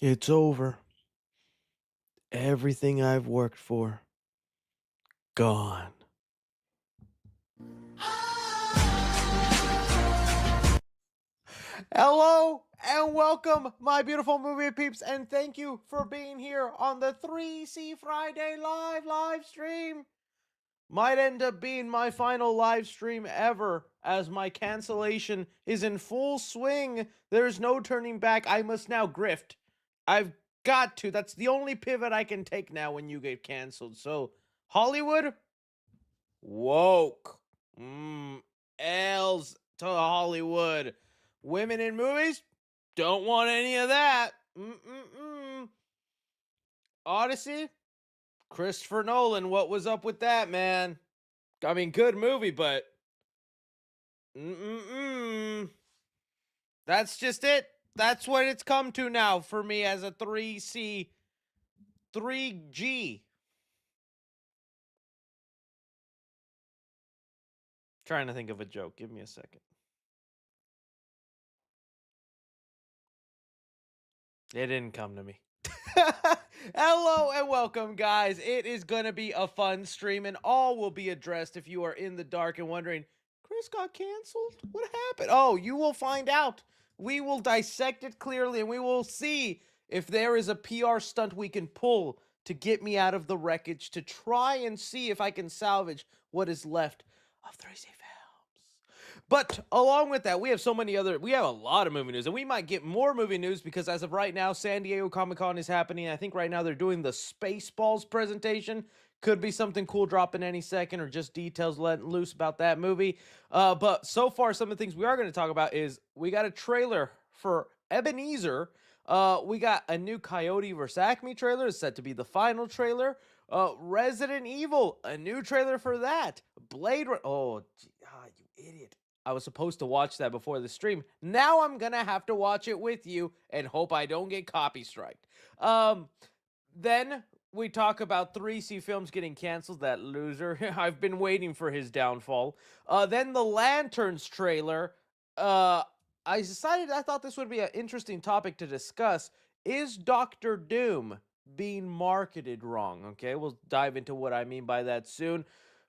It's over. Everything I've worked for, gone. Hello and welcome, my beautiful movie peeps, and thank you for being here on the 3C Friday live stream. Might end up being my final live stream ever, as my cancellation is in full swing. There's no turning back. I must now grift. I've got to. That's the only pivot I can take now when you get canceled. So, Hollywood, woke. L's to Hollywood. Women in movies, don't want any of that. Odyssey, Christopher Nolan, what was up with that, man? I mean, good movie, but that's just it. That's what it's come to now for me as a 3C, 3G. Trying to think of a joke. Give me a second. It didn't come to me. Hello and welcome, guys. It is going to be a fun stream, and all will be addressed if you are in the dark and wondering, Chris got canceled? What happened? Oh, you will find out. We will dissect it clearly, and we will see if there is a PR stunt we can pull to get me out of the wreckage, to try and see if I can salvage what is left of 3C Films. But along with that, we have a lot of movie news, and we might get more movie news because as of right now, San Diego Comic-Con is happening. I think right now they're doing the Spaceballs presentation. Could be something cool dropping any second, or just details letting loose about that movie. But so far, some of the things we are going to talk about is we got a trailer for Ebenezer. We got a new Coyote vs. ACME trailer. It's set to be the final trailer. Resident Evil, a new trailer for that. You idiot. I was supposed to watch that before the stream. Now I'm gonna have to watch it with you and hope I don't get copy striked. Then we talk about 3C Films getting canceled. That loser. I've been waiting for his downfall. Then the Lanterns trailer. I thought this would be an interesting topic to discuss. Is Doctor Doom being marketed wrong? Okay, we'll dive into what I mean by that soon.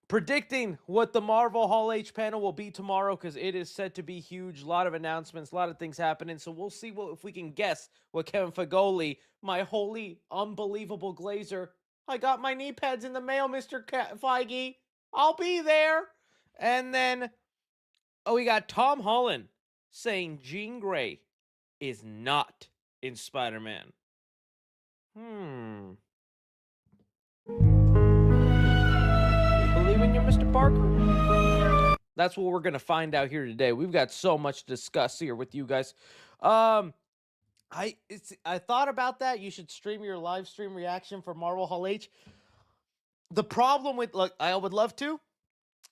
Predicting what the Marvel Hall H panel will be tomorrow, because it is set to be huge. A lot of announcements, a lot of things happening. So we'll see if we can guess what Kevin Feige, my holy, unbelievable glazer. I got my knee pads in the mail, Mr. Feige. I'll be there. And then, we got Tom Holland saying Jean Grey is not in Spider-Man. Believe in you, Mr. Parker? That's what we're going to find out here today. We've got so much to discuss here with you guys. I thought about that. You should stream your live stream reaction for Marvel Hall H. The problem with, look, I would love to.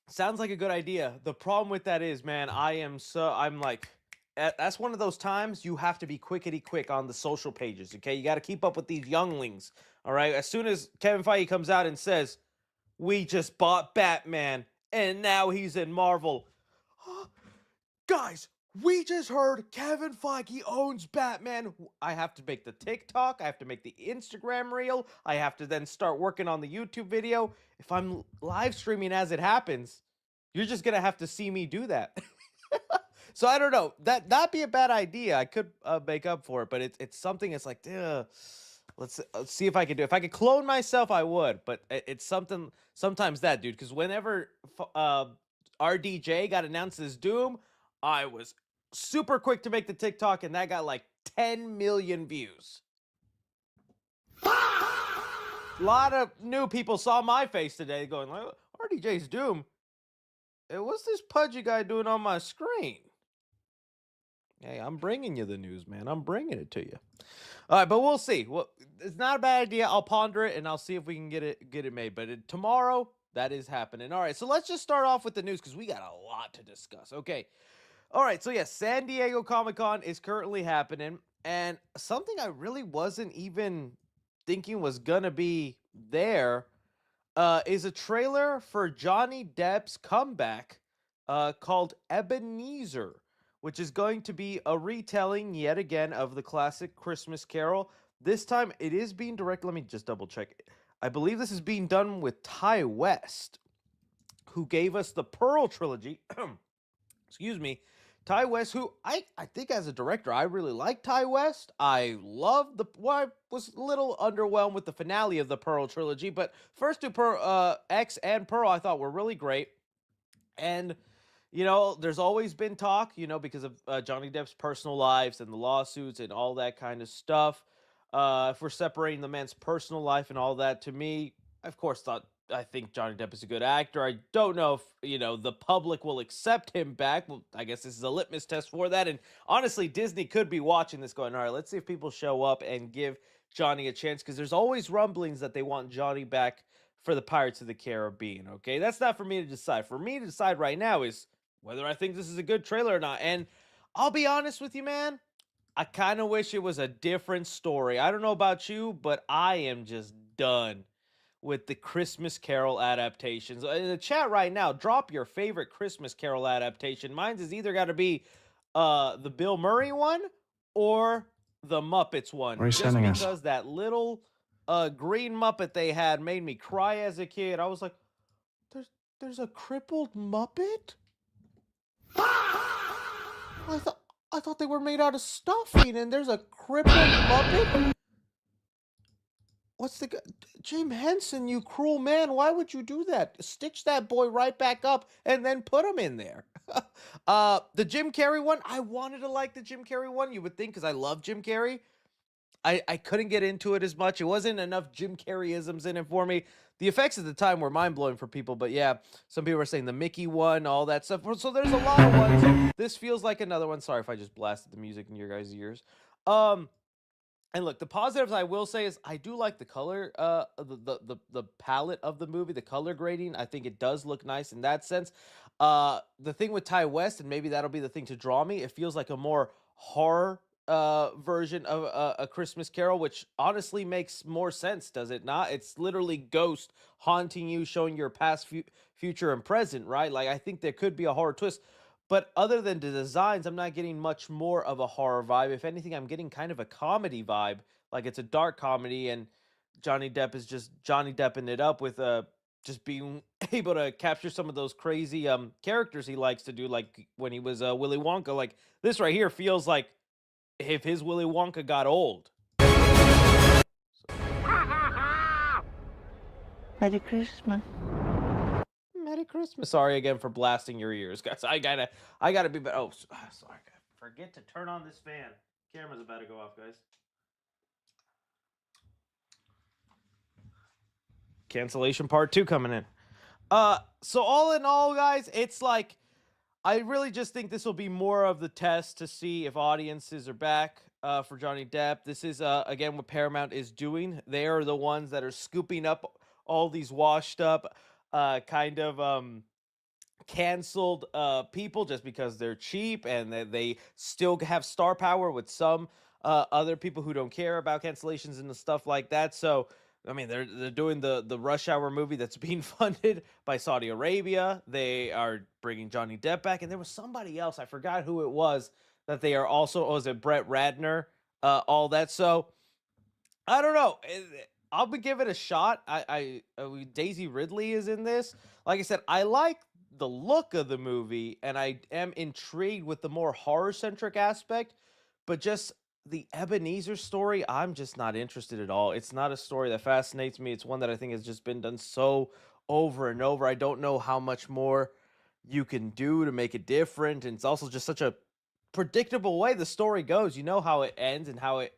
Sounds like a good idea. The problem with that is, man, I'm like, that's one of those times you have to be quickety quick on the social pages, okay? You got to keep up with these younglings, all right? As soon as Kevin Feige comes out and says, we just bought Batman, and now he's in Marvel. Guys, we just heard Kevin Feige owns Batman. I have to make the TikTok. I have to make the Instagram reel. I have to then start working on the YouTube video. If I'm live streaming as it happens, you're just going to have to see me do that. So I don't know. That'd be a bad idea. I could make up for it, but it's something. It's like, let's see if I can do it. If I could clone myself, I would. But it's something. Sometimes that, dude. Because whenever RDJ got announced as Doom, I was super quick to make the TikTok, and that got like 10 million views. A lot of new people saw my face today, going like, RDJ's Doom. Hey, what's this pudgy guy doing on my screen? Hey, I'm bringing you the news, man. I'm bringing it to you. All right, but we'll see. Well, it's not a bad idea. I'll ponder it, and I'll see if we can get it made. But tomorrow, that is happening. All right, so let's just start off with the news because we got a lot to discuss. Okay. All right, so yes, San Diego Comic-Con is currently happening, and something I really wasn't even thinking was going to be there is a trailer for Johnny Depp's comeback called Ebenezer, which is going to be a retelling yet again of the classic Christmas Carol. This time it is being directed. Let me just double check. I believe this is being done with Ty West, who gave us the Pearl trilogy. Excuse me. Ty West, who I think as a director, I really like Ty West. I love well, I was a little underwhelmed with the finale of the Pearl trilogy, but first two X and Pearl I thought were really great. And there's always been talk, because of Johnny Depp's personal lives and the lawsuits and all that kind of stuff. If we're separating the man's personal life and all that, to me, of course, I think Johnny Depp is a good actor. I don't know if the public will accept him back. Well, I guess this is a litmus test for that. And honestly, Disney could be watching this, going, "All right, let's see if people show up and give Johnny a chance," because there's always rumblings that they want Johnny back for the Pirates of the Caribbean. Okay, that's not for me to decide. For me to decide right now is whether I think this is a good trailer or not. And I'll be honest with you, man, I kind of wish it was a different story. I don't know about you, but I am just done with the Christmas Carol adaptations. In the chat right now, drop your favorite Christmas Carol adaptation. Mine's is either got to be the Bill Murray one or the Muppets one. Where are you just sending us? because that little green Muppet they had made me cry as a kid. I was like, there's a crippled Muppet? I thought they were made out of stuffing, and there's a crippled Muppet? What's the Jim Henson, you cruel man? Why would you do that? Stitch that boy right back up and then put him in there. The Jim Carrey one, I wanted to like the Jim Carrey one. You would think, because I love Jim Carrey. I couldn't get into it as much. It wasn't enough Jim Carrey-isms in it for me. The effects at the time were mind-blowing for people, but yeah, some people were saying the Mickey one, all that stuff. So there's a lot of ones. This feels like another one. Sorry if I just blasted the music in your guys' ears. And look, the positives I will say is I do like the color, the palette of the movie, the color grading. I think it does look nice in that sense. The thing with Ty West, and maybe that'll be the thing to draw me, it feels like a more horror version of A Christmas Carol, which honestly makes more sense, does it not? It's literally ghost haunting you, showing your past, future, and present, right? Like, I think there could be a horror twist. But other than the designs, I'm not getting much more of a horror vibe. If anything, I'm getting kind of a comedy vibe. Like, it's a dark comedy, and Johnny Depp is just Johnny Depping it up with just being able to capture some of those crazy characters he likes to do, like when he was Willy Wonka. Like, this right here feels like if his Willy Wonka got old. Merry Christmas. Merry Christmas. Sorry again for blasting your ears, guys. I gotta be better. Oh, sorry. Forget to turn on this fan. Camera's about to go off, guys. Cancellation part 2 coming in. So all in all, guys, it's like, I really just think this will be more of the test to see if audiences are back for Johnny Depp. This is, again, what Paramount is doing. They are the ones that are scooping up all these washed up, kind of canceled people just because they're cheap, and they still have star power with some other people who don't care about cancellations and stuff like that. So I mean, they're doing the Rush Hour movie that's being funded by Saudi Arabia. They are bringing Johnny Depp back, and there was somebody else, I forgot who it was, that they are also. Oh, was it Brett Ratner? All that. So I don't know. I'll be give it a shot. Daisy Ridley is in this. Like I said, I like the look of the movie, and I am intrigued with the more horror-centric aspect, but just the Ebenezer story, I'm just not interested at all. It's not a story that fascinates me. It's one that I think has just been done so over and over. I don't know how much more you can do to make it different, and it's also just such a predictable way the story goes. You know how it ends and how it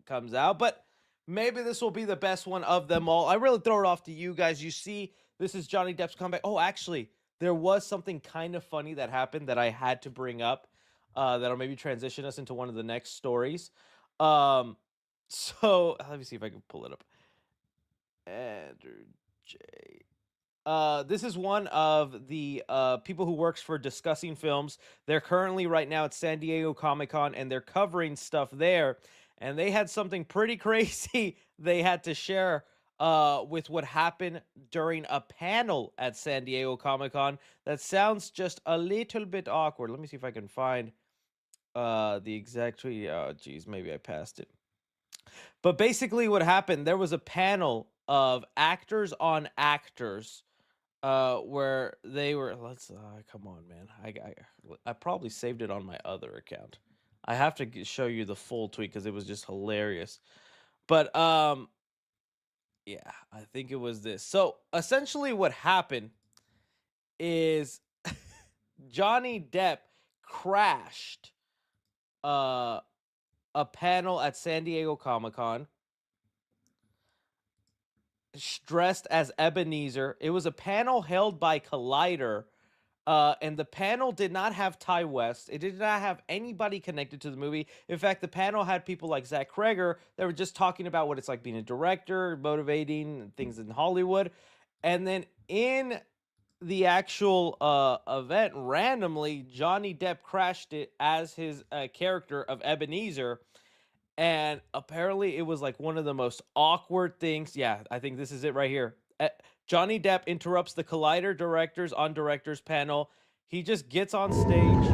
comes out, but maybe this will be the best one of them all. I really throw it off to you guys. You see, this is Johnny Depp's comeback. Oh, actually, there was something kind of funny that happened that I had to bring up. That'll maybe transition us into one of the next stories. So let me see if I can pull it up. Andrew J. This is one of the people who works for Discussing Films. They're currently right now at San Diego Comic-Con, and they're covering stuff there. And they had something pretty crazy they had to share with what happened during a panel at San Diego Comic-Con that sounds just a little bit awkward. Let me see if I can find the exact tweet. Oh, geez, maybe I passed it. But basically what happened, there was a panel of actors on actors where they were let's come on man. I probably saved it on my other account. I have to show you the full tweet cuz it was just hilarious. But yeah, I think it was this. So, essentially what happened is Johnny Depp crashed uh a panel at San Diego Comic-Con dressed as Ebenezer. It was a panel held by Collider, and the panel did not have Ty West. It did not have anybody connected to the movie. In fact, the panel had people like Zach Kreger that were just talking about what it's like being a director, motivating things in Hollywood. And then in the actual event, randomly, Johnny Depp crashed it as his character of Ebenezer, and apparently it was like one of the most awkward things. Yeah, I think this is it right here. Johnny Depp interrupts the Collider directors on directors panel. He just gets on stage,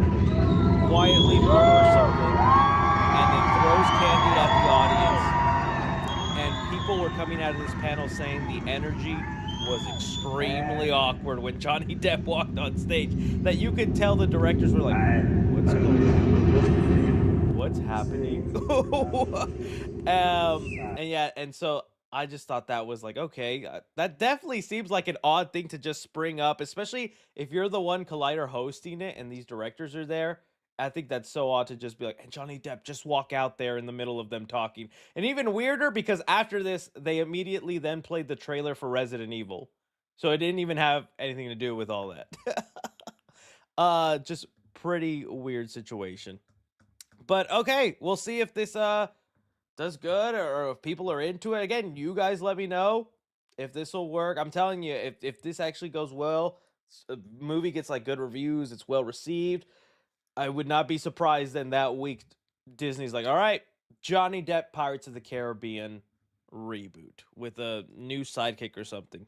quietly murmurs something, and then throws candy at the audience. And people were coming out of this panel saying the energy was extremely awkward when Johnny Depp walked on stage. That you could tell the directors were like, "What's going on? What's happening?" And yeah, and so I just thought that was like, okay, that definitely seems like an odd thing to just spring up, especially if you're the one Collider hosting it and these directors are there. I think that's so odd to just be like, and Johnny Depp just walk out there in the middle of them talking. And even weirder because after this, they immediately then played the trailer for Resident Evil. So it didn't even have anything to do with all that. Just pretty weird situation. But okay, we'll see if this does good or if people are into it. Again, you guys let me know if this will work. I'm telling you, if this actually goes well, movie gets like good reviews, it's well received, I would not be surprised then that week Disney's like, all right, Johnny Depp Pirates of the Caribbean reboot with a new sidekick or something.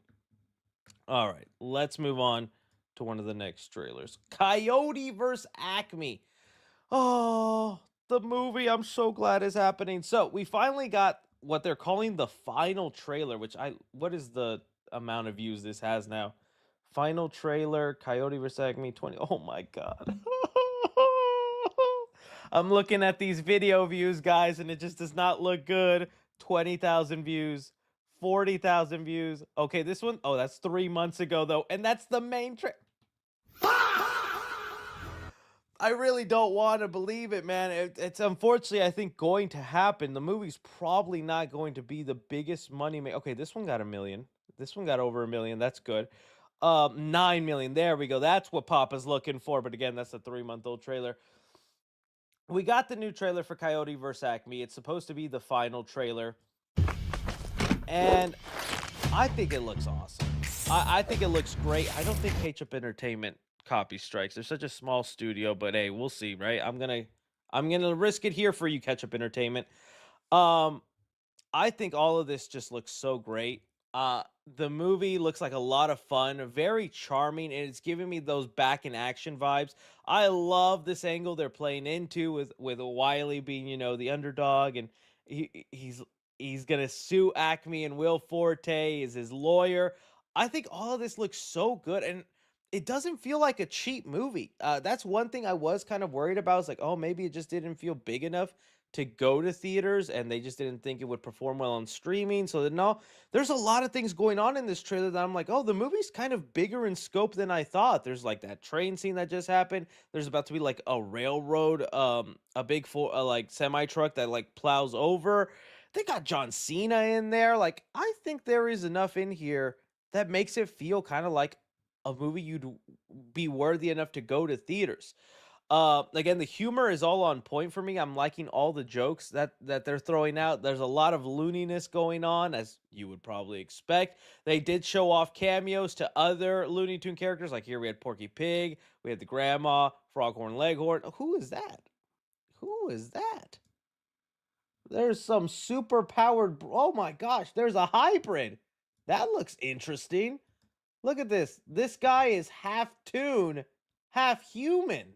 All right, let's move on to one of the next trailers. Coyote versus Acme. Oh, the movie I'm so glad is happening. So we finally got what they're calling the final trailer, which what is the amount of views this has now? Final trailer, Coyote vs. Acme 20. Oh my god. I'm looking at these video views, guys, and it just does not look good. 20,000 views, 40,000 views. Okay, this one, oh, that's 3 months ago though, and that's the main trailer. I really don't want to believe it, man. It's unfortunately, I think, going to happen. The movie's probably not going to be the biggest money maker. Okay, this one got 1 million. This one got over 1 million. That's good. 9 million. There we go. That's what Papa's looking for. But again, that's a 3-month-old trailer. We got the new trailer for Coyote vs. Acme. It's supposed to be the final trailer. And I think it looks awesome. I think it looks great. I don't think Ketchup Entertainment copy strikes. They're such a small studio, but hey, we'll see, right? I'm gonna risk it here for you, Ketchup Entertainment. I think all of this just looks so great. The movie looks like a lot of fun, very charming, and it's giving me those back in action vibes. I love this angle they're playing into with Wiley being, the underdog, and he's gonna sue Acme, and Will Forte is his lawyer. I think all of this looks so good, and it doesn't feel like a cheap movie. That's one thing I was kind of worried about. It's like, oh, maybe it just didn't feel big enough to go to theaters, and they just didn't think it would perform well on streaming. So no, there's a lot of things going on in this trailer that I'm like, oh, the movie's kind of bigger in scope than I thought. There's like that train scene that just happened. There's about to be like a railroad, a big like semi truck that like plows over. They got John Cena in there. Like, I think there is enough in here that makes it feel kind of like a movie you'd be worthy enough to go to theaters. Again, the humor is all on point for me. I'm liking all the jokes that they're throwing out. There's a lot of looniness going on, as you would probably expect. They did show off cameos to other Looney Tune characters. Like here we had Porky Pig, we had the grandma, Froghorn Leghorn. Who is that? Who is that? There's some super powered. Oh my gosh, there's a hybrid. That looks interesting. Look at this. This guy is half toon, half human.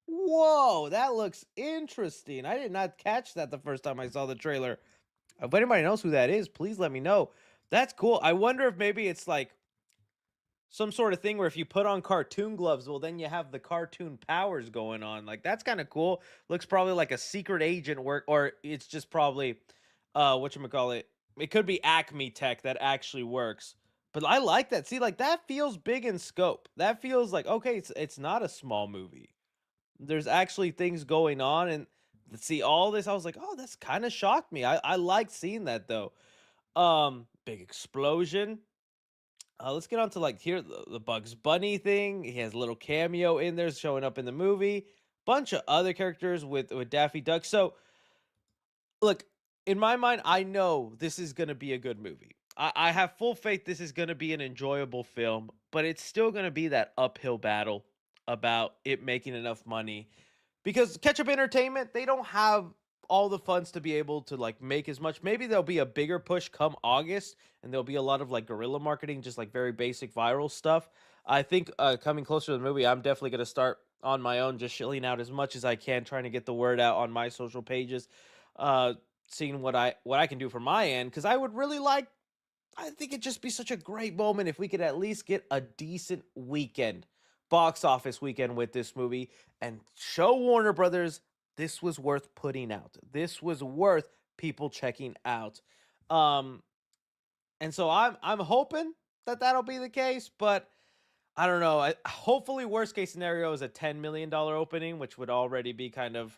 Whoa, that looks interesting. I did not catch that the first time I saw the trailer. If anybody knows who that is, please let me know. That's cool. I wonder if maybe it's like some sort of thing where if you put on cartoon gloves, well, then you have the cartoon powers going on. Like that's kind of cool. Looks probably like a secret agent work, or it's just probably whatchamacallit. It could be Acme tech that actually works. But I like that. See, like that feels big in scope. That feels like okay, it's not a small movie. There's actually things going on, and to see all this, I was like, oh, that's kind of shocked me. I like seeing that though. Big explosion. Let's get on to like here the Bugs Bunny thing. He has a little cameo in there showing up in the movie. Bunch of other characters with Daffy Duck. So look, in my mind, I know this is gonna be a good movie. I have full faith this is gonna be an enjoyable film, but it's still gonna be that uphill battle about it making enough money because Ketchup Entertainment, they don't have all the funds to be able to like make as much. Maybe there'll be a bigger push come August and there'll be a lot of like guerrilla marketing, just like very basic viral stuff. I think coming closer to the movie, I'm definitely going to start on my own, just shilling out as much as I can, trying to get the word out on my social pages, uh, seeing what I can do for my end, because I would really like I think it'd just be such a great moment if we could at least get a decent weekend, box office weekend with this movie and show Warner Brothers this was worth putting out. This was worth people checking out. Um and so I'm hoping that that'll be the case, but I don't know. Hopefully worst case scenario is a $10 million opening, which would already be kind of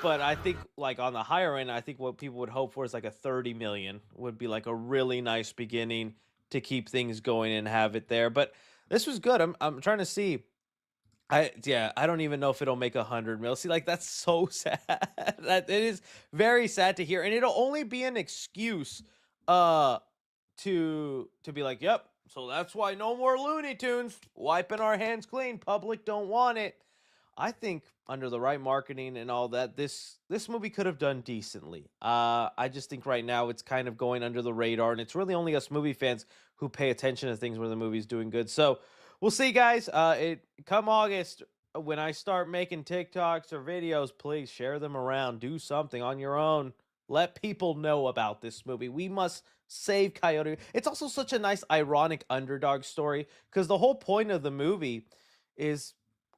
but I think like on the higher end, I think what people would hope for is like a 30 million would be like a really nice beginning to keep things going and have it there. But this was good. I'm trying to see. I don't even know if it'll make 100 mil. See, like that's so sad. That it is very sad to hear. And it'll only be an excuse uh to be like, yep, so that's why no more Looney Tunes. Wiping our hands clean. Public don't want it. I think under the right marketing and all that, this movie could have done decently. I just think right now it's kind of going under the radar, and it's really only us movie fans who pay attention to things where the movie's doing good. So we'll see, guys. It come August when I start making TikToks or videos, please share them around. Do something on your own. Let people know about this movie. We must save Coyote. It's also such a nice, ironic underdog story because the whole point of the movie is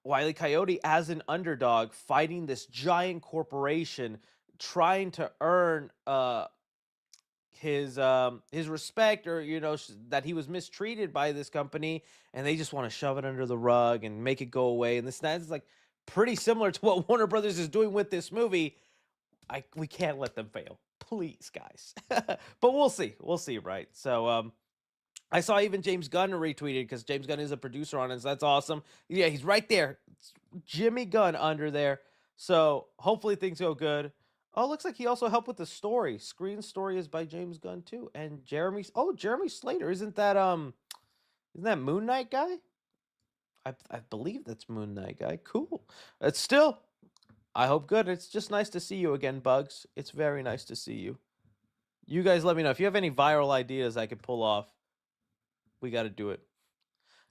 Wile E. Coyote as an underdog fighting this giant corporation, trying to earn his respect, or that he was mistreated by this company, and they just want to shove it under the rug and make it go away. And this that's like pretty similar to what Warner Brothers is doing with this movie. We can't let them fail, please, guys. But we'll see, right? So I saw even James Gunn retweeted because James Gunn is a producer on it, so that's awesome. Yeah, he's right there. It's Jimmy Gunn under there. So hopefully things go good. Oh, looks like he also helped with the story. Screen story is by James Gunn too. And Jeremy Slater. Isn't that Moon Knight guy? I believe that's Moon Knight guy. Cool. It's still I hope good. It's just nice to see you again, Bugs. It's very nice to see you. You guys let me know if you have any viral ideas I could pull off. We got to do it.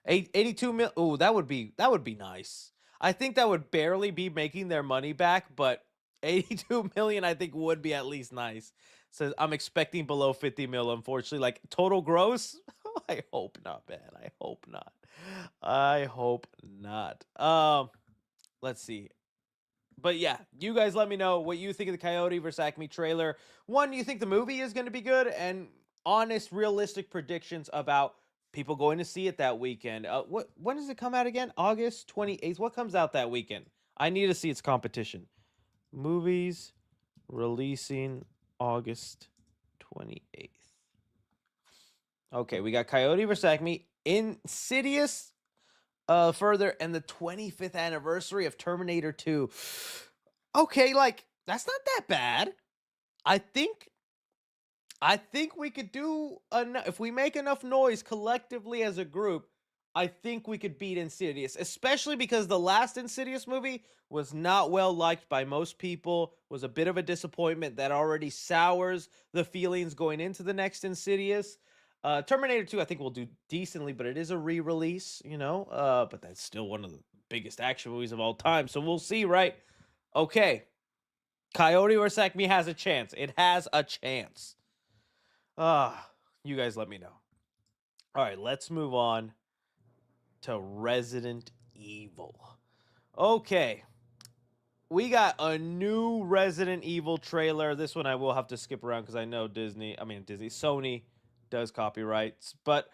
82 mil. Oh, that would be nice. I think that would barely be making their money back, but 82 million I think would be at least nice. So I'm expecting below 50 mil, unfortunately. Like total gross. I hope not, man. I hope not. I hope not. Let's see. But yeah, you guys let me know what you think of the Coyote versus Acme trailer. One, you think the movie is going to be good, and honest, realistic predictions about people going to see it that weekend. When does it come out again? August 28th. What comes out that weekend? I need to see its competition. Movies releasing August 28th. Okay, we got Coyote versus Acme, Insidious further, and the 25th anniversary of Terminator 2. Okay, like that's not that bad. I think we could do enough if we make enough noise collectively as a group. I think we could beat Insidious, especially because the last Insidious movie was not well liked by most people, was a bit of a disappointment that already sours the feelings going into the next Insidious. Terminator 2, I think will do decently, but it is a re-release, but that's still one of the biggest action movies of all time. So we'll see, right? Okay. Coyote or ACME has a chance. It has a chance. You guys let me know. All right, let's move on to Resident Evil. Okay. We got a new Resident Evil trailer. This one I will have to skip around because I know Sony does copyrights. But,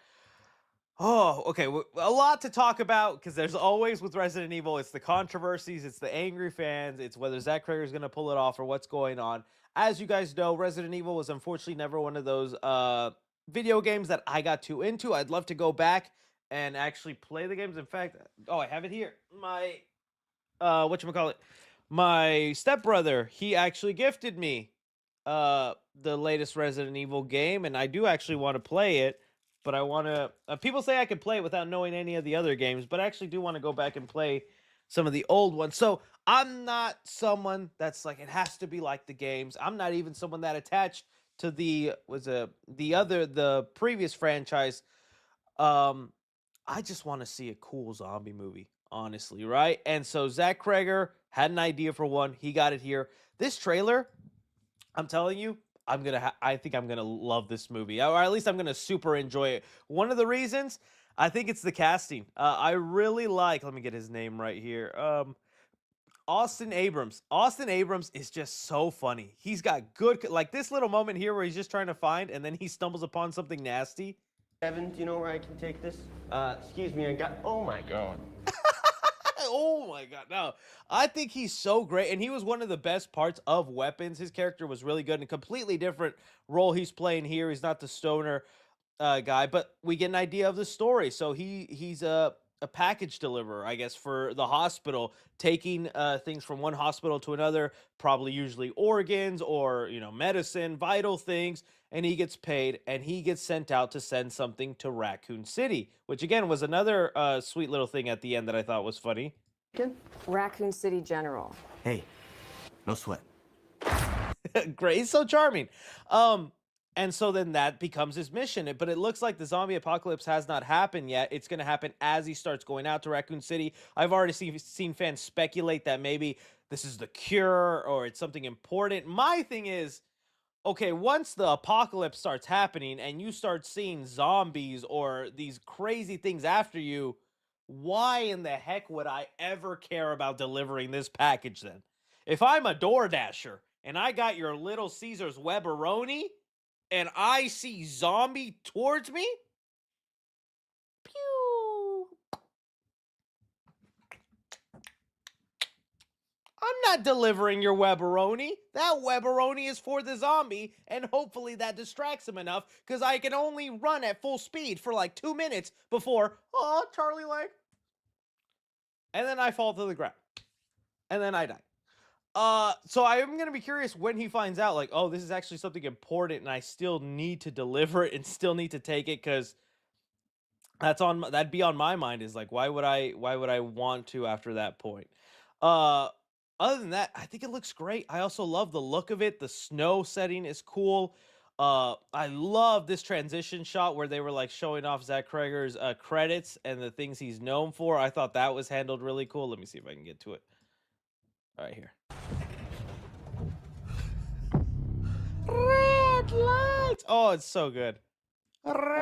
okay, a lot to talk about because there's always with Resident Evil, it's the controversies, it's the angry fans, it's whether Zack Cregger's going to pull it off or what's going on. As you guys know, Resident Evil was unfortunately never one of those video games that I got too into. I'd love to go back and actually play the games. In fact, I have it here. My, whatchamacallit, my stepbrother, he actually gifted me the latest Resident Evil game, and I do actually want to play it, but I want to people say I could play it without knowing any of the other games, but I actually do want to go back and play some of the old ones. So I'm not someone that's like it has to be like the games. I'm not even someone that attached to the previous franchise. I just want to see a cool zombie movie, honestly, right? And so Zack Cregger had an idea for one. He got it here. This trailer, I'm telling you, I think I'm gonna love this movie, or at least I'm gonna super enjoy it. One of the reasons, I think it's the casting. I really like. Let me get his name right here. Austin Abrams. Austin Abrams is just so funny. He's got good, like this little moment here where he's just trying to find, and then he stumbles upon something nasty. Evan, do you know where I can take this? Excuse me, oh my God. Oh my God, no. I think he's so great, and he was one of the best parts of Weapons. His character was really good, and a completely different role he's playing here. He's not the stoner guy, but we get an idea of the story. So he's a package deliverer, I guess, for the hospital, taking things from one hospital to another, probably usually organs or, medicine, vital things, and he gets paid, and he gets sent out to send something to Raccoon City, which again was another sweet little thing at the end that I thought was funny. Raccoon City General. Hey, no sweat. Great, he's so charming. And so then that becomes his mission. But it looks like the zombie apocalypse has not happened yet. It's going to happen as he starts going out to Raccoon City. I've already seen fans speculate that maybe this is the cure or it's something important. My thing is, okay, once the apocalypse starts happening and you start seeing zombies or these crazy things after you, why in the heck would I ever care about delivering this package then? If I'm a Door Dasher and I got your Little Caesars Webberoni and I see zombie towards me, pew, I'm not delivering your Webberoni. That Webberoni is for the zombie, and hopefully that distracts him enough because I can only run at full speed for like 2 minutes before, Charlie leg. And then I fall to the ground. And then I die. So I'm going to be curious when he finds out, like, oh, this is actually something important and I still need to deliver it and still need to take it because that'd be on my mind is like, why would I want to after that point? Other than that, I think it looks great. I also love the look of it. The snow setting is cool. I love this transition shot where they were like showing off Zack Cregger's credits and the things he's known for. I thought that was handled really cool. Let me see if I can get to it. All right, here. Red lights. Oh, it's so good. Red lights.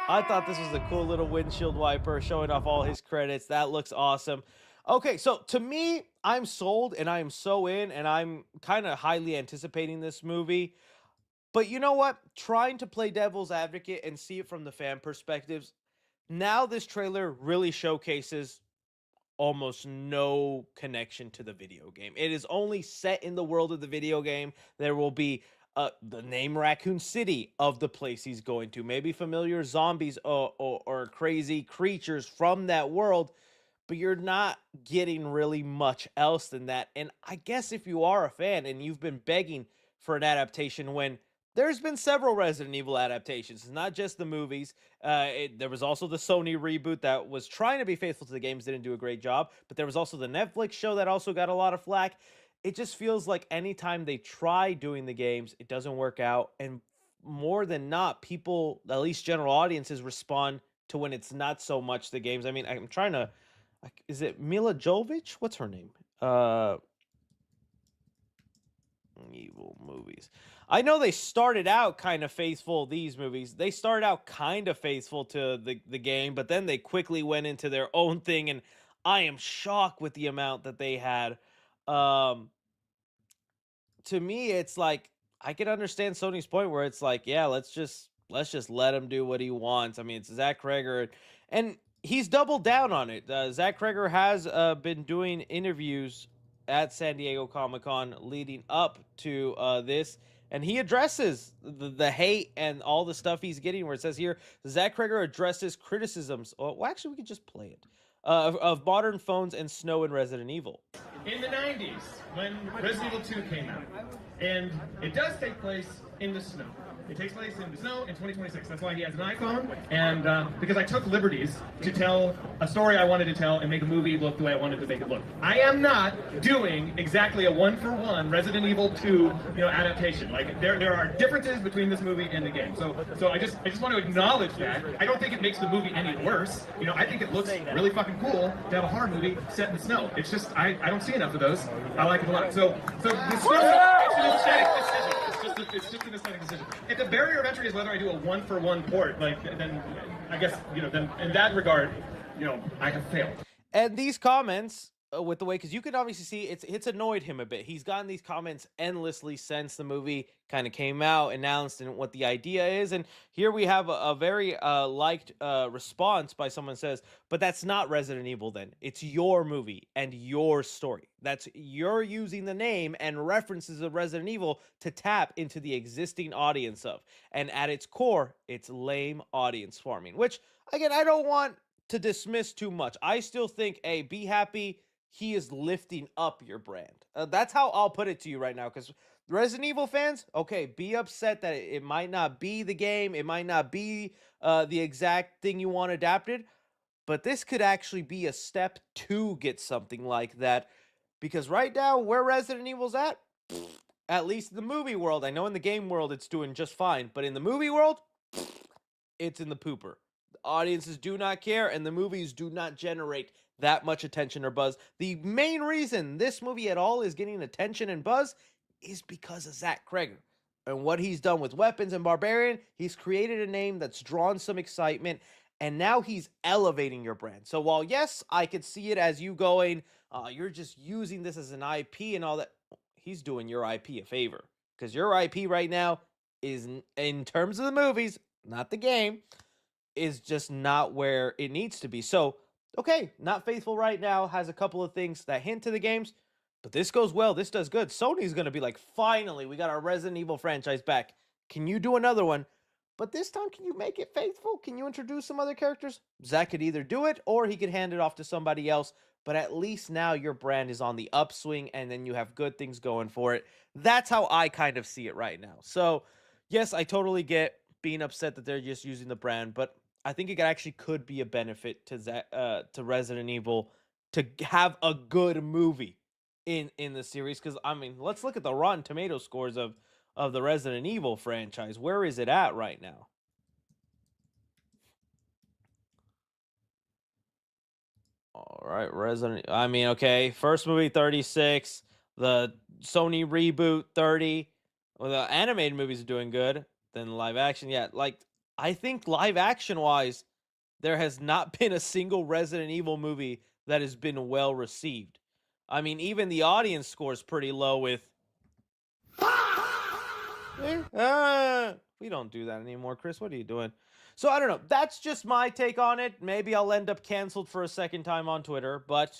I thought this was a cool little windshield wiper showing off all his credits. That looks awesome. Okay, so to me, I'm sold and I am so in and I'm kind of highly anticipating this movie. But you know what? Trying to play devil's advocate and see it from the fan perspectives, now this trailer really showcases almost no connection to the video game. It is only set in the world of the video game. There will be the name Raccoon City of the place he's going to, maybe familiar zombies or crazy creatures from that world, but you're not getting really much else than that. And I guess if you are a fan and you've been begging for an adaptation when there's been several Resident Evil adaptations. It's not just the movies. There was also the Sony reboot that was trying to be faithful to the games, didn't do a great job. But there was also the Netflix show that also got a lot of flack. It just feels like anytime they try doing the games, it doesn't work out. And more than not, people, at least general audiences, respond to when it's not so much the games. I mean, I'm trying to... Is it Mila Jovovich? What's her name? Evil movies. I know they started out kind of faithful, these movies. They started out kind of faithful to the game, but then they quickly went into their own thing, and I am shocked with the amount that they had. Um, to me, it's like I can understand Sony's point where it's like, yeah, let's just let him do what he wants. I mean, it's Zach Kreger, and he's doubled down on it. Zach Kreger has been doing interviews at San Diego Comic-Con leading up to this, and he addresses the hate and all the stuff he's getting. Where it says here, Zach Kreger addresses criticisms. Well, actually, we could just play it. Of modern phones and snow in Resident Evil. In the 90s, when Resident Evil 2 came out, and it does take place in the snow. It takes place in the snow in 2026. That's why he has an iPhone, and because I took liberties to tell a story I wanted to tell and make a movie look the way I wanted to make it look. I am not doing exactly a one-for-one Resident Evil 2, adaptation. Like there are differences between this movie and the game. So I just want to acknowledge that. I don't think it makes the movie any worse. I think it looks really fucking cool to have a horror movie set in the snow. It's just I don't see enough of those. I like it a lot. So the snow it's an aesthetic decision. It's just an aesthetic decision. If the barrier of entry is whether I do a one-for-one port, then I guess, then in that regard, I have failed. And these comments, with the way, because you can obviously see it's annoyed him a bit. He's gotten these comments endlessly since the movie kind of came out, announced, and what the idea is. And here we have a very liked response by someone says, but that's not Resident Evil then. It's your movie and your story. You're using the name and references of Resident Evil to tap into the existing audience of. And at its core, it's lame audience farming, which, again, I don't want to dismiss too much. I still think, hey, be happy. He is lifting up your brand. That's how I'll put it to you right now. Because Resident Evil fans, okay, be upset that it might not be the game. It might not be the exact thing you want adapted. But this could actually be a step to get something like that. Because right now, where Resident Evil's at least in the movie world, I know in the game world it's doing just fine. But in the movie world, it's in the pooper. The audiences do not care, and the movies do not generate that much attention or buzz. The main reason this movie at all is getting attention and buzz is because of Zach Kreger. And what he's done with Weapons and Barbarian, he's created a name that's drawn some excitement, and now he's elevating your brand. So while, yes, I could see it as you going, you're just using this as an IP and all that, he's doing your IP a favor. Because your IP right now is, in terms of the movies, not the game, is just not where it needs to be. So, okay, not faithful right now, has a couple of things that hint to the games, but this goes well, this does good. Sony's going to be like, finally, we got our Resident Evil franchise back. Can you do another one? But this time, can you make it faithful? Can you introduce some other characters? Zach could either do it, or he could hand it off to somebody else, but at least now your brand is on the upswing, and then you have good things going for it. That's how I kind of see it right now. So, yes, I totally get being upset that they're just using the brand, but I think it actually could be a benefit to Resident Evil to have a good movie in the series. Because, I mean, let's look at the Rotten Tomato scores of the Resident Evil franchise. Where is it at right now? All right, okay, first movie 36, the Sony reboot 30. Well, the animated movies are doing good. Then live action, yeah, like I think live action wise, there has not been a single Resident Evil movie that has been well received. I mean, even the audience score is pretty low with. We don't do that anymore, Chris. What are you doing? So I don't know. That's just my take on it. Maybe I'll end up canceled for a second time on Twitter, but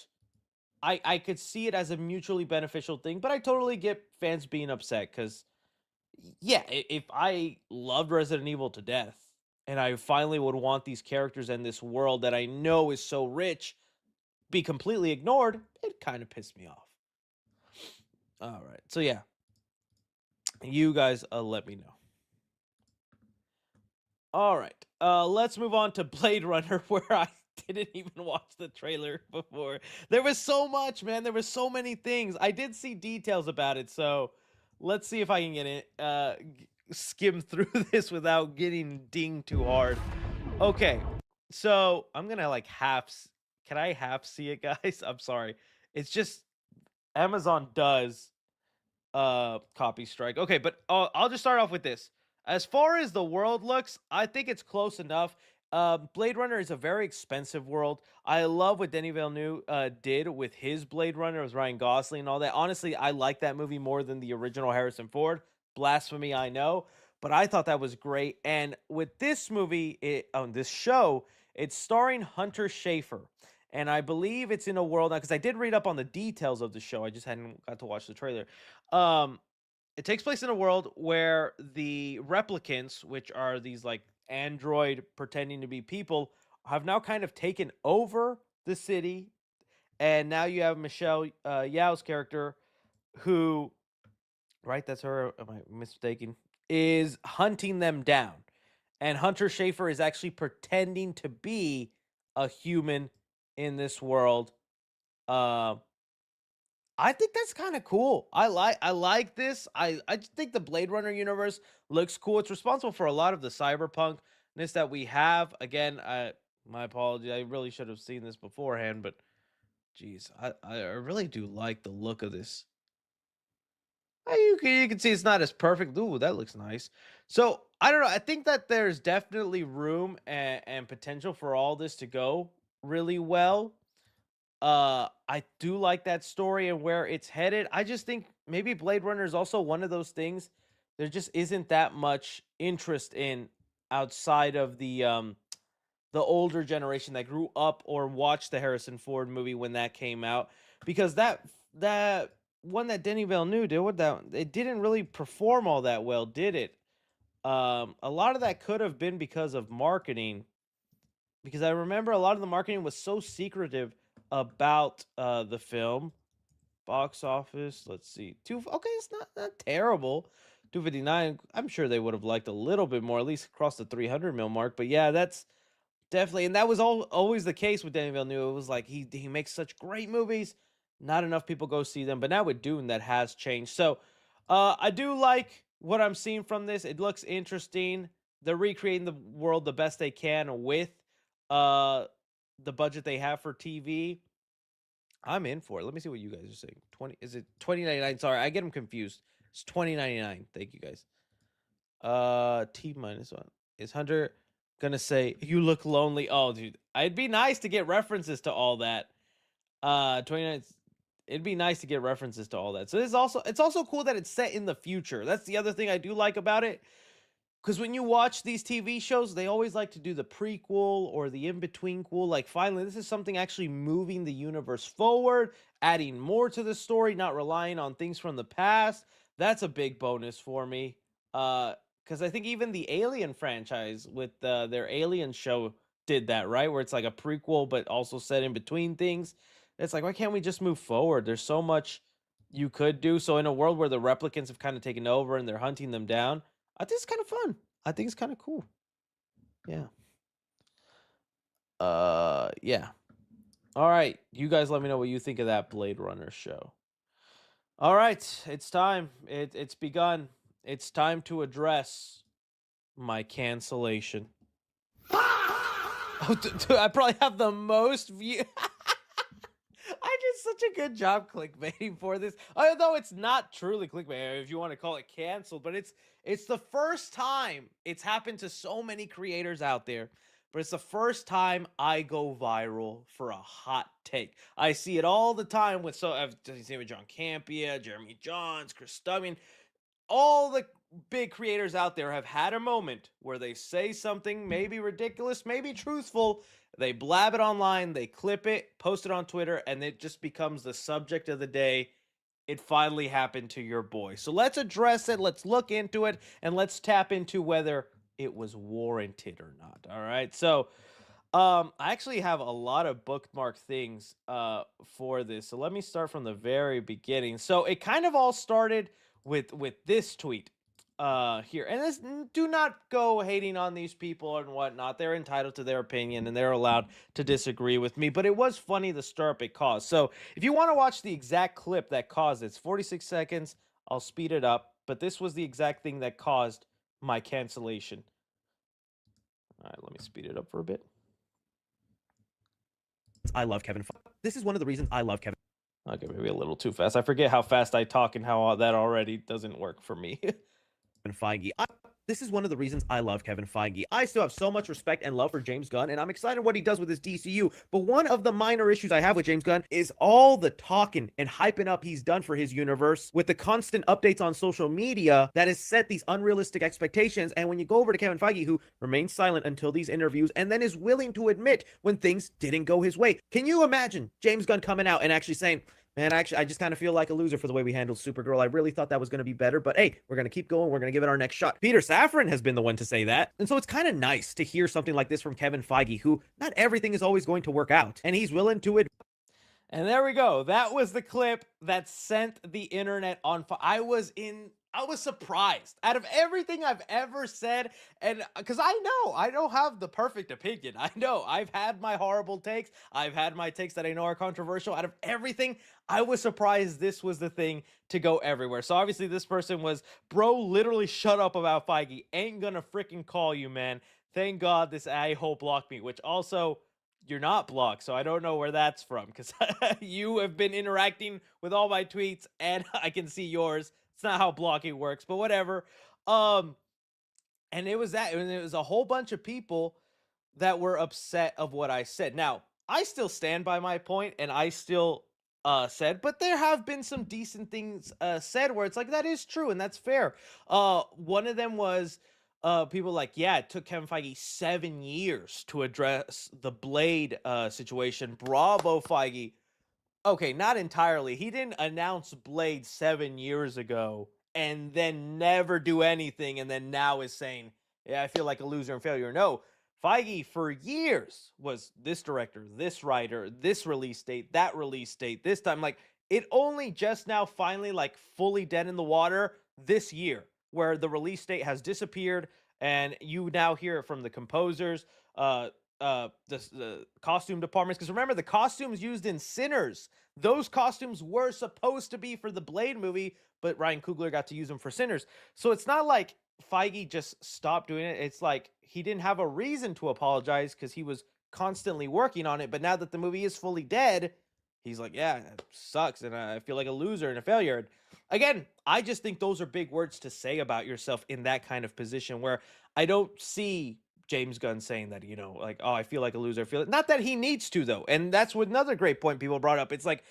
I could see it as a mutually beneficial thing. But I totally get fans being upset because, yeah, if I loved Resident Evil to death and I finally would want these characters and this world that I know is so rich be completely ignored, it kind of pissed me off. All right. So, yeah. You guys let me know. All right. Let's move on to Blade Runner, where I didn't even watch the trailer before. There was so much, man. There was so many things. I did see details about it, so let's see if I can get it, skim through this without getting dinged too hard. Okay, so I'm gonna like can I half see it, guys? I'm sorry. It's just Amazon does copy strike. Okay, but I'll just start off with this. As far as the world looks, I think it's close enough. Blade Runner is a very expensive world. I love what Denis Villeneuve did with his Blade Runner, with Ryan Gosling and all that. Honestly, I like that movie more than the original Harrison Ford. Blasphemy, I know, but I thought that was great. And with this movie, on this show, it's starring Hunter Schafer. And I believe it's in a world now, because I did read up on the details of the show. I just hadn't got to watch the trailer. Um, it takes place in a world where the replicants, which are these like android pretending to be people, have now kind of taken over the city. And now you have Michelle Yao's character, who, right, that's her, am I mistaken, is hunting them down. And Hunter Schafer is actually pretending to be a human in this world. Um, I think that's kind of cool. I like this. I just think the Blade Runner universe looks cool. It's responsible for a lot of the cyberpunkness that we have. Again, my apology. I really should have seen this beforehand, but geez, I really do like the look of this. You can see it's not as perfect. Ooh, that looks nice. So I don't know. I think that there's definitely room and potential for all this to go really well. I do like that story and where it's headed. I just think maybe Blade Runner is also one of those things there just isn't that much interest in outside of the older generation that grew up or watched the Harrison Ford movie when that came out, because that one that Denny Villeneuve did, what that, it didn't really perform all that well, did it? A lot of that could have been because of marketing, because I remember a lot of the marketing was so secretive about the film. Box office, let's see, two. Okay, it's not terrible. 259. I'm sure they would have liked a little bit more, at least across the 300 mil mark. But yeah, that's definitely, and that was always the case with Danny Villeneuve. It was like he makes such great movies, not enough people go see them. But now with Dune, that has changed. So, I do like what I'm seeing from this. It looks interesting. They're recreating the world the best they can with uh the budget they have for TV. I'm in for it. Let me see what you guys are saying. 20, is it 2099? Sorry, I get them confused. It's 2099. Thank you guys. T minus one. Is Hunter gonna say you look lonely? Oh, dude, it'd be nice to get references to all that. 29. It'd be nice to get references to all that. So it's also cool that it's set in the future. That's the other thing I do like about it. Because when you watch these TV shows, they always like to do the prequel or the in-between cool. Like, finally, this is something actually moving the universe forward, adding more to the story, not relying on things from the past. That's a big bonus for me. Because I think even the Alien franchise with their Alien show did that, right? Where it's like a prequel, but also set in between things. It's like, why can't we just move forward? There's so much you could do. So in a world where the replicants have kind of taken over and they're hunting them down, I think it's kind of fun. I think it's kind of cool. Yeah. Yeah. All right. You guys let me know what you think of that Blade Runner show. All right. It's time. It's begun. It's time to address my cancellation. Oh, I probably have the most view. I did such a good job clickbaiting for this. Although it's not truly clickbait, if you want to call it canceled, but it's the first time it's happened to so many creators out there. But it's the first time I go viral for a hot take. I see it all the time with I've seen it with John Campia, Jeremy Johns, Chris Stubbing. All the big creators out there have had a moment where they say something maybe ridiculous, maybe truthful. They blab it online, they clip it, post it on Twitter, and it just becomes the subject of the day. It finally happened to your boy. So let's address it, let's look into it, and let's tap into whether it was warranted or not. All right. So I actually have a lot of bookmark things for this. So let me start from the very beginning. So it kind of all started with this tweet here. And this, do not go hating on these people and whatnot. They're entitled to their opinion and they're allowed to disagree with me. But it was funny the stir up it caused. So if you want to watch the exact clip that caused it, it's 46 seconds. I'll speed it up. But this was the exact thing that caused my cancellation. All right, let me speed it up for a bit. I love Kevin Feige. This is one of the reasons I love Kevin. Okay, maybe a little too fast. I forget how fast I talk and how that already doesn't work for me. Kevin Feige. This is one of the reasons I love Kevin Feige. I still have so much respect and love for James Gunn, and I'm excited what he does with his DCU. But one of the minor issues I have with James Gunn is all the talking and hyping up he's done for his universe with the constant updates on social media that has set these unrealistic expectations. And when you go over to Kevin Feige, who remains silent until these interviews and then is willing to admit when things didn't go his way. Can you imagine James Gunn coming out and actually saying, man, actually, I just kind of feel like a loser for the way we handled Supergirl. I really thought that was going to be better, but hey, we're going to keep going. We're going to give it our next shot. Peter Safran has been the one to say that. And so it's kind of nice to hear something like this from Kevin Feige, who not everything is always going to work out. And he's willing to admit. And there we go. That was the clip that sent the internet on fire. I was surprised out of everything I've ever said. And because I know I don't have the perfect opinion. I know I've had my horrible takes. I've had my takes that I know are controversial. Out of everything, I was surprised this was the thing to go everywhere. So obviously this person was, bro, literally shut up about Feige. Ain't gonna freaking call you, man. Thank God this a-hole blocked me, which also, you're not blocked, so I don't know where that's from, because you have been interacting with all my tweets, and I can see yours. It's not how blocking works, but whatever. And it was that. It was a whole bunch of people that were upset of what I said. Now, I still stand by my point, and I still said, but there have been some decent things said where it's like, that is true, and that's fair. One of them was, people like, yeah, it took Kevin Feige 7 years to address the Blade situation. Bravo, Feige. Okay, not entirely. He didn't announce Blade 7 years ago and then never do anything, and then now is saying, yeah, I feel like a loser and failure. No, Feige for years was this director, this writer, this release date, that release date, this time. Like, it only just now finally, like, fully dead in the water this year, where the release date has disappeared, and you now hear it from the composers, the costume departments. Because remember, the costumes used in Sinners, those costumes were supposed to be for the Blade movie, but Ryan Coogler got to use them for Sinners. So it's not like Feige just stopped doing it. It's like he didn't have a reason to apologize because he was constantly working on it. But now that the movie is fully dead, he's like, yeah, it sucks, and I feel like a loser and a failure. And again, I just think those are big words to say about yourself in that kind of position, where I don't see James Gunn saying that, like, oh, I feel like a loser. I feel it. Not that he needs to, though. And that's what another great point people brought up. It's like,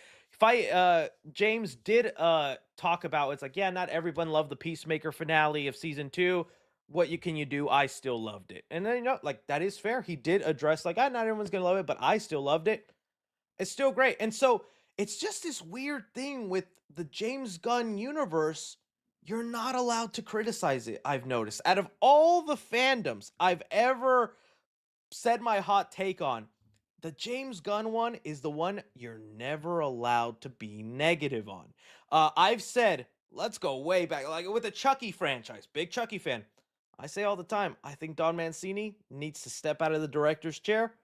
James did talk about, it's like, yeah, not everyone loved the Peacemaker finale of season 2. What can you do? I still loved it. And then, like, that is fair. He did address, like, not everyone's going to love it, but I still loved it. It's still great. And so it's just this weird thing with the James Gunn universe. You're not allowed to criticize it, I've noticed. Out of all the fandoms I've ever said my hot take on, the James Gunn one is the one you're never allowed to be negative on. I've said, let's go way back, like with the Chucky franchise, big Chucky fan. I say all the time, I think Don Mancini needs to step out of the director's chair,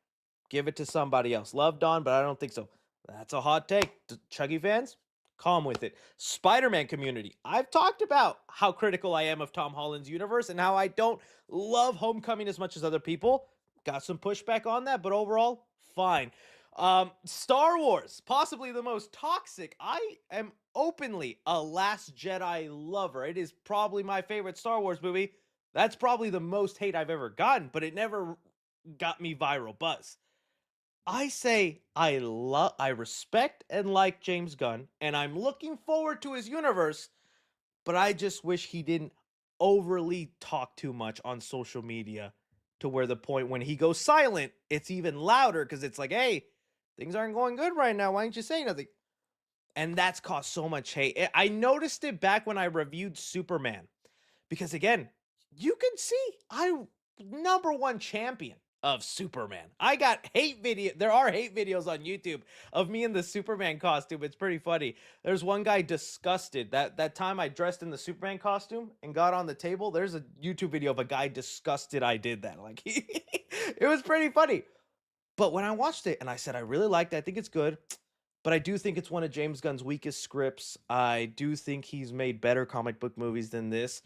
give it to somebody else. Love Don, but I don't think so. That's a hot take. Chucky fans, calm with it. Spider-Man community. I've talked about how critical I am of Tom Holland's universe and how I don't love Homecoming as much as other people. Got some pushback on that, but overall, fine. Star Wars, possibly the most toxic. I am openly a Last Jedi lover. It is probably my favorite Star Wars movie. That's probably the most hate I've ever gotten, but it never got me viral buzz. I say I respect and like James Gunn, and I'm looking forward to his universe, but I just wish he didn't overly talk too much on social media, to where the point when he goes silent, it's even louder, because it's like, hey, things aren't going good right now. Why aren't you saying nothing? And that's caused so much hate. I noticed it back when I reviewed Superman, because again, you can see I #1 champion of Superman. I got hate video. There are hate videos on YouTube of me in the Superman costume. It's pretty funny. There's one guy disgusted. That time I dressed in the Superman costume and got on the table, there's a YouTube video of a guy disgusted I did that. Like, it was pretty funny. But when I watched it and I said, I really liked it, I think it's good, but I do think it's one of James Gunn's weakest scripts. I do think he's made better comic book movies than this.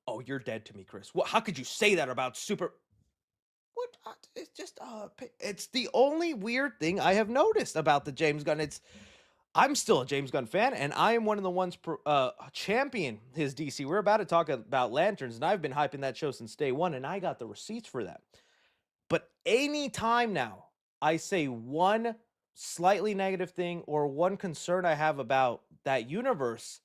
Oh, you're dead to me, Chris. How could you say that about What it's just it's the only weird thing I have noticed about the James Gunn. I'm still a James Gunn fan, and I am one of the ones champion his DC. We're about to talk about Lanterns, and I've been hyping that show since day one, and I got the receipts for that. But anytime now I say one slightly negative thing or one concern I have about that universe,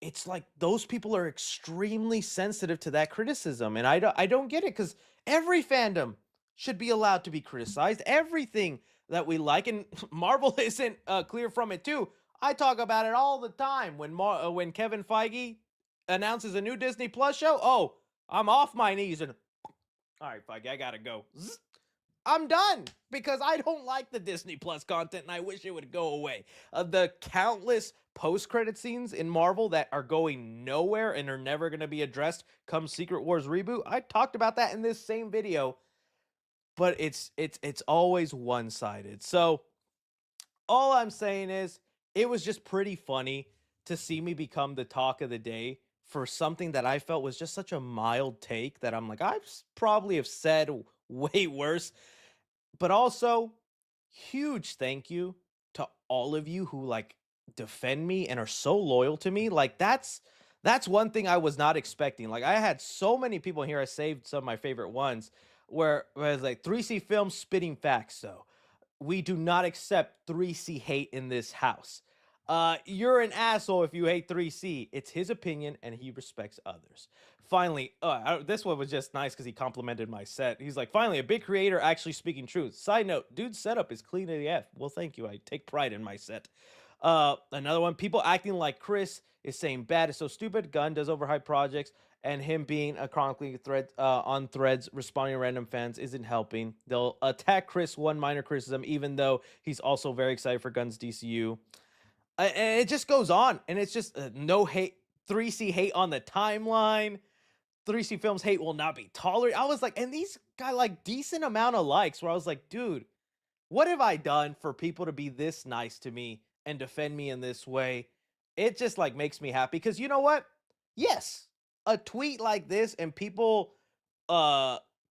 it's like those people are extremely sensitive to that criticism, and I don't get it because every fandom should be allowed to be criticized. Everything that we like, and Marvel isn't clear from it too. I talk about it all the time when Kevin Feige announces a new Disney Plus show. Oh, I'm off my knees and all right, Feige, I gotta go. I'm done because I don't like the Disney Plus content and I wish it would go away. The countless post-credit scenes in Marvel that are going nowhere and are never going to be addressed come Secret Wars reboot. I talked about that in this same video, but it's always one-sided. So all I'm saying is it was just pretty funny to see me become the talk of the day for something that I felt was just such a mild take that I'm like, probably have said way worse. But also, huge thank you to all of you who like defend me and are so loyal to me. Like that's one thing I was not expecting. Like I had so many people here. I saved some of my favorite ones where it's like 3C Films spitting facts. So we do not accept 3C hate in this house. You're an asshole if you hate 3C. It's his opinion and he respects others. Finally, this one was just nice because he complimented my set. He's like, finally, a big creator actually speaking truth. Side note, dude's setup is clean AF. Well, thank you. I take pride in my set. Another one, people acting like Chris is saying bad is so stupid. Gunn does overhyped projects, and him being a chronicling thread on threads responding to random fans isn't helping. They'll attack Chris one minor criticism, even though he's also very excited for Gunn's DCU. And it just goes on, and it's just no hate. 3C hate on the timeline. 3C Films hate will not be tolerated. I was like, and these got like decent amount of likes where I was like, dude, what have I done for people to be this nice to me and defend me in this way? It just like makes me happy because you know what? Yes, a tweet like this and people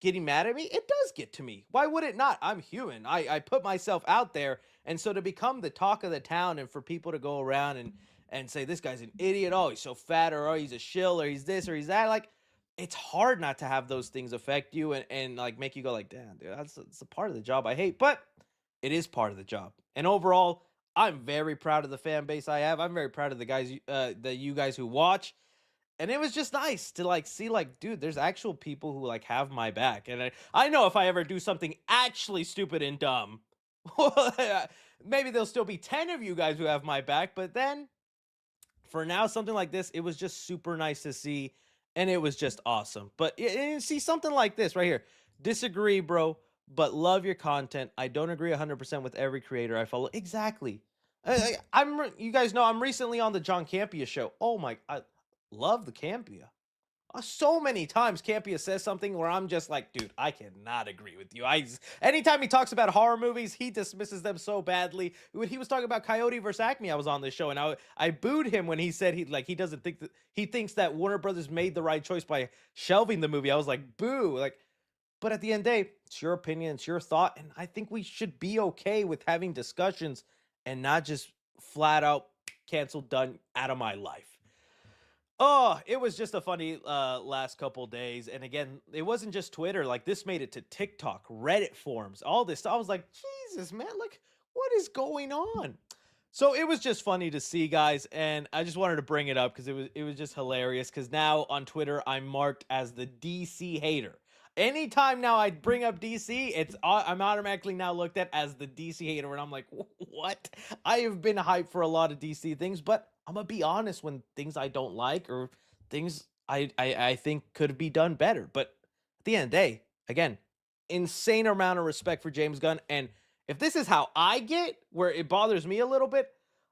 getting mad at me, it does get to me. Why would it not? I'm human. I put myself out there, and so to become the talk of the town and for people to go around and say this guy's an idiot, oh he's so fat, or oh he's a shill, or he's this or he's that, like it's hard not to have those things affect you and like make you go like, damn, dude, it's a part of the job I hate, but it is part of the job. And overall, I'm very proud of the fan base I have. I'm very proud of the guys, you guys who watch. And it was just nice to like see like, dude, there's actual people who like have my back. And I know if I ever do something actually stupid and dumb, maybe there'll still be 10 of you guys who have my back. But then for now, something like this, it was just super nice to see. And it was just awesome. But see something like this right here. Disagree, bro, but love your content. I don't agree 100% with every creator I follow. Exactly. You guys know I'm recently on the John Campea show. Oh my, I love the Campea. So many times Campea says something where I'm just like, dude, I cannot agree with you. Anytime he talks about horror movies, he dismisses them so badly. When he was talking about Coyote versus ACME, I was on this show, and I booed him when he said he doesn't think that he thinks that Warner Brothers made the right choice by shelving the movie. I was like, boo, like. But at the end of the day, it's your opinion, it's your thought, and I think we should be okay with having discussions and not just flat out canceled, done, out of my life. Oh, it was just a funny last couple days. And again, it wasn't just Twitter. Like this made it to TikTok, Reddit forums, all this stuff. I was like, Jesus, man, like what is going on? So it was just funny to see, guys, and I just wanted to bring it up because it was just hilarious. Because now on Twitter, I'm marked as the DC hater. Anytime now I bring up DC, I'm automatically now looked at as the DC hater, and I'm like, what? I have been hyped for a lot of DC things, but I'm gonna be honest when things I don't like or things I think could be done better. But at the end of the day, again, insane amount of respect for James Gunn. And if this is how I get, where it bothers me a little bit,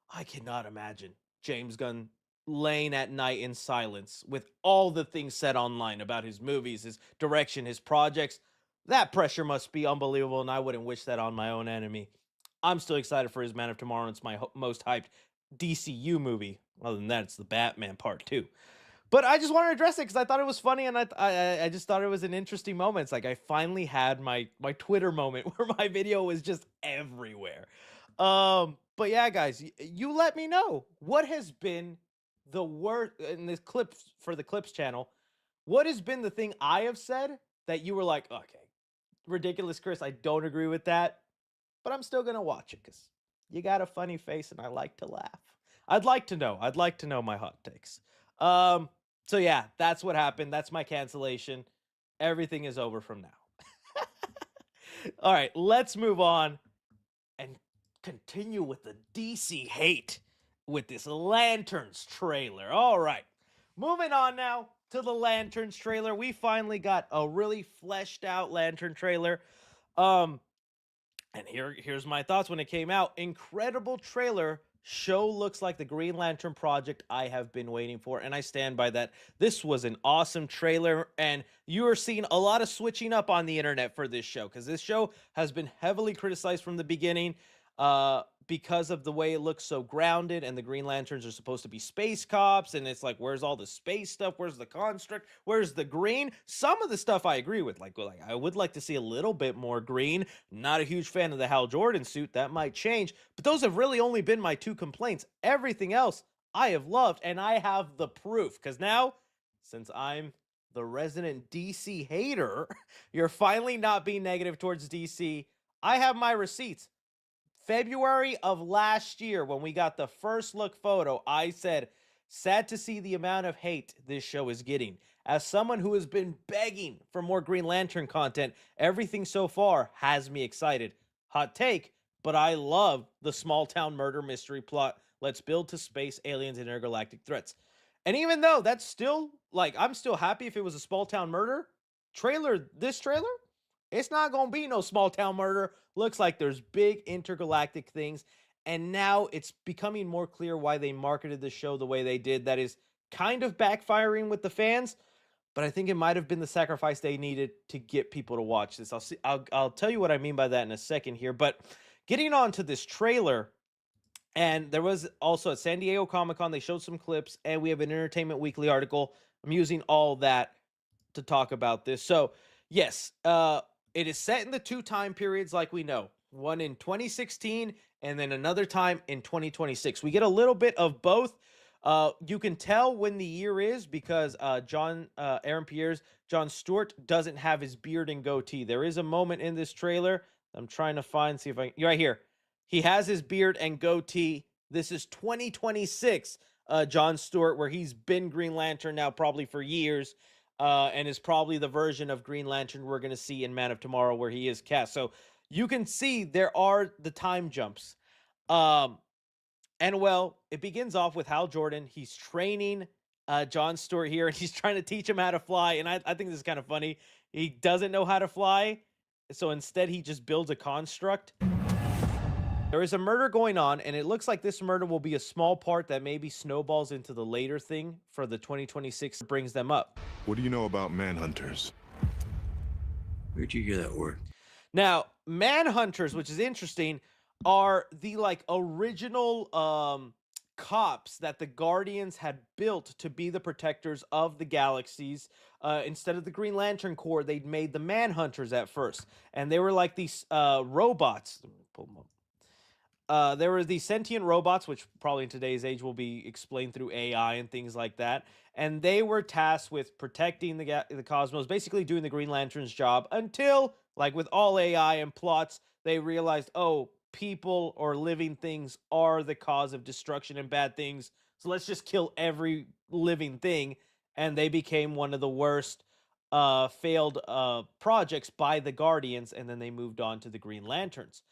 I cannot imagine James Gunn laying at night in silence with all the things said online about his movies, his direction, his projects. That pressure must be unbelievable, and I wouldn't wish that on my own enemy. I'm still excited for his Man of Tomorrow. It's my most hyped DCU movie. Other than that, it's the Batman Part 2. But I just wanted to address it because I thought it was funny, and I just thought it was an interesting moment. It's like I finally had my Twitter moment where my video was just everywhere. But yeah, guys, you let me know what has been the worst in this clips for the clips channel. What has been the thing I have said that you were like, okay, ridiculous, Chris? I don't agree with that, but I'm still gonna watch it because you got a funny face and I like to laugh. I'd like to know. I'd like to know my hot takes. So yeah, that's what happened. That's my cancellation. Everything is over from now. All right, let's move on and continue with the DC hate with this Lanterns trailer. All right, moving on now to the Lanterns trailer. We finally got a really fleshed out Lantern trailer. And here's my thoughts when it came out. Incredible trailer. Show looks like the Green Lantern project I have been waiting for, and I stand by that. This was an awesome trailer, and you are seeing a lot of switching up on the internet for this show, because this show has been heavily criticized from the beginning because of the way it looks so grounded, and the Green Lanterns are supposed to be space cops, and it's like, where's all the space stuff? Where's the construct? Where's the green? Some of the stuff I agree with, like I would like to see a little bit more green. Not a huge fan of the Hal Jordan suit. That might change, but those have really only been my two complaints. Everything else I have loved, and I have the proof, because now, since I'm the resident DC hater, you're finally not being negative towards DC. I have my receipts. February of last year, when we got the first look photo, I said, sad to see the amount of hate this show is getting. As someone who has been begging for more Green Lantern content, everything so far has me excited. Hot take, but I love the small town murder mystery plot. Let's build to space, aliens, and intergalactic threats. And even though that's still, like, I'm still happy if it was a small town murder trailer, this trailer, it's not going to be no small town murder. Looks like there's big intergalactic things. And now it's becoming more clear why they marketed the show the way they did. That is kind of backfiring with the fans. But I think it might have been the sacrifice they needed to get people to watch this. I'll tell you what I mean by that in a second here. But getting on to this trailer, and there was also at San Diego Comic-Con, they showed some clips, and we have an Entertainment Weekly article. I'm using all that to talk about this. So, yes, it is set in the two time periods like we know. One in 2016 and then another time in 2026. We get a little bit of both. You can tell when the year is because Aaron Pierre's John Stewart doesn't have his beard and goatee. There is a moment in this trailer. I'm trying to find, see if I, right here. He has his beard and goatee. This is 2026 John Stewart, where he's been Green Lantern now probably for years. And is probably the version of Green Lantern we're going to see in Man of Tomorrow where he is cast. So you can see there are the time jumps. And well, it begins off with Hal Jordan. He's training John Stewart here, and he's trying to teach him how to fly. And I think this is kind of funny. He doesn't know how to fly, so instead he just builds a construct. There is a murder going on, and it looks like this murder will be a small part that maybe snowballs into the later thing for the 2026 brings them up. What do you know about manhunters? Where'd you hear that word? Now, manhunters, which is interesting, are the like original cops that the Guardians had built to be the protectors of the galaxies. Instead of the Green Lantern Corps, they'd made the manhunters at first, and they were like these robots. Let me pull them up. There were these sentient robots, which probably in today's age will be explained through AI and things like that. And they were tasked with protecting the cosmos, basically doing the Green Lantern's job until, like with all AI and plots, they realized, oh, people or living things are the cause of destruction and bad things. So let's just kill every living thing. And they became one of the worst failed projects by the Guardians. And then they moved on to the Green Lanterns.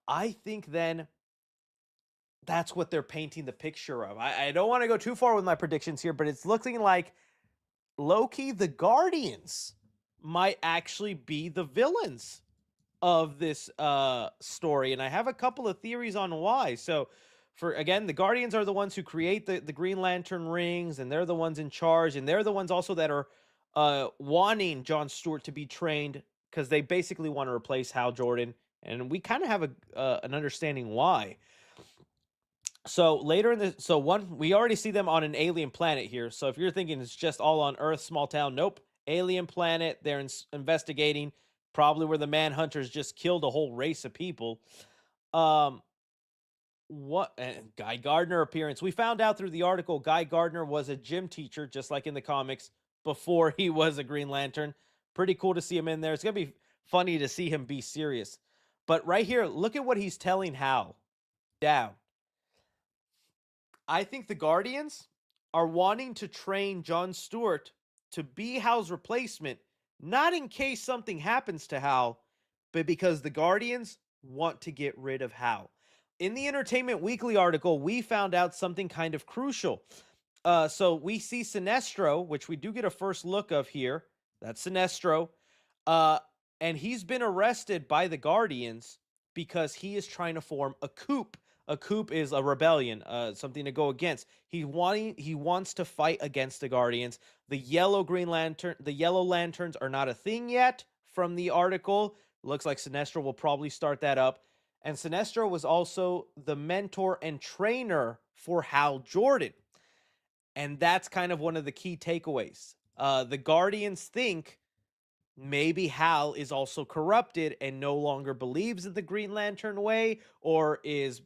I think then that's what they're painting the picture of. I don't want to go too far with my predictions here, but it's looking like low-key the Guardians might actually be the villains of this story. And I have a couple of theories on why. So, again, the Guardians are the ones who create the Green Lantern rings, and they're the ones in charge, and they're the ones also that are wanting John Stewart to be trained because they basically want to replace Hal Jordan. And we kind of have an understanding why. So later in the we already see them on an alien planet here. So if you're thinking it's just all on Earth, small town, nope. Alien planet. They're investigating, probably where the Manhunters just killed a whole race of people. Um, what and Guy Gardner appearance? We found out through the article Guy Gardner was a gym teacher, just like in the comics, before he was a Green Lantern. Pretty cool to see him in there. It's gonna be funny to see him be serious. But right here, look at what he's telling Hal. Down. I think the Guardians are wanting to train John Stewart to be Hal's replacement, not in case something happens to Hal, but because the Guardians want to get rid of Hal. In the Entertainment Weekly article, we found out something kind of crucial. So we see Sinestro, which we do get a first look of here. That's Sinestro. And he's been arrested by the Guardians because he is trying to form a coup. A coup is a rebellion, something to go against. He wants to fight against the Guardians. The Yellow Lanterns are not a thing yet from the article. Looks like Sinestro will probably start that up. And Sinestro was also the mentor and trainer for Hal Jordan. And that's kind of one of the key takeaways. The Guardians think maybe Hal is also corrupted and no longer believes in the Green Lantern way, or is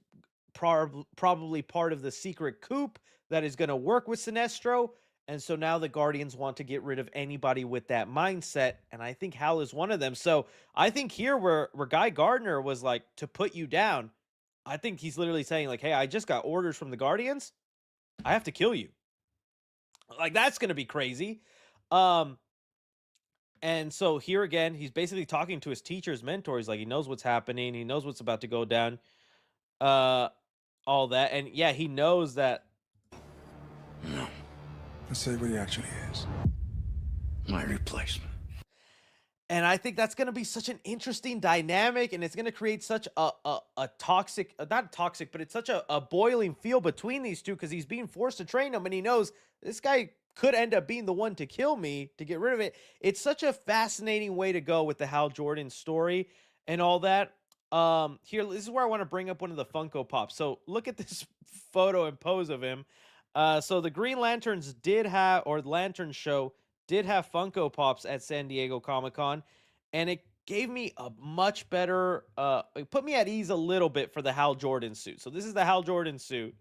probably part of the secret coup that is going to work with Sinestro. And so now the Guardians want to get rid of anybody with that mindset. And I think Hal is one of them. So I think here where Guy Gardner was like, to put you down, I think he's literally saying like, hey, I just got orders from the Guardians. I have to kill you. Like, that's going to be crazy. And so here again, he's basically talking to his teachers, mentors. Like, he knows what's happening. He knows what's about to go down. All that. And yeah, he knows that. No, Let's say what he actually is. my replacement. And I think that's going to be such an interesting dynamic, and it's going to create such a toxic, not toxic, but it's such a boiling feel between these two, because he's being forced to train him, and he knows this guy could end up being the one to kill me, to get rid of it. It's such a fascinating way to go with the Hal Jordan story and all that. Here, this is where I want to bring up one of the Funko Pops. So look at this photo and pose of him. So the Green Lanterns did have, or the Lantern Show did have Funko Pops at San Diego Comic-Con, and it gave me a much better, it put me at ease a little bit for the Hal Jordan suit. So this is the Hal Jordan suit.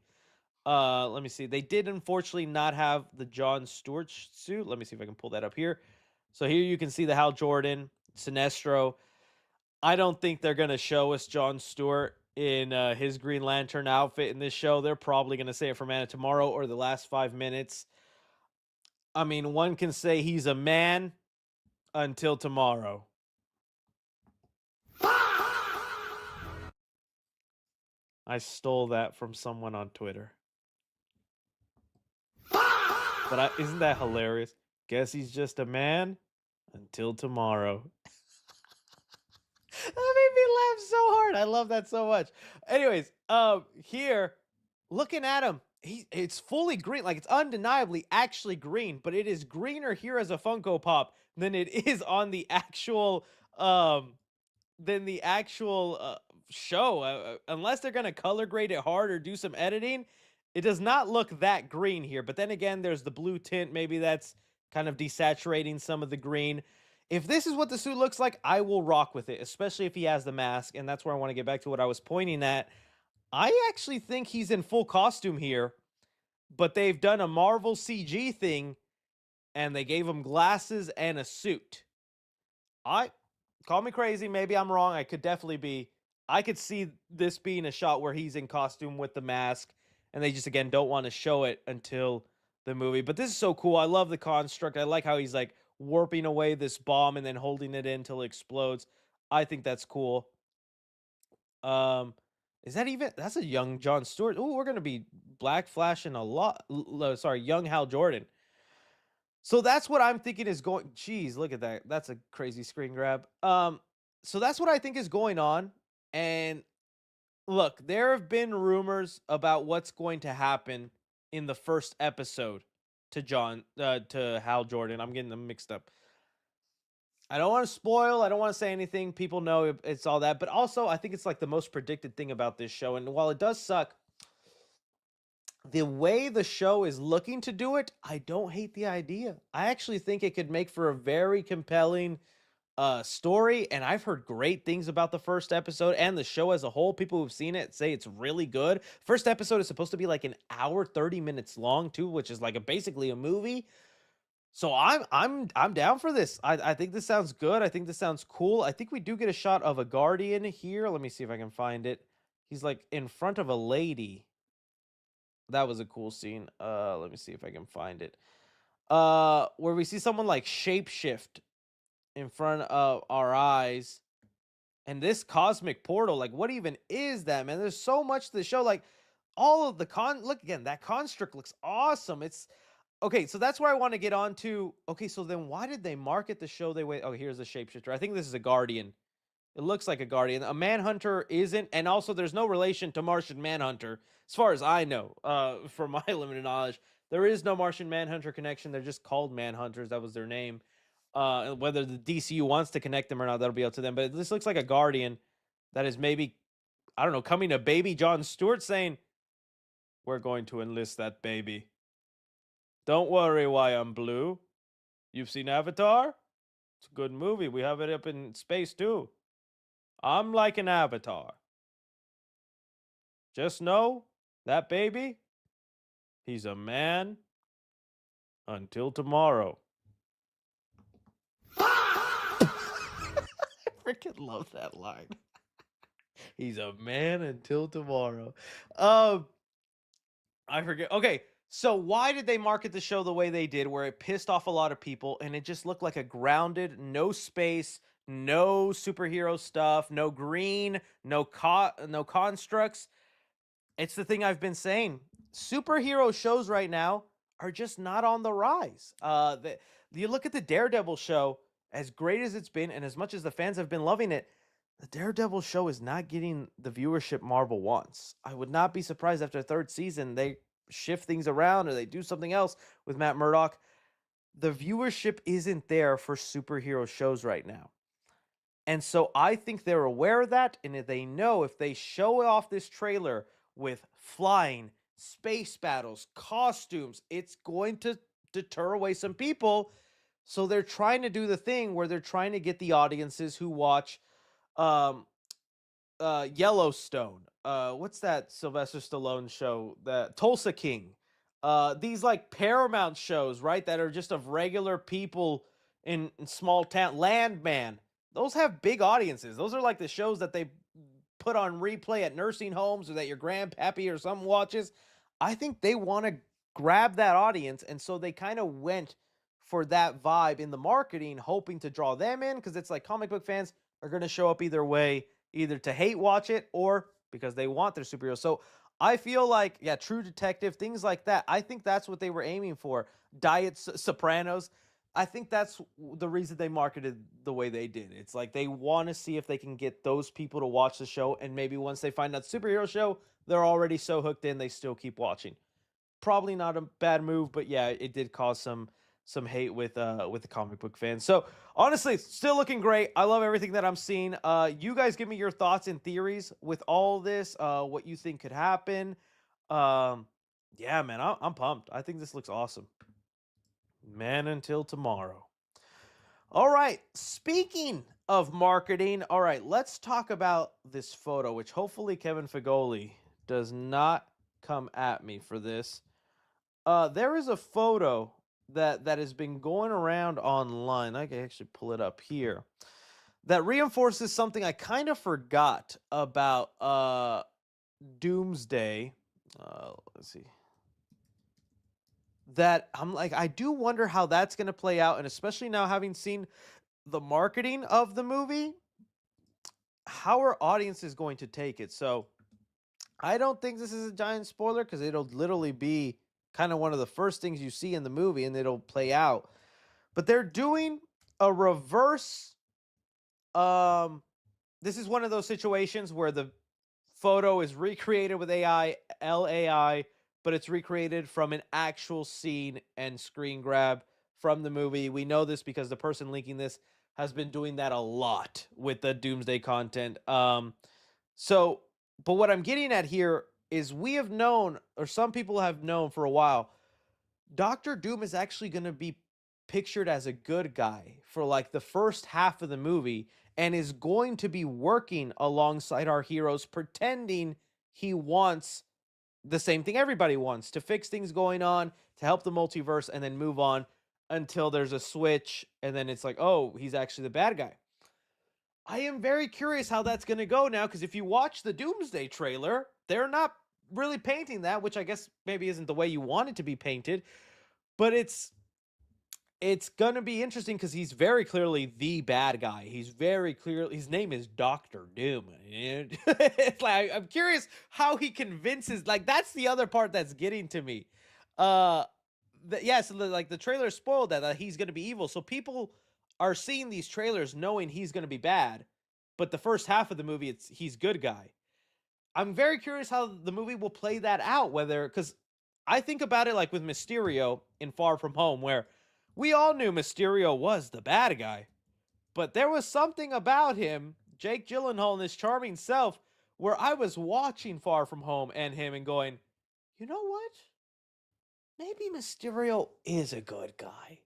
Let me see. They did unfortunately not have the John Stewart suit. Let me see if I can pull that up here. So here you can see the Hal Jordan, Sinestro. I don't think they're going to show us John Stewart in his Green Lantern outfit in this show. They're probably going to say it for Man of Tomorrow or the last 5 minutes. I mean, one can say he's a man until tomorrow. I stole that from someone on Twitter. But isn't that hilarious? Guess he's just a man until tomorrow. That made me laugh so hard. I love that so much. Anyways, here, looking at him, it's fully green. Like, it's undeniably actually green, but it is greener here as a Funko Pop than it is on the actual show. Unless they're gonna color grade it hard or do some editing, it does not look that green here. But then again, there's the blue tint. Maybe that's kind of desaturating some of the green. If this is what the suit looks like, I will rock with it, especially if he has the mask. And that's where I want to get back to what I was pointing at. I actually think he's in full costume here, but they've done a Marvel CG thing, and they gave him glasses and a suit. Call me crazy. Maybe I'm wrong. I could definitely be. I could see this being a shot where he's in costume with the mask, and they just, again, don't want to show it until the movie. But this is so cool. I love the construct. I like how he's like warping away this bomb and then holding it in until it explodes. I think that's cool. Is that even, that's a young John Stewart. Oh, we're gonna be black flashing a lot. Sorry, young Hal Jordan. So that's what I'm thinking is going. Geez, look at that. That's a crazy screen grab. So that's what I think is going on. And look, there have been rumors about what's going to happen in the first episode to Hal Jordan. I'm getting them mixed up. I don't want to spoil. I don't want to say anything. People know it's all that. But also, I think it's like the most predicted thing about this show. And while it does suck, the way the show is looking to do it, I don't hate the idea. I actually think it could make for a very compelling story, and I've heard great things about the first episode and the show as a whole. People who've seen it say it's really good. First episode is supposed to be like an hour 30 minutes long too, which is like basically a movie. So I'm down for this. I think this sounds good. I think this sounds cool. I think we do get a shot of a guardian here. Let me see if I can find it. He's like in front of a lady. That was a cool scene. Let me see if I can find it. Where we see someone like shapeshift in front of our eyes. And this cosmic portal, like, what even is that, man? There's so much to the show. Like, all of the look again, that construct looks awesome. It's okay, so that's where I want to get on to. Okay, so then why did they market the show they way? Oh, here's a shapeshifter. I think this is a guardian. It looks like a guardian. A manhunter isn't, and also there's no relation to Martian Manhunter, as far as I know, from my limited knowledge. There is no Martian Manhunter connection. They're just called Manhunters. That was their name. Whether the DCU wants to connect them or not, that'll be up to them. But this looks like a guardian that is maybe, I don't know, coming to baby John Stewart saying, "We're going to enlist that baby. Don't worry why I'm blue. You've seen Avatar? It's a good movie. We have it up in space too. I'm like an avatar. Just know that baby, he's a man until tomorrow." I freaking love that line. He's a man until tomorrow. I forget. Okay, so why did they market the show the way they did, where it pissed off a lot of people and it just looked like a grounded, no space, no superhero stuff, no green, no constructs? It's the thing I've been saying. Superhero shows right now are just not on the rise. You look at the Daredevil show, as great as it's been, and as much as the fans have been loving it, the Daredevil show is not getting the viewership Marvel wants. I would not be surprised after the third season they shift things around or they do something else with Matt Murdock. The viewership isn't there for superhero shows right now. And so I think they're aware of that, and if they know if they show off this trailer with flying, space battles, costumes, it's going to deter away some people. So they're trying to do the thing where they're trying to get the audiences who watch Yellowstone. What's that Sylvester Stallone show? That Tulsa King. These like Paramount shows, right? That are just of regular people in small town. Landman. Those have big audiences. Those are like the shows that they put on replay at nursing homes or that your grandpappy or something watches. I think they want to grab that audience, and so they kind of went for that vibe in the marketing, hoping to draw them in, because it's like comic book fans are going to show up either way, either to hate watch it or because they want their superheroes. So I feel like, yeah, True Detective, things like that. I think that's what they were aiming for. Diet Sopranos. I think that's the reason they marketed the way they did. It's like they want to see if they can get those people to watch the show, and maybe once they find that superhero show, they're already so hooked in, they still keep watching. Probably not a bad move, but yeah, it did cause some hate with the comic book fans. So honestly, still looking great. I love everything that I'm seeing. You guys give me your thoughts and theories with all this, what you think could happen. Yeah, man, I'm pumped. I think this looks awesome. Man until tomorrow. All right, speaking of marketing, all right, let's talk about this photo, which hopefully Kevin Feigoli does not come at me for this. There is a photo that has been going around online. I can actually pull it up here. That reinforces something I kind of forgot about Doomsday. Let's see. That I'm like, I do wonder how that's going to play out, and especially now having seen the marketing of the movie, how are audiences going to take it? So I don't think this is a giant spoiler, because it'll literally be kind of one of the first things you see in the movie, and it'll play out. But they're doing a reverse. This is one of those situations where the photo is recreated with AI, LAI, but it's recreated from an actual scene and screen grab from the movie. We know this because the person linking this has been doing that a lot with the Doomsday content. But what I'm getting at here is we have known, or some people have known for a while, Doctor Doom is actually going to be pictured as a good guy for like the first half of the movie and is going to be working alongside our heroes, pretending he wants the same thing everybody wants, to fix things going on, to help the multiverse, and then move on until there's a switch. And then it's like, oh, he's actually the bad guy. I am very curious how that's going to go now, because if you watch the Doomsday trailer, they're not really painting that, which I guess maybe isn't the way you want it to be painted, but it's going to be interesting because he's very clearly the bad guy. He's very clearly, his name is Doctor Doom. And it's like, I'm curious how he convinces, like, that's the other part that's getting to me. So like the trailer spoiled that he's going to be evil. So people are seeing these trailers knowing he's going to be bad, but the first half of the movie, he's good guy. I'm very curious how the movie will play that out, whether, because I think about it like with Mysterio in Far From Home, where we all knew Mysterio was the bad guy, but there was something about him, Jake Gyllenhaal and his charming self, where I was watching Far From Home and him and going, you know what? Maybe Mysterio is a good guy.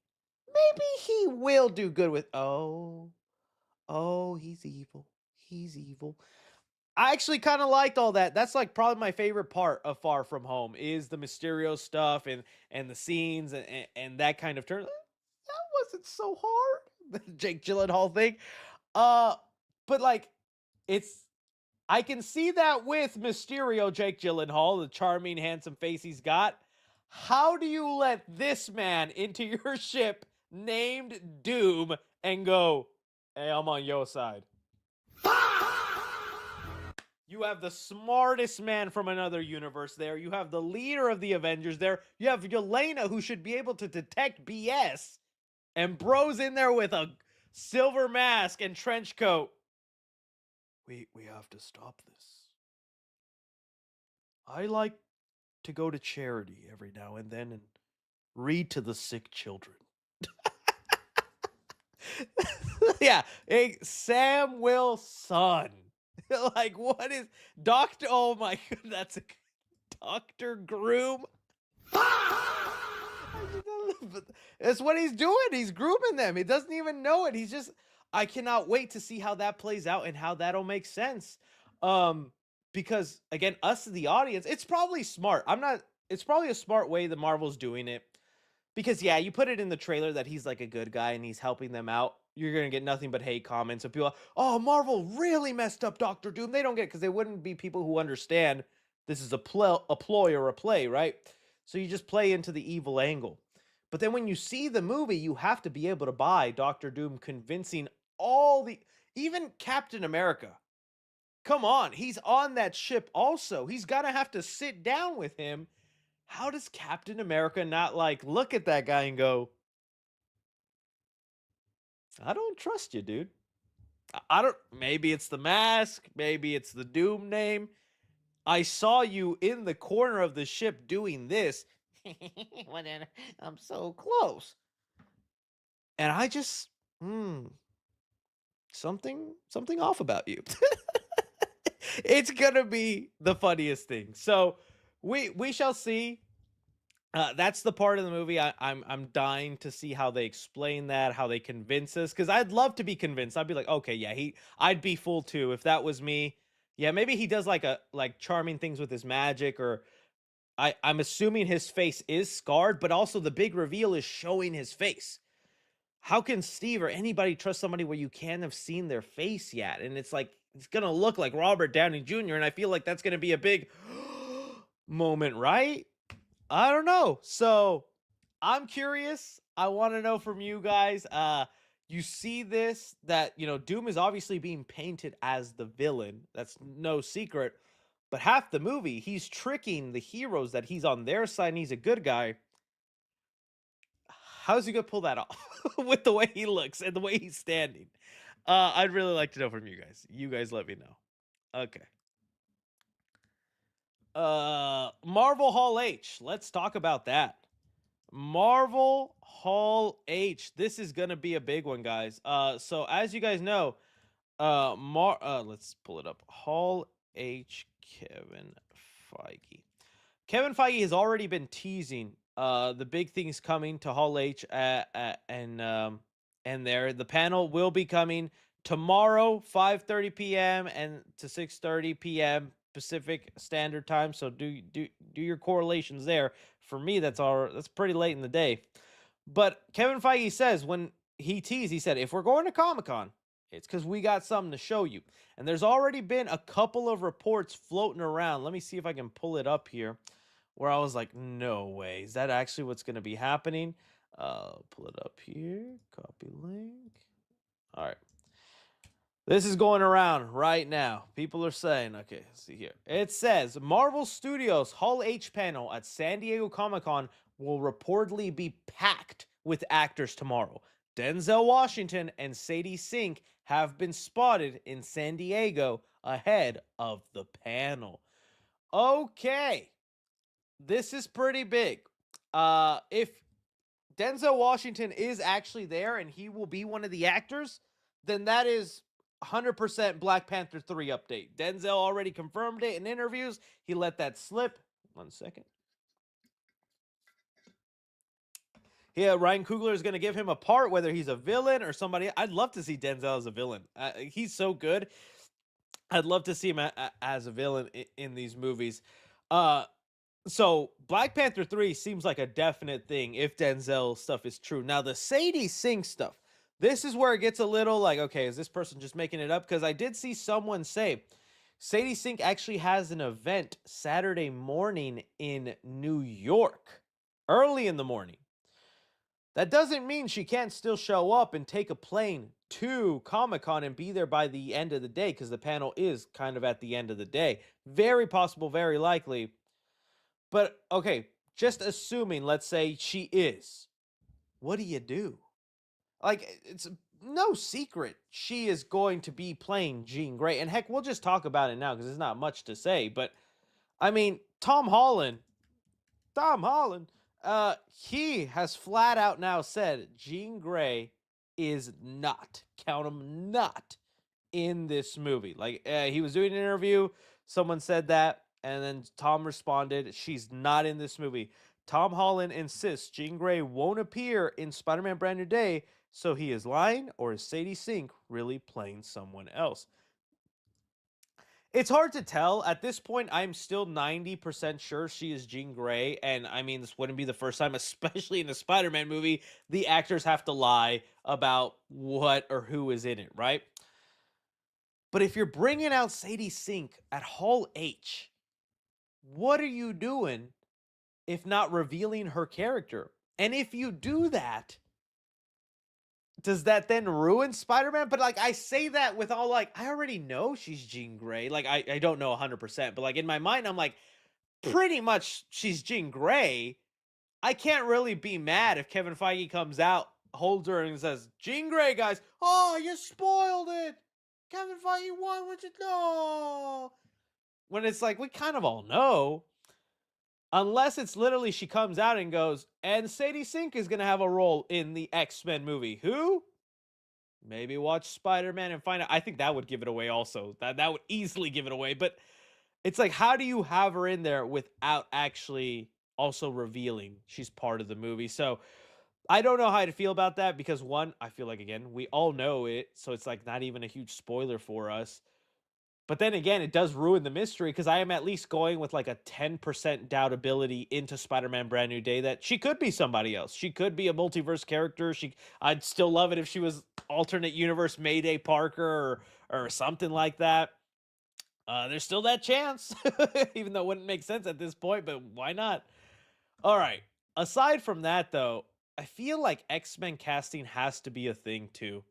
Maybe he will do good with, oh, he's evil. He's evil. I actually kind of liked all that. That's like probably my favorite part of Far From Home is the Mysterio stuff and the scenes and that kind of turn. That wasn't so hard. The Jake Gyllenhaal thing. But like I can see that with Mysterio, Jake Gyllenhaal, the charming, handsome face he's got. How do you let this man into your ship named Doom and go, hey, I'm on your side? You have the smartest man from another universe there. You have the leader of the Avengers there. You have Yelena, who should be able to detect BS. And bro's in there with a silver mask and trench coat. We have to stop this. I like to go to charity every now and then and read to the sick children. Yeah, hey, Sam Wilson. Like, what is Doctor? Oh my god, that's a Dr. Groom. That's what he's doing. He's grooming them. He doesn't even know it. He's just, I cannot wait to see how that plays out and how that'll make sense. Because again, us the audience, it's probably smart. It's probably a smart way that Marvel's doing it. Because yeah, you put it in the trailer that he's like a good guy and he's helping them out. You're going to get nothing but hate comments of people, oh, Marvel really messed up Doctor Doom. They don't get it, because they wouldn't be people who understand this is a ploy or a play, right? So you just play into the evil angle. But then when you see the movie, you have to be able to buy Doctor Doom convincing even Captain America. Come on, he's on that ship also. He's got to have to sit down with him. How does Captain America not like look at that guy and go, I don't trust you, dude. I don't, maybe it's the mask, maybe it's the Doom name. I saw you in the corner of the ship doing this. I'm so close. And I just, something off about you. It's gonna be the funniest thing. So we shall see. That's the part of the movie I'm dying to see how they explain that, how they convince us. Because I'd love to be convinced. I'd be like, okay, yeah, I'd be fooled too if that was me. Yeah, maybe he does like charming things with his magic, or I'm assuming his face is scarred, but also the big reveal is showing his face. How can Steve or anybody trust somebody where you can't have seen their face yet? And it's like, it's gonna look like Robert Downey Jr. And I feel like that's gonna be a big moment, right? I don't know. So I'm curious. I want to know from you guys. You see this, that, Doom is obviously being painted as the villain. That's no secret. But half the movie, he's tricking the heroes that he's on their side and he's a good guy. How's he going to pull that off with the way he looks and the way he's standing? I'd really like to know from you guys. You guys let me know. Okay. Marvel Hall H. Let's talk about that. Marvel Hall H. This is gonna be a big one, guys. So as you guys know, let's pull it up. Hall H. Kevin Feige. Kevin Feige has already been teasing the big things coming to Hall H, and there the panel will be coming tomorrow, 5:30 p.m. and to 6:30 p.m. Pacific Standard Time. So do your correlations there. For me, that's pretty late in the day. But Kevin Feige says when he teased, he said, if we're going to Comic-Con, it's because we got something to show you. And there's already been a couple of reports floating around. Let me see if I can pull it up here, where I was like, no way. Is that actually what's going to be happening? Pull it up here. Copy link. All right. This is going around right now. People are saying, okay, let's see here. It says Marvel Studios Hall H panel at San Diego Comic-Con will reportedly be packed with actors tomorrow. Denzel Washington and Sadie Sink have been spotted in San Diego ahead of the panel. Okay. This is pretty big. If Denzel Washington is actually there and he will be one of the actors, then that is 100% Black Panther 3 update. Denzel already confirmed it in interviews. He let that slip. 1 second. Yeah, Ryan Coogler is going to give him a part, whether he's a villain or somebody. I'd love to see Denzel as a villain. He's so good. I'd love to see him as a villain in these movies. So Black Panther 3 seems like a definite thing if Denzel stuff is true. Now, the Sadie Sink stuff, this is where it gets a little like, okay, is this person just making it up? Because I did see someone say Sadie Sink actually has an event Saturday morning in New York, early in the morning. That doesn't mean she can't still show up and take a plane to Comic-Con and be there by the end of the day, because the panel is kind of at the end of the day. Very possible, very likely. But, okay, just assuming, let's say she is. What do you do? Like, it's no secret she is going to be playing Jean Grey. And heck, we'll just talk about it now because there's not much to say. But, I mean, Tom Holland, he has flat out now said Jean Grey is not, count 'em, not in this movie. Like, he was doing an interview, someone said that, and then Tom responded, she's not in this movie. Tom Holland insists Jean Grey won't appear in Spider-Man Brand New Day, so he is lying, or is Sadie Sink really playing someone else? It's hard to tell. At this point, I'm still 90% sure she is Jean Grey, and I mean, this wouldn't be the first time, especially in a Spider-Man movie, the actors have to lie about what or who is in it, right? But if you're bringing out Sadie Sink at Hall H, what are you doing if not revealing her character? And if you do that, does that then ruin Spider-Man? But like, I say that with all like, I already know she's Jean Grey. Like, I don't know 100%, but like in my mind, I'm like, pretty much she's Jean Grey. I can't really be mad if Kevin Feige comes out, holds her and says, Jean Grey, guys. Oh, you spoiled it. Kevin Feige, why would you know? When it's like, we kind of all know. Unless it's literally she comes out and goes, and Sadie Sink is going to have a role in the X-Men movie. Who? Maybe watch Spider-Man and find out. I think that would give it away also. That would easily give it away. But it's like, how do you have her in there without actually also revealing she's part of the movie? So I don't know how to feel about that because, one, I feel like, again, we all know it. So it's like not even a huge spoiler for us. But then again, it does ruin the mystery because I am at least going with like a 10% doubtability into Spider-Man Brand New Day that she could be somebody else. She could be a multiverse character. I'd still love it if she was alternate universe Mayday Parker or something like that. There's still that chance, even though it wouldn't make sense at this point, but why not? All right. Aside from that, though, I feel like X-Men casting has to be a thing too.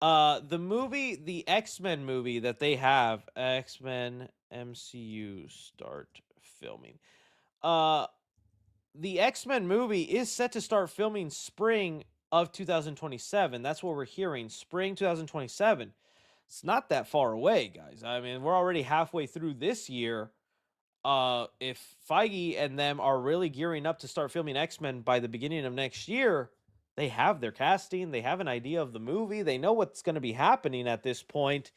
The X-Men movie that they have, X-Men MCU start filming. The X-Men movie is set to start filming spring of 2027. That's what we're hearing, spring 2027. It's not that far away, guys. I mean, we're already halfway through this year. If Feige and them are really gearing up to start filming X-Men by the beginning of next year, they have their casting, they have an idea of the movie, they know what's going to be happening at this point.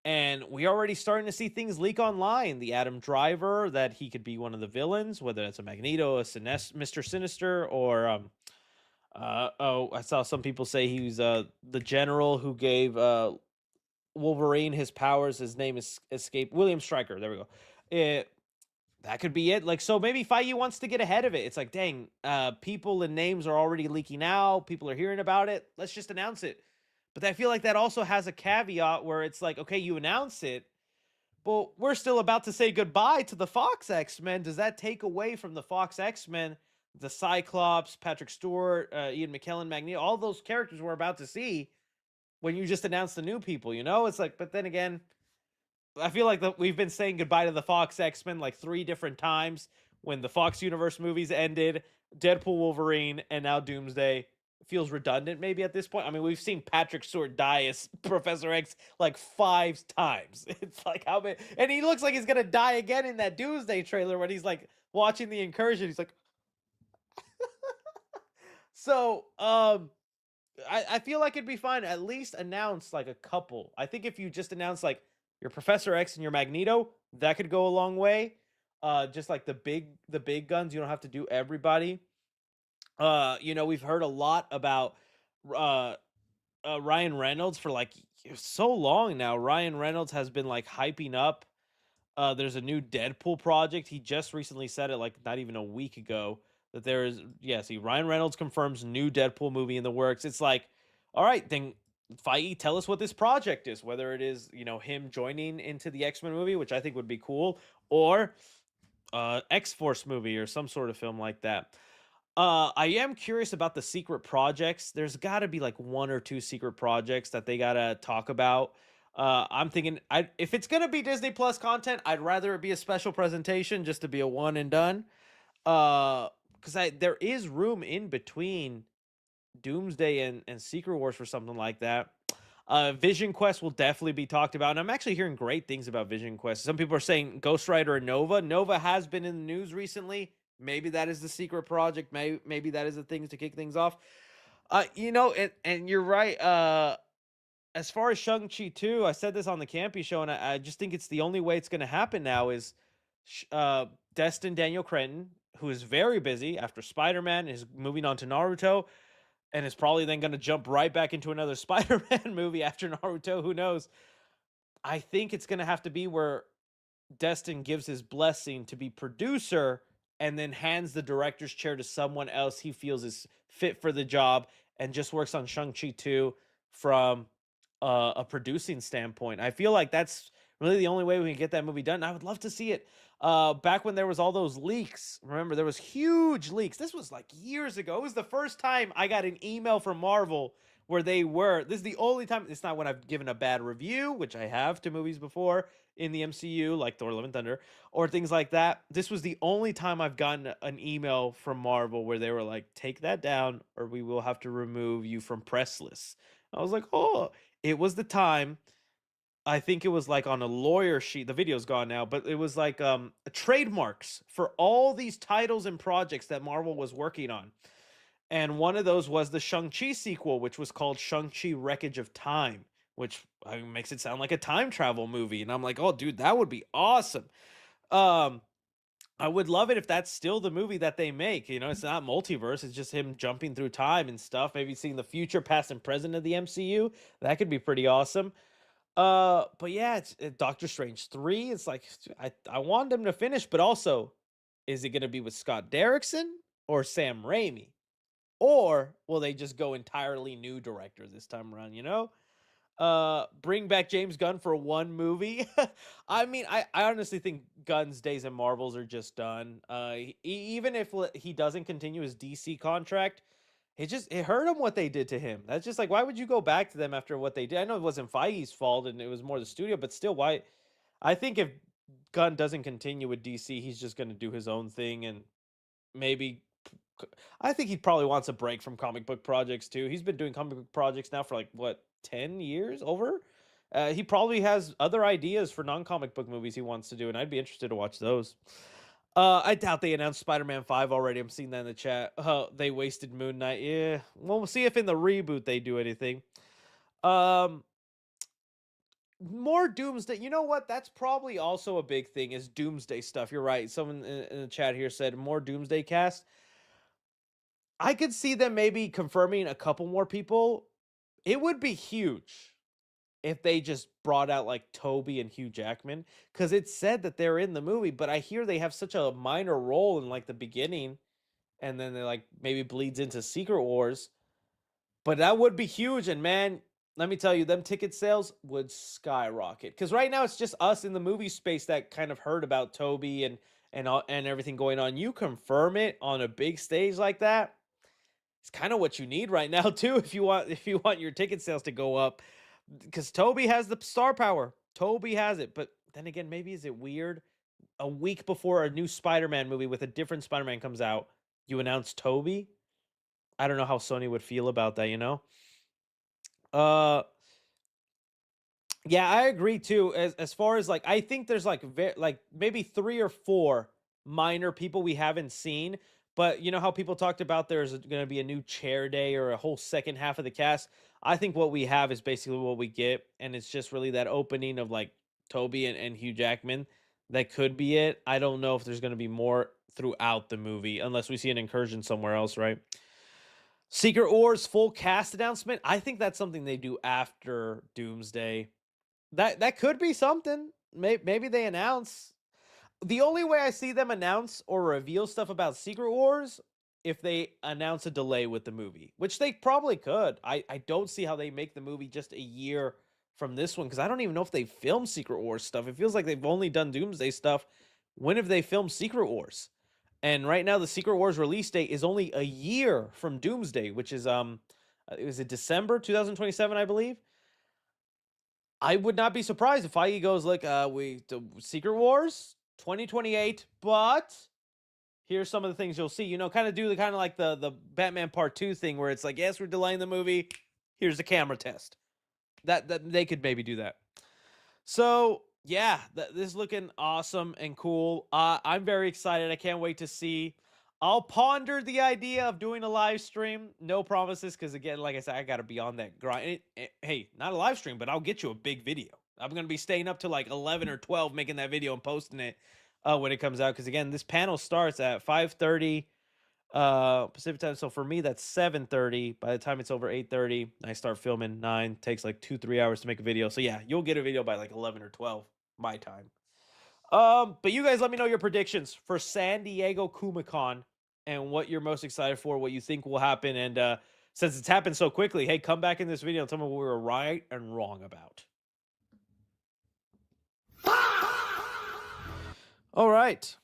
And we already starting to see things leak online. The Adam Driver, that he could be one of the villains, whether it's a Magneto, a Mr. Sinister, or oh, I saw some people say he was the general who gave Wolverine his powers. His name is escaped. William Stryker. There we go. That could be it. Like, so maybe Feige wants to get ahead of it. It's like, dang, people and names are already leaking out. People are hearing about it. Let's just announce it. But I feel like that also has a caveat where it's like, okay, you announce it, but we're still about to say goodbye to the Fox X-Men. Does that take away from the Fox X-Men, the Cyclops, Patrick Stewart, Ian McKellen, Magneto, all those characters we're about to see when you just announce the new people, you know? It's like, but then again, I feel like we've been saying goodbye to the Fox X-Men like 3 different times when the Fox Universe movies ended, Deadpool, Wolverine, and now Doomsday. It feels redundant maybe at this point. I mean, we've seen Patrick Stewart die as Professor X like 5 times. It's like how many, and he looks like he's gonna die again in that Doomsday trailer when he's like watching the incursion. He's like, so I feel like it'd be fine. At least announce like a couple. I think if you just announce like your Professor X and your Magneto, that could go a long way. Just like the big guns, you don't have to do everybody. You know, we've heard a lot about Ryan Reynolds for like so long now. Ryan Reynolds has been like hyping up. There's a new Deadpool project. He just recently said it like not even a week ago that there is. Yeah, see, Ryan Reynolds confirms new Deadpool movie in the works. It's like, all right, then Feige, tell us what this project is. Whether it is, you know, him joining into the X-Men movie, which I think would be cool, or X-Force movie or some sort of film like that. I am curious about the secret projects. There's got to be like 1 or 2 secret projects that they gotta talk about. I'm thinking, if it's gonna be Disney Plus content, I'd rather it be a special presentation just to be a one and done. Because there is room in between Doomsday and Secret Wars for something like that. Vision Quest will definitely be talked about, and I'm actually hearing great things about Vision Quest. Some people are saying Ghost Rider and Nova. Nova has been in the news recently. Maybe that is the secret project. Maybe that is the things to kick things off. You know, and you're right. As far as Shang-Chi 2, I said this on the Campy show, and I just think it's the only way it's going to happen now is Destin Daniel Cretton, who is very busy after Spider-Man, is moving on to Naruto, and is probably then going to jump right back into another Spider-Man movie after Naruto. Who knows? I think it's going to have to be where Destin gives his blessing to be producer and then hands the director's chair to someone else he feels is fit for the job and just works on Shang-Chi 2 from a producing standpoint. I feel like that's really the only way we can get that movie done. I would love to see it. Back when there was all those leaks, remember there was huge leaks. This was like years ago. It was the first time I got an email from Marvel where this is the only time. It's not when I've given a bad review, which I have to movies before in the MCU, like Thor: Love and Thunder or things like that. This was the only time I've gotten an email from Marvel where they were like, take that down or we will have to remove you from press lists. I was like, oh, it was the time. I think it was like on a lawyer sheet. The video's gone now, but it was like trademarks for all these titles and projects that Marvel was working on. And one of those was the Shang-Chi sequel, which was called Shang-Chi Wreckage of Time, which makes it sound like a time travel movie. And I'm like, oh, dude, that would be awesome. I would love it if that's still the movie that they make. You know, it's not multiverse. It's just him jumping through time and stuff. Maybe seeing the future, past, and present of the MCU. That could be pretty awesome. But yeah, it's Doctor Strange 3. It's like I want them to finish, but also, is it going to be with Scott Derrickson or Sam Raimi? Or will they just go entirely new director this time around, you know? Bring back James Gunn for one movie. I mean, I honestly think Gunn's days in Marvels are just done. Even if he doesn't continue his DC contract, it hurt him what they did to him. That's just like, why would you go back to them after what they did? I know it wasn't Feige's fault and it was more the studio, but still, why? I think if Gunn doesn't continue with DC, he's just going to do his own thing and maybe. I think he probably wants a break from comic book projects too. He's been doing comic book projects now for like what, 10 years over? He probably has other ideas for non-comic book movies he wants to do, and I'd be interested to watch those. I doubt they announced Spider-Man 5 already. I'm seeing that in the chat. They wasted Moon Knight. Yeah. Well, we'll see if in the reboot they do anything. more Doomsday. You know what? That's probably also a big thing is Doomsday stuff. You're right. Someone in the chat here said more Doomsday cast. I could see them maybe confirming a couple more people. It would be huge if they just brought out like Toby and Hugh Jackman, because it said that they're in the movie, but I hear they have such a minor role in like the beginning, and then they like maybe bleeds into Secret Wars. But that would be huge, and man, let me tell you, them ticket sales would skyrocket. Because right now it's just us in the movie space that kind of heard about Toby and everything going on. You confirm it on a big stage like that, it's kind of what you need right now too. If you want your ticket sales to go up, because Toby has the star power. Toby has it. But then again, maybe is it weird? A week before a new Spider-Man movie with a different Spider-Man comes out, you announce Toby. I don't know how Sony would feel about that, you know? Uh yeah, I agree too. As far as like I think there's like like maybe 3 or 4 minor people we haven't seen, but you know how people talked about there's going to be a new chair day or a whole second half of the cast? I think what we have is basically what we get, and it's just really that opening of like Toby and Hugh Jackman. That could be it. I don't know if there's going to be more throughout the movie unless we see an incursion somewhere else, right? Secret Wars full cast announcement. I think that's something they do after Doomsday. That could be something. Maybe they announce. The only way I see them announce or reveal stuff about Secret Wars if they announce a delay with the movie, which they probably could. I don't see how they make the movie just a year from this one, because I don't even know if they filmed Secret Wars stuff. It feels like they've only done Doomsday stuff. When have they filmed Secret Wars? And right now the Secret Wars release date is only a year from Doomsday, which is it was December 2027, I believe. I would not be surprised if Feige goes like, the Secret Wars 2028, but here's some of the things you'll see. You know, kind of do the kind of like the Batman Part 2 thing where it's like, yes, we're delaying the movie. Here's the camera test. That they could maybe do that. So yeah, this is looking awesome and cool. I'm very excited. I can't wait to see. I'll ponder the idea of doing a live stream. No promises, because again, like I said, I gotta be on that grind. Hey, not a live stream, but I'll get you a big video. I'm gonna be staying up to like 11 or 12 making that video and posting it when it comes out. Because again, this panel starts at 5:30 Pacific time. So for me, that's 7:30. By the time it's over 8:30, I start filming 9. Takes like 2-3 hours to make a video. So yeah, you'll get a video by like 11 or 12 my time. But you guys let me know your predictions for San Diego Comic-Con and what you're most excited for, what you think will happen. And since it's happened so quickly, hey, come back in this video and tell me what we were right and wrong about. All right.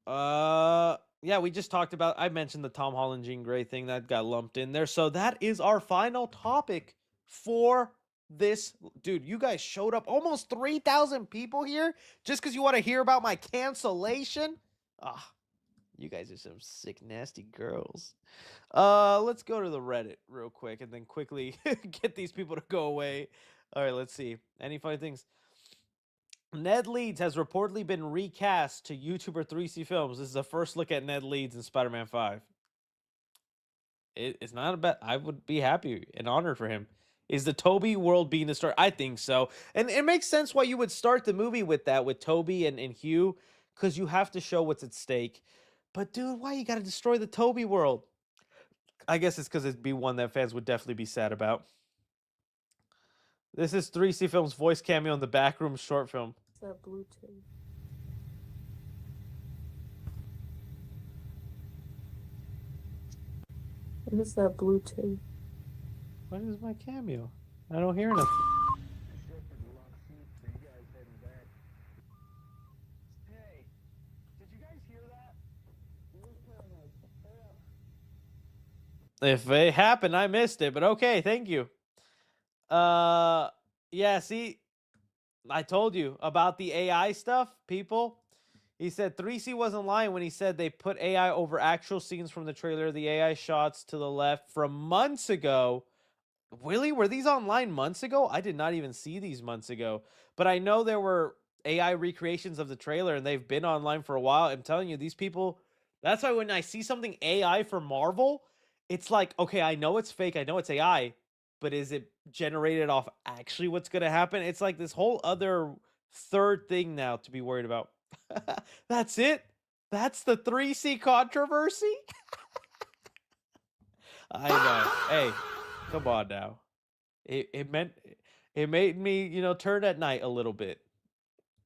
Yeah, we just talked about, I mentioned the Tom Holland Jean Grey thing that got lumped in there. So that is our final topic for this. Dude, you guys showed up, almost 3,000 people here just because you want to hear about my cancellation. You guys are some sick, nasty girls. Let's go to the Reddit real quick and then quickly get these people to go away. All right, let's see. Any funny things? Ned Leeds has reportedly been recast to YouTuber 3C Films. This is a first look at Ned Leeds in Spider-Man 5. It's not a bad. I would be happy and honored for him. Is the Toby world being the start? I think so. And it makes sense why you would start the movie with that, with Toby and Hugh, because you have to show what's at stake. But dude, why you gotta destroy the Toby world? I guess it's because it'd be one that fans would definitely be sad about. This is 3C Films' voice cameo in the Backroom short film. That Bluetooth. What is that Bluetooth? What is my cameo? I don't hear nothing. Hey, did you guys hear that? If it happened, I missed it, but okay, thank you. Yeah, see, I told you about the AI stuff, people. He said 3C wasn't lying when he said they put AI over actual scenes from the trailer. The AI shots to the left from months ago. Really? Were these online months ago? I did not even see these months ago. But I know there were AI recreations of the trailer, and they've been online for a while. I'm telling you, these people... That's why when I see something AI for Marvel, it's like, okay, I know it's fake. I know it's AI. but is it generated off actually what's going to happen? It's like this whole other third thing now to be worried about. That's it. That's the 3C controversy. I know. Hey, come on now. It made me, turn at night a little bit.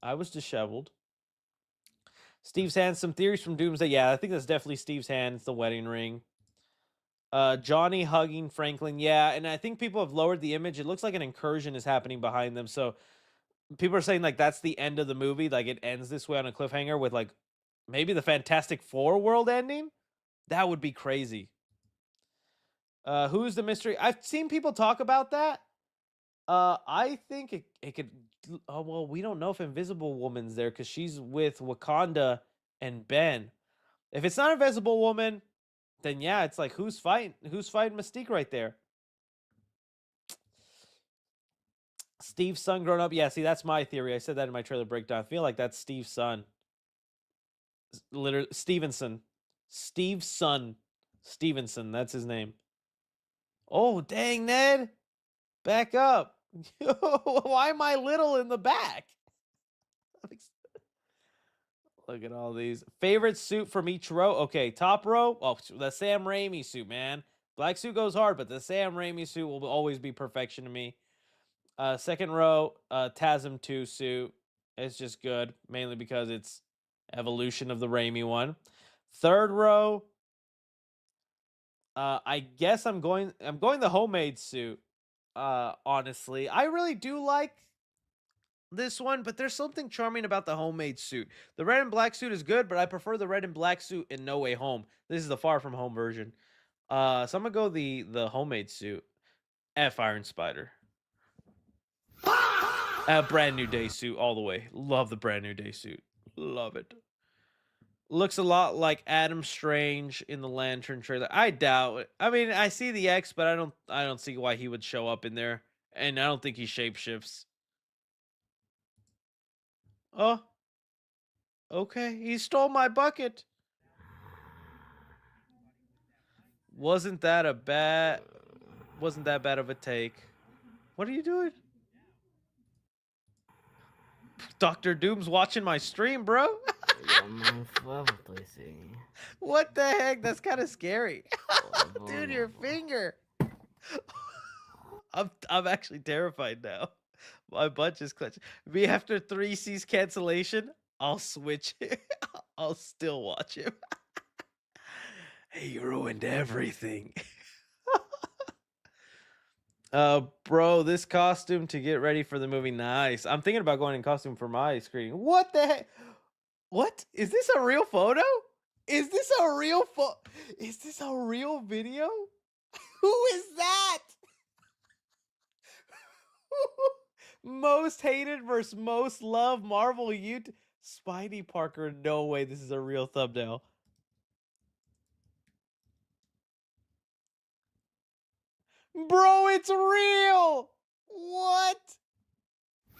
I was disheveled. Steve's hand, some theories from Doomsday. Yeah, I think that's definitely Steve's hand. It's the wedding ring. Johnny hugging Franklin. Yeah, and I think people have lowered the image. It looks like an incursion is happening behind them. So people are saying like that's the end of the movie. Like it ends this way on a cliffhanger with like maybe the Fantastic Four world ending. That would be crazy. Who's the mystery? I've seen people talk about that. I think it could. Oh well, we don't know if Invisible Woman's there because she's with Wakanda and Ben. If it's not Invisible Woman, then yeah, it's like who's fighting Mystique right there? Steve's son grown up. Yeah, see, that's my theory. I said that in my trailer breakdown. I feel like that's Steve's son. Literally, Stevenson. Steve's son. Stevenson, that's his name. Oh, dang, Ned. Back up. Why am I little in the back? Look at all these. Favorite suit from each row? Okay, top row. Oh, the Sam Raimi suit, man. Black suit goes hard, but the Sam Raimi suit will always be perfection to me. Second row, TASM 2 suit. It's just good, mainly because it's evolution of the Raimi one. Third row, I guess I'm going the homemade suit. Honestly, I really do like this one, but there's something charming about the homemade suit. The red and black suit is good, but I prefer the red and black suit in No Way Home. This is the Far From Home version. So I'm gonna go the homemade suit. F Iron Spider. Brand New Day suit all the way. Love the Brand New Day suit. Love it. Looks a lot like Adam Strange in the Lantern trailer. I doubt it. I mean, I see the X, but I don't see why he would show up in there. And I don't think he shapeshifts. Oh. Okay, he stole my bucket. Wasn't that bad of a take. What are you doing? Dr. Doom's watching my stream, bro. What the heck? That's kind of scary. Dude, your finger. I'm actually terrified now. My butt just clenched. Me after 3C's cancellation, I'll switch it. I'll still watch him. He ruined everything. Bro, this costume to get ready for the movie. Nice. I'm thinking about going in costume for my screening. What the heck? What? Is this a real photo? Is this a real Is this a real video? Who is that? Most hated versus most loved Marvel YouTube. Spidey Parker. No way. This is a real thumbnail. Bro, it's real. What?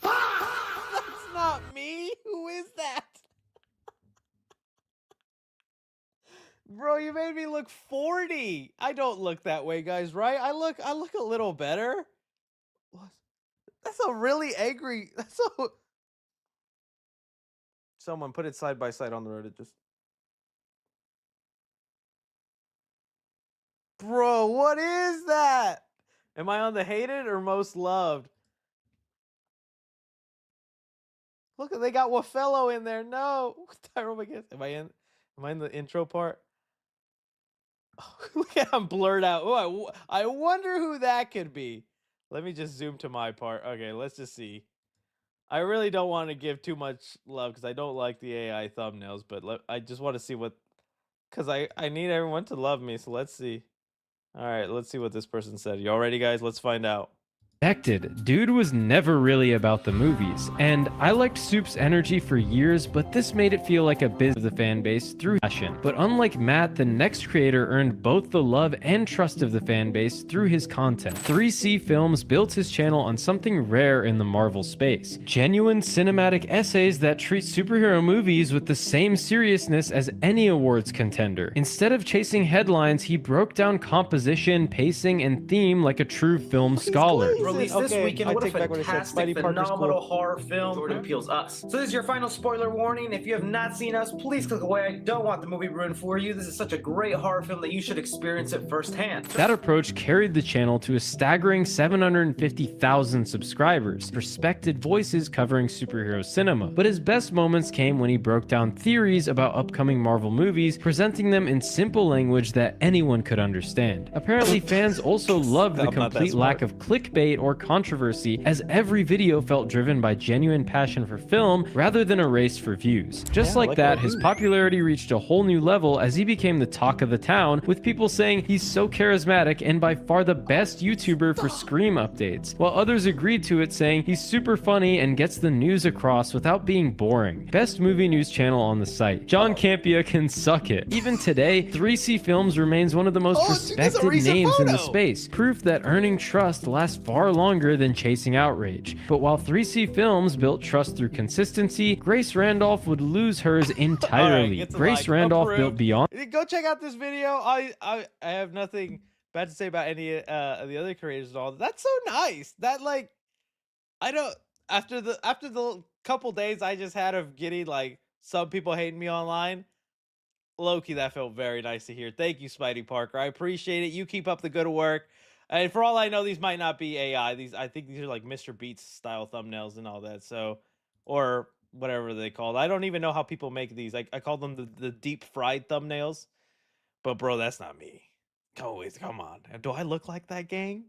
That's not me. Who is that? Bro, you made me look 40. I don't look that way, guys, right? I look a little better. What? That's a really angry. That's a. Someone put it side by side on the road. It just. Bro, what is that? Am I on the hated or most loved? Look, they got Wafello in there. No, Tyrone McGinnis. Am I in the intro part? Oh, look at I'm blurred out. Oh, I wonder who that could be. Let me just zoom to my part. Okay, let's just see. I really don't want to give too much love because I don't like the AI thumbnails, but I just want to see what, because I need everyone to love me. So let's see. All right, let's see what this person said. Y'all ready, guys? Let's find out. Expected. Dude was never really about the movies, and I liked Soup's energy for years, but this made it feel like a bit of the fan base through passion. But unlike Matt, the next creator earned both the love and trust of the fan base through his content. 3C Films built his channel on something rare in the Marvel space: genuine cinematic essays that treat superhero movies with the same seriousness as any awards contender. Instead of chasing headlines, he broke down composition, pacing, and theme like a true film scholar. Released this Okay, weekend. I What a take back what I said. fantastic, Spidey Parker's phenomenal cool. horror film. Jordan Peele's Us. So this is your final spoiler warning. If you have not seen Us, please click away. I don't want the movie ruined for you. This is such a great horror film that you should experience it firsthand. That approach carried the channel to a staggering 750,000 subscribers, respected voices covering superhero cinema. But his best moments came when he broke down theories about upcoming Marvel movies, presenting them in simple language that anyone could understand. Apparently, fans also loved the I'm not that complete lack smart. of clickbait or controversy, as every video felt driven by genuine passion for film rather than a race for views. Just Yeah, like like that, what I his do. popularity reached a whole new level as he became the talk of the town, with people saying he's so charismatic and by far the best YouTuber for Scream updates, while others agreed to it, saying he's super funny and gets the news across without being boring. Best movie news channel on the site. John Campea can suck it. Even today, 3C Films remains one of the most Oh, dude, that's a respected recent names in the photo. space, proof that earning trust lasts far longer than chasing outrage. But while 3C Films built trust through consistency, Grace Randolph would lose hers entirely. get to Grace like, Randolph approved. built Beyond Go check out this video. I have nothing bad to say about any of the other creators and all. That's so nice. That like I don't after the couple days I just had of getting like some people hating me online. Loki, that felt very nice to hear. Thank you, Spidey Parker. I appreciate it. You keep up the good work. And for all I know, these might not be AI. I think these are like Mr. Beats style thumbnails and all that. So, or whatever they called. I don't even know how people make these. I call them the deep fried thumbnails. But bro, that's not me. Come on. Do I look like that, gang?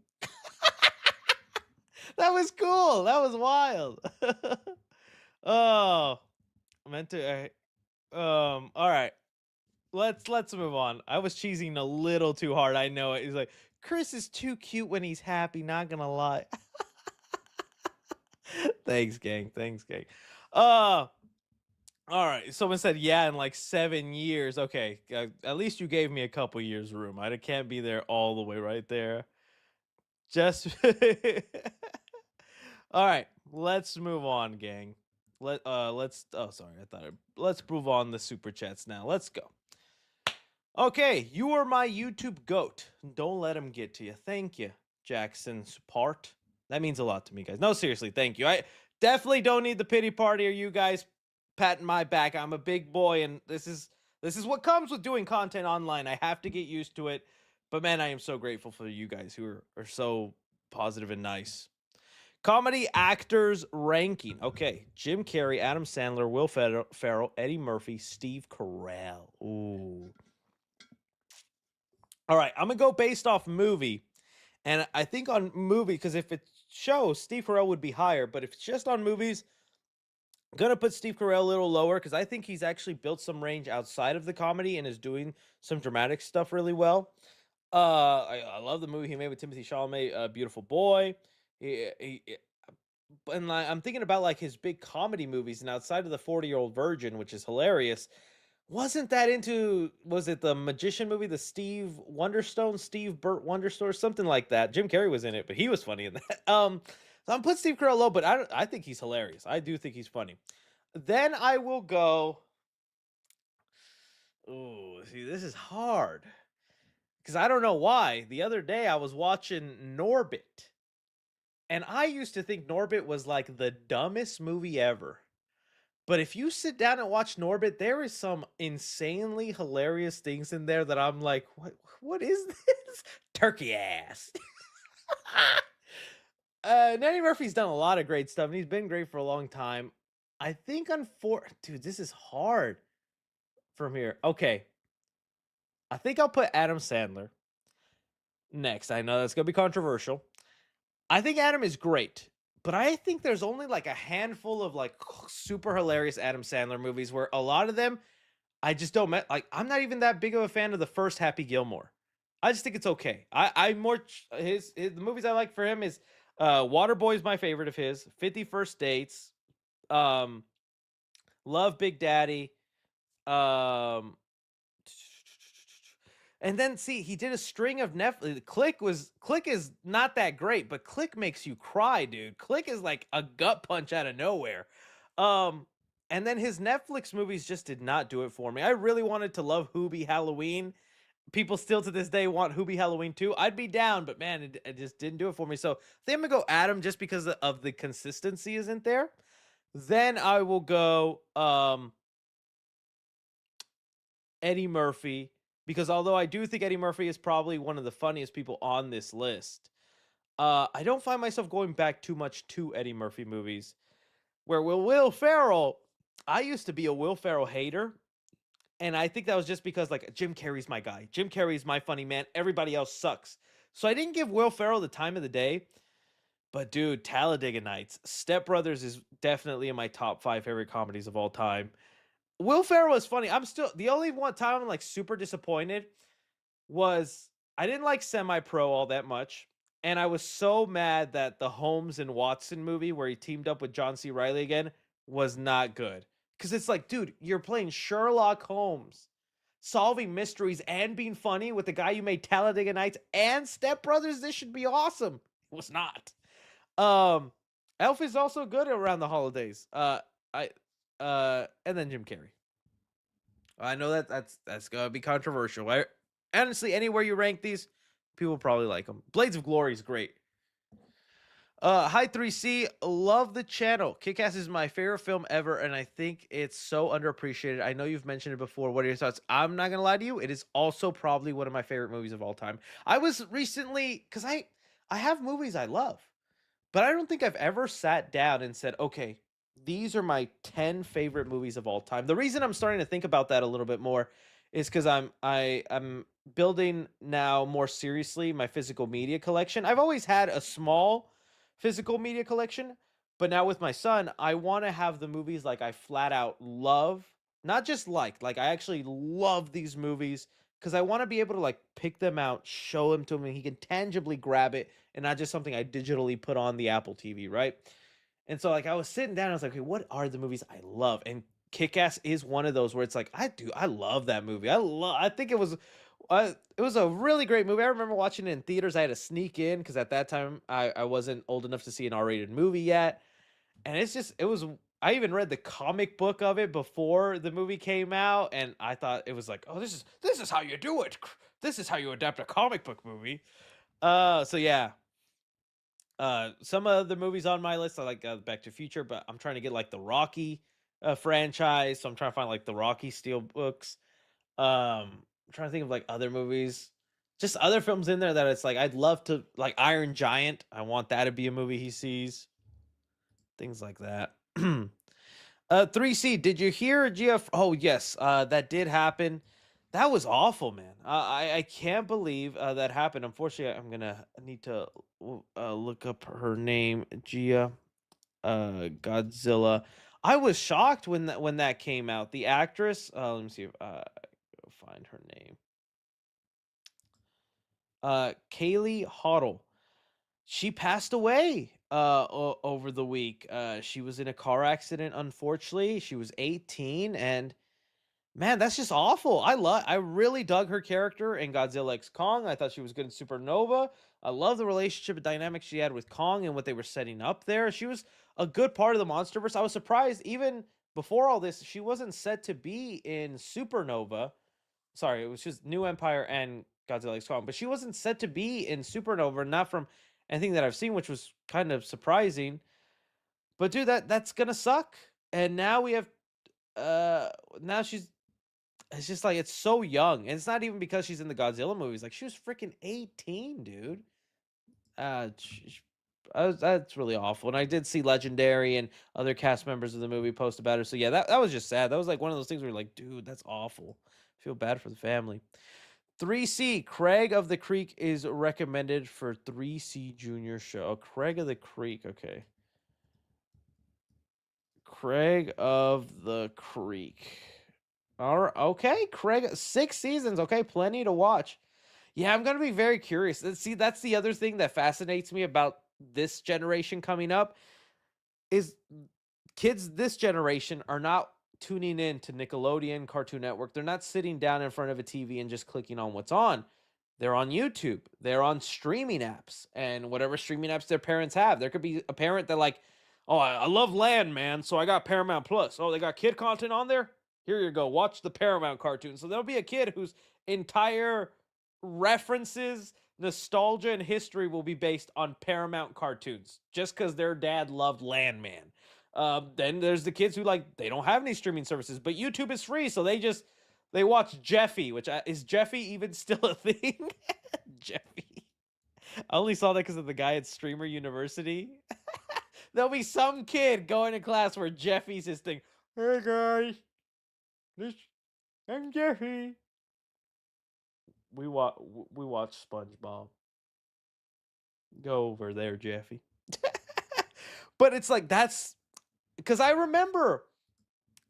That was cool. That was wild. Oh, I meant to. All right. Let's move on. I was cheesing a little too hard. I know it. He's like, Chris is too cute when he's happy. Not gonna lie. Thanks, gang. Thanks, gang. All right. Someone said, yeah, in like 7 years. Okay. At least you gave me a couple years room. I can't be there all the way right there. Just. All right. Let's move on, gang. Let's. Oh, sorry. Let's move on the super chats now. Let's go. Okay, you are my YouTube goat. Don't let him get to you. Thank you, Jackson Support. That means a lot to me, guys. No, seriously, thank you. I definitely don't need the pity party or you guys patting my back. I'm a big boy, and this is what comes with doing content online. I have to get used to it. But man, I am so grateful for you guys who are so positive and nice. Comedy actors ranking. Okay, Jim Carrey, Adam Sandler, Will Ferrell, Eddie Murphy, Steve Carell. Ooh. All right, I'm going to go based off movie. And I think on movie, because if it shows, Steve Carell would be higher. But if it's just on movies, I'm going to put Steve Carell a little lower because I think he's actually built some range outside of the comedy and is doing some dramatic stuff really well. I love the movie he made with Timothy Chalamet, Beautiful Boy. And I'm thinking about like his big comedy movies, and outside of the 40-Year-Old Virgin, which is hilarious. Wasn't that into, was it the Magician movie, the Steve Burt Wonderstone, something like that? Jim Carrey was in it, but he was funny in that. So I'm putting Steve Carell low, but I think he's hilarious. I do think he's funny. Then I will go, ooh, see, this is hard. Because I don't know why. The other day I was watching Norbit. And I used to think Norbit was like the dumbest movie ever. But if you sit down and watch Norbit, there is some insanely hilarious things in there that I'm like, what is this? Turkey ass. Eddie Murphy's done a lot of great stuff, and he's been great for a long time. I think dude, this is hard from here. Okay. I think I'll put Adam Sandler next. I know that's going to be controversial. I think Adam is great. But I think there's only like a handful of like super hilarious Adam Sandler movies where a lot of them I just don't like. I'm not even that big of a fan of the first Happy Gilmore. I just think it's okay. I'm more the movies I like for him is Waterboy's my favorite of his. 51st Dates. Um, Love Big Daddy. Um, and then see, he did a string of Netflix. Click is not that great, but Click makes you cry, dude. Click is like a gut punch out of nowhere. And then his Netflix movies just did not do it for me. I really wanted to love Hoobie Halloween. People still to this day want Hoobie Halloween 2. I'd be down, but man, it just didn't do it for me. So I think I'm gonna go Adam just because of the consistency isn't there. Then I will go Eddie Murphy, because although I do think Eddie Murphy is probably one of the funniest people on this list, I don't find myself going back too much to Eddie Murphy movies. Where Will Ferrell, I used to be a Will Ferrell hater, and I think that was just because like Jim Carrey's my guy. Jim Carrey's my funny man. Everybody else sucks. So I didn't give Will Ferrell the time of the day. But dude, Talladega Nights, Step Brothers is definitely in my top 5 favorite comedies of all time. Will Ferrell is funny. I'm still the only one time I'm like super disappointed was I didn't like Semi Pro all that much. And I was so mad that the Holmes and Watson movie where he teamed up with John C. Reilly again was not good. Because it's like, dude, you're playing Sherlock Holmes, solving mysteries and being funny with the guy you made Talladega Nights and Step Brothers. This should be awesome. It was not. Elf is also good around the holidays. And then Jim Carrey. I know that's gonna be controversial. Honestly, anywhere you rank these, people probably like them. Blades of Glory is great. Hi 3C, love the channel. Kick-Ass is my favorite film ever, and I think it's so underappreciated. I know you've mentioned it before. What are your thoughts? I'm not gonna lie to you. It is also probably one of my favorite movies of all time. I was recently, because I have movies I love, but I don't think I've ever sat down and said, okay, these are my 10 favorite movies of all time. The reason I'm starting to think about that a little bit more is because I'm building now more seriously my physical media collection. I've always had a small physical media collection, but now with my son, I want to have the movies like I flat out love, not just like I actually love these movies because I want to be able to like pick them out, show them to him, and he can tangibly grab it and not just something I digitally put on the Apple TV, right? And so like I was sitting down, I was like, okay, what are the movies I love? And Kick-Ass is one of those where it's like, I love that movie. I think it was a really great movie. I remember watching it in theaters. I had to sneak in because at that time I wasn't old enough to see an R-rated movie yet. And I even read the comic book of it before the movie came out, and I thought it was like, oh, this is how you do it. This is how you adapt a comic book movie. So yeah. Some of the movies on my list, I like Back to the Future, but I'm trying to get like the Rocky franchise, so I'm trying to find like the Rocky Steel books. I'm trying to think of like other movies, just other films in there that it's like I'd love to, like Iron Giant. I want that to be a movie he sees. Things like that. 3C, did you hear GF? Oh yes, that did happen. That was awful, man. I can't believe that happened. Unfortunately, I'm gonna need to look up her name, Gia Godzilla. I was shocked when that came out. The actress, let me see if find her name. Kaylee Hoddle. She passed away over the week. She was in a car accident, unfortunately. She was 18, and man, that's just awful. I really dug her character in Godzilla X Kong. I thought she was good in Supernova. I love the relationship and dynamic she had with Kong and what they were setting up there. She was a good part of the MonsterVerse. I was surprised even before all this, she wasn't set to be in Supernova. Sorry, it was just New Empire and Godzilla X Kong, but she wasn't set to be in Supernova, not from anything that I've seen, which was kind of surprising. But dude, that's gonna suck. And now we have now it's just like it's so young, and it's not even because she's in the Godzilla movies. Like she was freaking 18, dude. That's really awful. And I did see Legendary and other cast members of the movie post about her. So yeah, that was just sad. That was like one of those things where you're like, dude, that's awful. I feel bad for the family. 3C, Craig of the Creek is recommended for 3C Junior show. Oh, Craig of the Creek, okay. Craig of the Creek. All right, okay, Craig, 6 seasons, okay, plenty to watch. Yeah, I'm gonna be very curious. See, that's the other thing that fascinates me about this generation coming up is kids this generation are not tuning in to Nickelodeon, Cartoon Network. They're not sitting down in front of a TV and just clicking on what's on. They're on YouTube. They're on streaming apps and whatever streaming apps their parents have. There could be a parent that like, oh, I love Land, man, so I got Paramount Plus. Oh, they got kid content on there? Here you go. Watch the Paramount cartoon. So there'll be a kid whose entire references, nostalgia, and history will be based on Paramount cartoons just because their dad loved Landman. Then there's the kids who like they don't have any streaming services, but YouTube is free, so they watch Jeffy, which is Jeffy even still a thing? Jeffy. I only saw that because of the guy at Streamer University. There'll be some kid going to class where Jeffy's his thing. Hey guys, I'm Jeffy. We watch SpongeBob. Go over there, Jeffy. But it's like that's because I remember,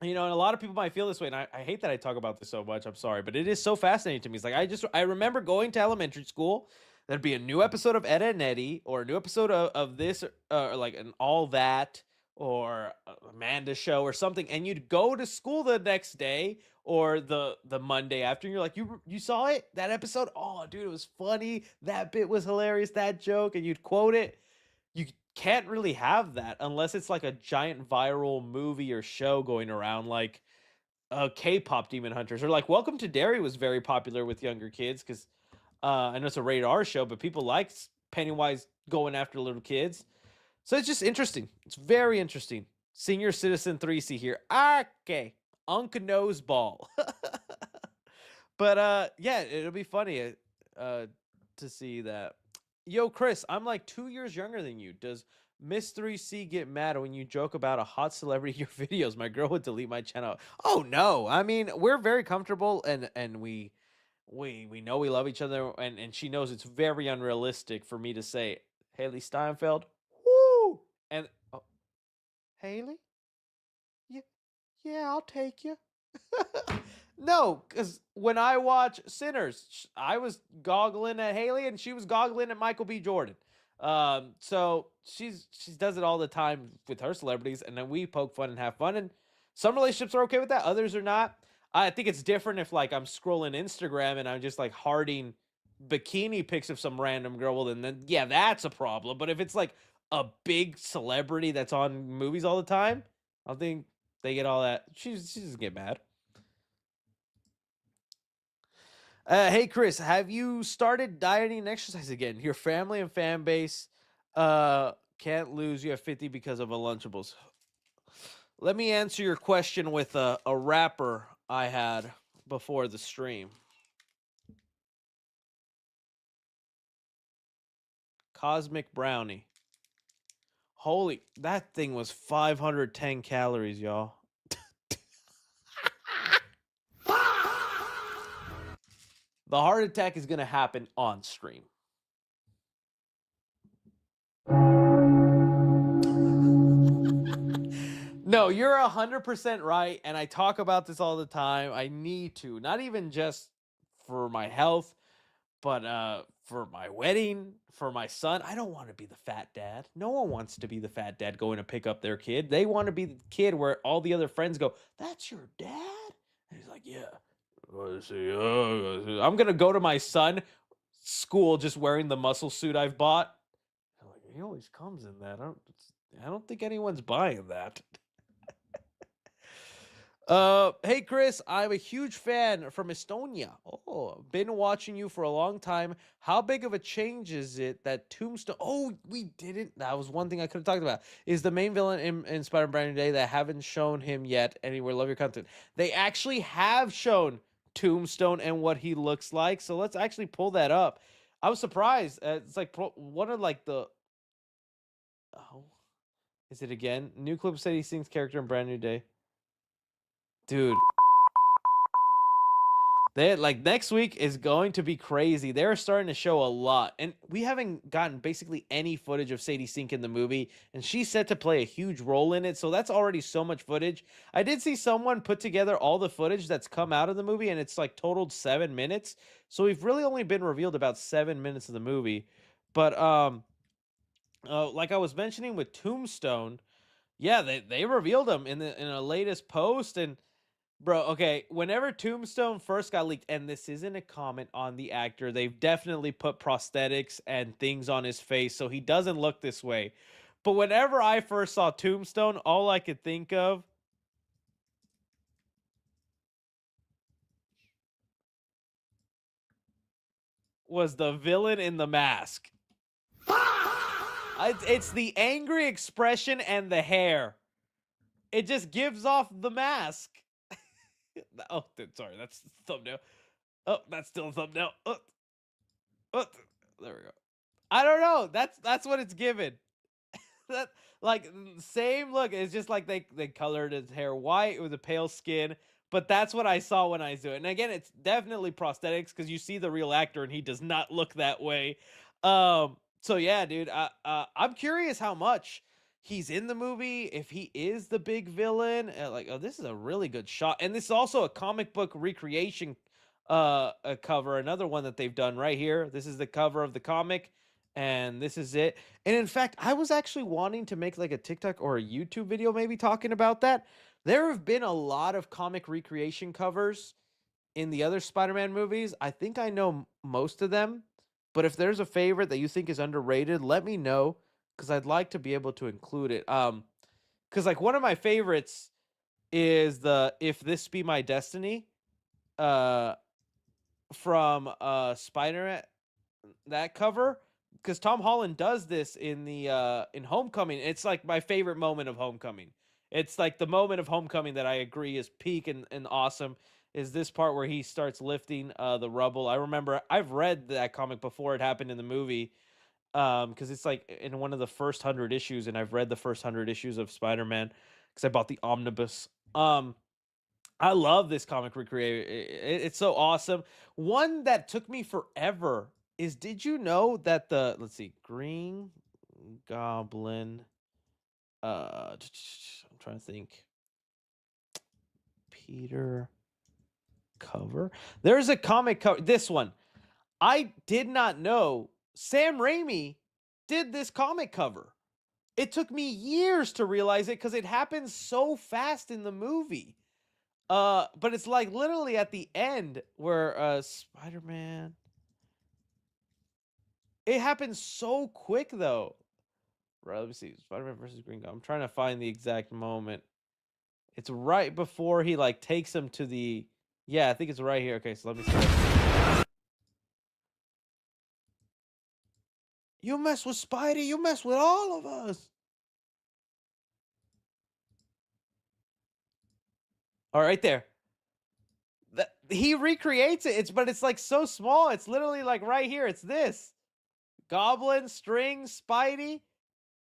and a lot of people might feel this way, and I hate that I talk about this so much. I'm sorry, but it is so fascinating to me. It's like I remember going to elementary school. There'd be a new episode of Ed and Eddie, or a new episode of this, or like an All That, or Amanda Show, or something, and you'd go to school the next day or the Monday after, and you're like, you saw it, that episode? Oh, dude, it was funny. That bit was hilarious. That joke, and you'd quote it. You can't really have that unless it's like a giant viral movie or show going around, like K-pop Demon Hunters, or like Welcome to Derry was very popular with younger kids because I know it's a rated R show, but people like Pennywise going after little kids. So it's just interesting. It's very interesting. Senior Citizen 3C here. Okay. Unc Nose Ball. But yeah, it'll be funny to see that. Yo, Chris, I'm like 2 years younger than you. Does Miss 3C get mad when you joke about a hot celebrity in your videos? My girl would delete my channel. Oh no. I mean, we're very comfortable and we know we love each other, and she knows it's very unrealistic for me to say Haley Steinfeld. Woo! And Haley? Yeah, I'll take you. No, because when I watch Sinners, I was goggling at Haley and she was goggling at Michael B. Jordan. So she does it all the time with her celebrities, and then we poke fun and have fun. And some relationships are okay with that, others are not. I think it's different if like I'm scrolling Instagram and I'm just like hearting bikini pics of some random girl. Well, then yeah, that's a problem. But if it's like a big celebrity that's on movies all the time, I think they get all that. She doesn't get mad. Hey Chris, have you started dieting and exercise again? Your family and fan base can't lose you at 50 because of Unlunchables. Let me answer your question with a rapper I had before the stream. Cosmic Brownie. Holy, that thing was 510 calories, y'all. The heart attack is going to happen on stream. No, you're 100% right, and I talk about this all the time. I need to, not even just for my health, but for my wedding, for my son. I don't want to be the fat dad. No one wants to be the fat dad going to pick up their kid. They want to be the kid where all the other friends go, "That's your dad?" And he's like, "Yeah." I'm gonna go to my son's school just wearing the muscle suit I've bought. I'm like, he always comes in that. I don't think anyone's buying that. Hey Chris, I'm a huge fan from Estonia. Oh, been watching you for a long time. How big of a change is it that Tombstone? Oh, we didn't. That was one thing I could have talked about. Is the main villain in Spider-Man Brand New Day that haven't shown him yet anywhere? Love your content. They actually have shown Tombstone and what he looks like. So let's actually pull that up. I was surprised. It's like one of like the. Oh, is it again? New clip said he sings character in Brand New Day. Dude, they like next week is going to be crazy. They're starting to show a lot, and we haven't gotten basically any footage of Sadie Sink in the movie, and she's set to play a huge role in it. So that's already so much footage. I did see someone put together all the footage that's come out of the movie, and it's like totaled 7 minutes. So we've really only been revealed about 7 minutes of the movie, but like I was mentioning with Tombstone, yeah, they revealed him in a latest post. And bro, okay, whenever Tombstone first got leaked, and this isn't a comment on the actor, they've definitely put prosthetics and things on his face so he doesn't look this way. But whenever I first saw Tombstone, all I could think of was the villain in The Mask. It's the angry expression and the hair. It just gives off The Mask. Oh, sorry, that's the thumbnail. Oh, that's still a thumbnail. There we go. I don't know. That's what it's given. That like same look. It's just like they colored his hair white with a pale skin. But that's what I saw when I do it. And again, it's definitely prosthetics because you see the real actor and he does not look that way. So yeah, dude. I'm curious how much he's in the movie. If he is the big villain, like, oh, this is a really good shot. And this is also a comic book recreation a cover, another one that they've done right here. This is the cover of the comic, and this is it. And in fact, I was actually wanting to make like a TikTok or a YouTube video maybe talking about that. There have been a lot of comic recreation covers in the other Spider-Man movies. I think I know most of them, but if there's a favorite that you think is underrated, let me know because I'd like to be able to include it. Because like one of my favorites is the "If This Be My Destiny" uh from Spider-Man, that cover, because Tom Holland does this in the in Homecoming. It's like my favorite moment of Homecoming. It's like the moment of Homecoming that I agree is peak and awesome is this part where he starts lifting the rubble. I remember I've read that comic before it happened in the movie, because it's like in one of the first 100 issues, and I've read the first 100 issues of Spider-Man because I bought the omnibus. I love this comic recreate. It's so awesome. One that took me forever is, did you know that the, let's see, Green Goblin, I'm trying to think, Peter cover. There's a comic cover. This one, I did not know Sam Raimi did this comic cover. It took me years to realize it because it happens so fast in the movie. But it's like literally at the end where Spider-Man. It happens so quick though. Right, let me see. Spider-Man versus Green Goblin. I'm trying to find the exact moment. It's right before he like takes him to the. Yeah, I think it's right here. Okay, so let me see. You mess with Spidey, you mess with all of us. All right, there. He recreates it. But it's like so small. It's literally like right here. It's this. Goblin, String, Spidey.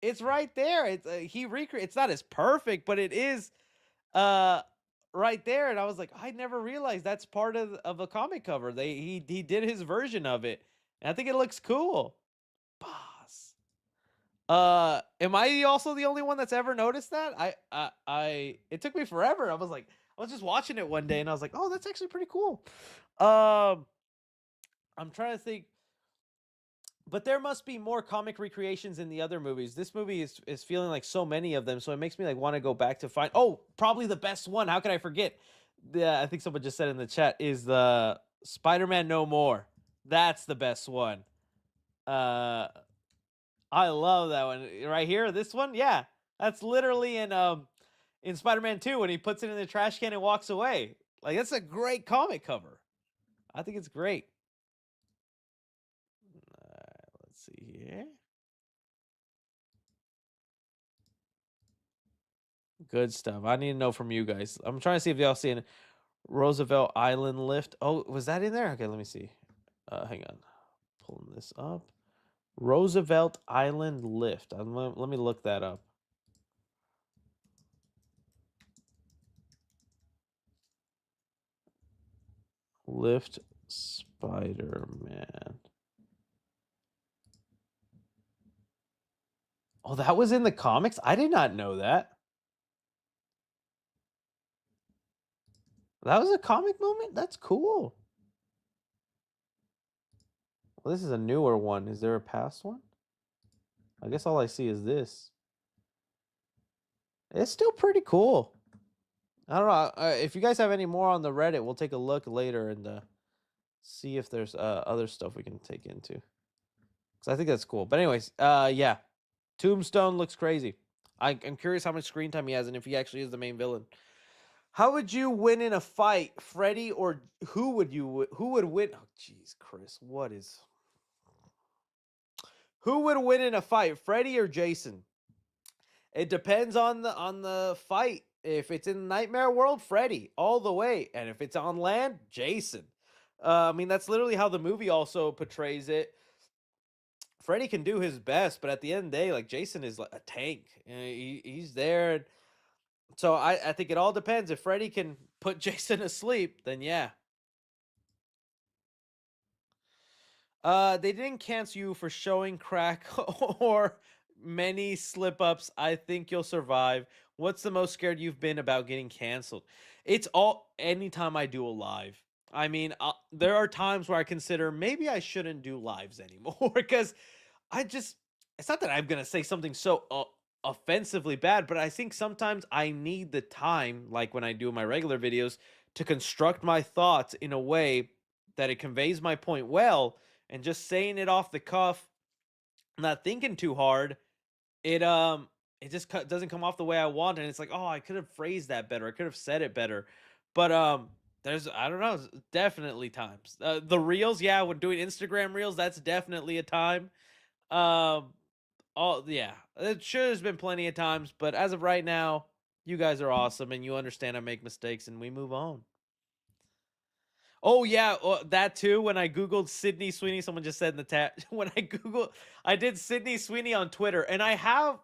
It's right there. It's he recreate. It's not as perfect, but it is right there. And I was like, I never realized that's part of a comic cover. He did his version of it, and I think it looks cool. Boss. Am I also the only one that's ever noticed that? I it took me forever. I was just watching it one day, and I was like, oh, that's actually pretty cool. I'm trying to think. But there must be more comic recreations in the other movies. This movie is feeling like so many of them, so it makes me like want to go back to find. Oh, probably the best one. How could I forget? Yeah, I think someone just said in the chat is the Spider-Man No More. That's the best one. I love that one right here. This one, yeah, that's literally in Spider-Man 2 when he puts it in the trash can and walks away. Like that's a great comic cover. I think it's great. Let's see here. Good stuff. I need to know from you guys. I'm trying to see if y'all seen Roosevelt Island lift. Oh, was that in there? Okay, let me see. Hang on. Pulling this up. Roosevelt Island lift. Let me look that up. Lift Spider-Man. Oh, that was in the comics? I did not know that. That was a comic moment? That's cool. Well, this is a newer one. Is there a past one? I guess all I see is this. It's still pretty cool. I don't know. If you guys have any more on the Reddit, we'll take a look later and see if there's other stuff we can take into. Because I think that's cool. But anyways, yeah. Tombstone looks crazy. I'm curious how much screen time he has and if he actually is the main villain. How would you win in a fight, Freddy, or who would win? Oh, jeez, Chris, what is? Who would win in a fight, Freddy or Jason? It depends on the fight. If it's in Nightmare World, Freddy all the way, and if it's on land, Jason. I mean, that's literally how the movie also portrays it. Freddy can do his best, but at the end of the day, like Jason is like a tank. He's there. So I think it all depends. If Freddy can put Jason asleep, then yeah. They didn't cancel you for showing crack or many slip-ups. I think you'll survive. What's the most scared you've been about getting canceled? It's all anytime I do a live. I mean, there are times where I consider maybe I shouldn't do lives anymore because it's not that I'm going to say something so offensively bad, but I think sometimes I need the time, like when I do my regular videos, to construct my thoughts in a way that it conveys my point well, and just saying it off the cuff, not thinking too hard, it just doesn't come off the way I want, and it's like, oh, I could have phrased that better, I could have said it better, but there's, I don't know, definitely times. The reels, yeah, when doing Instagram reels, that's definitely a time. Um, Oh, yeah. It sure has been plenty of times, but as of right now, you guys are awesome and you understand I make mistakes and we move on. Oh, yeah, that too. When I Googled Sydney Sweeney, someone just said in the chat, I did Sydney Sweeney on Twitter, and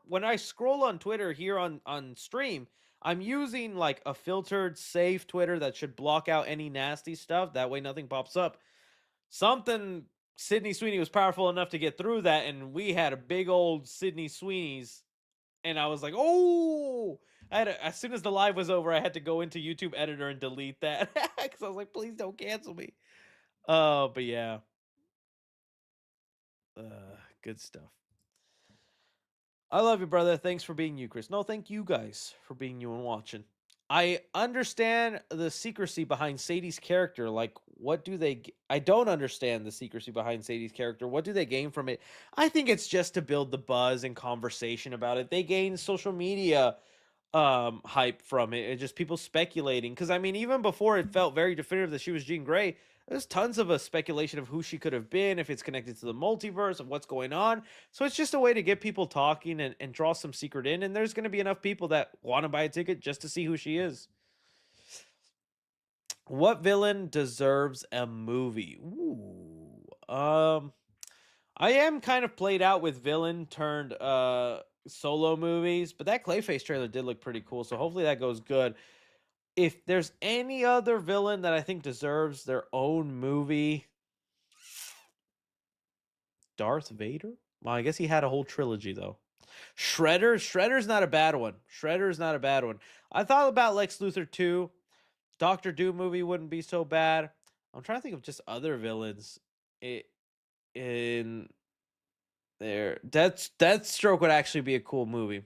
when I scroll on Twitter here on stream, I'm using like a filtered, safe Twitter that should block out any nasty stuff. That way nothing pops up. Something Sydney Sweeney was powerful enough to get through that, and we had a big old Sydney Sweeney's, and I was like, oh, as soon as the live was over, I had to go into YouTube editor and delete that because I was like, please don't cancel me. But yeah, good stuff. I love you, brother. Thanks for being you, Chris. No, thank you guys for being you and watching. I understand the secrecy behind Sadie's character. Like, what do they... I don't understand the secrecy behind Sadie's character. What do they gain from it? I think it's just to build the buzz and conversation about it. They gain social media hype from it. It's just people speculating. Because, I mean, even before it felt very definitive that she was Jean Grey, there's tons of a speculation of who she could have been, if it's connected to the multiverse, of what's going on. So it's just a way to get people talking and draw some secret in. And there's going to be enough people that want to buy a ticket just to see who she is. What villain deserves a movie? Ooh. I am kind of played out with villain turned solo movies, but that Clayface trailer did look pretty cool. So hopefully that goes good. If there's any other villain that I think deserves their own movie, Darth Vader? Well, I guess he had a whole trilogy, though. Shredder's not a bad one. Shredder's not a bad one. I thought about Lex Luthor 2. Doctor Doom movie wouldn't be so bad. I'm trying to think of just other villains in there. Deathstroke would actually be a cool movie.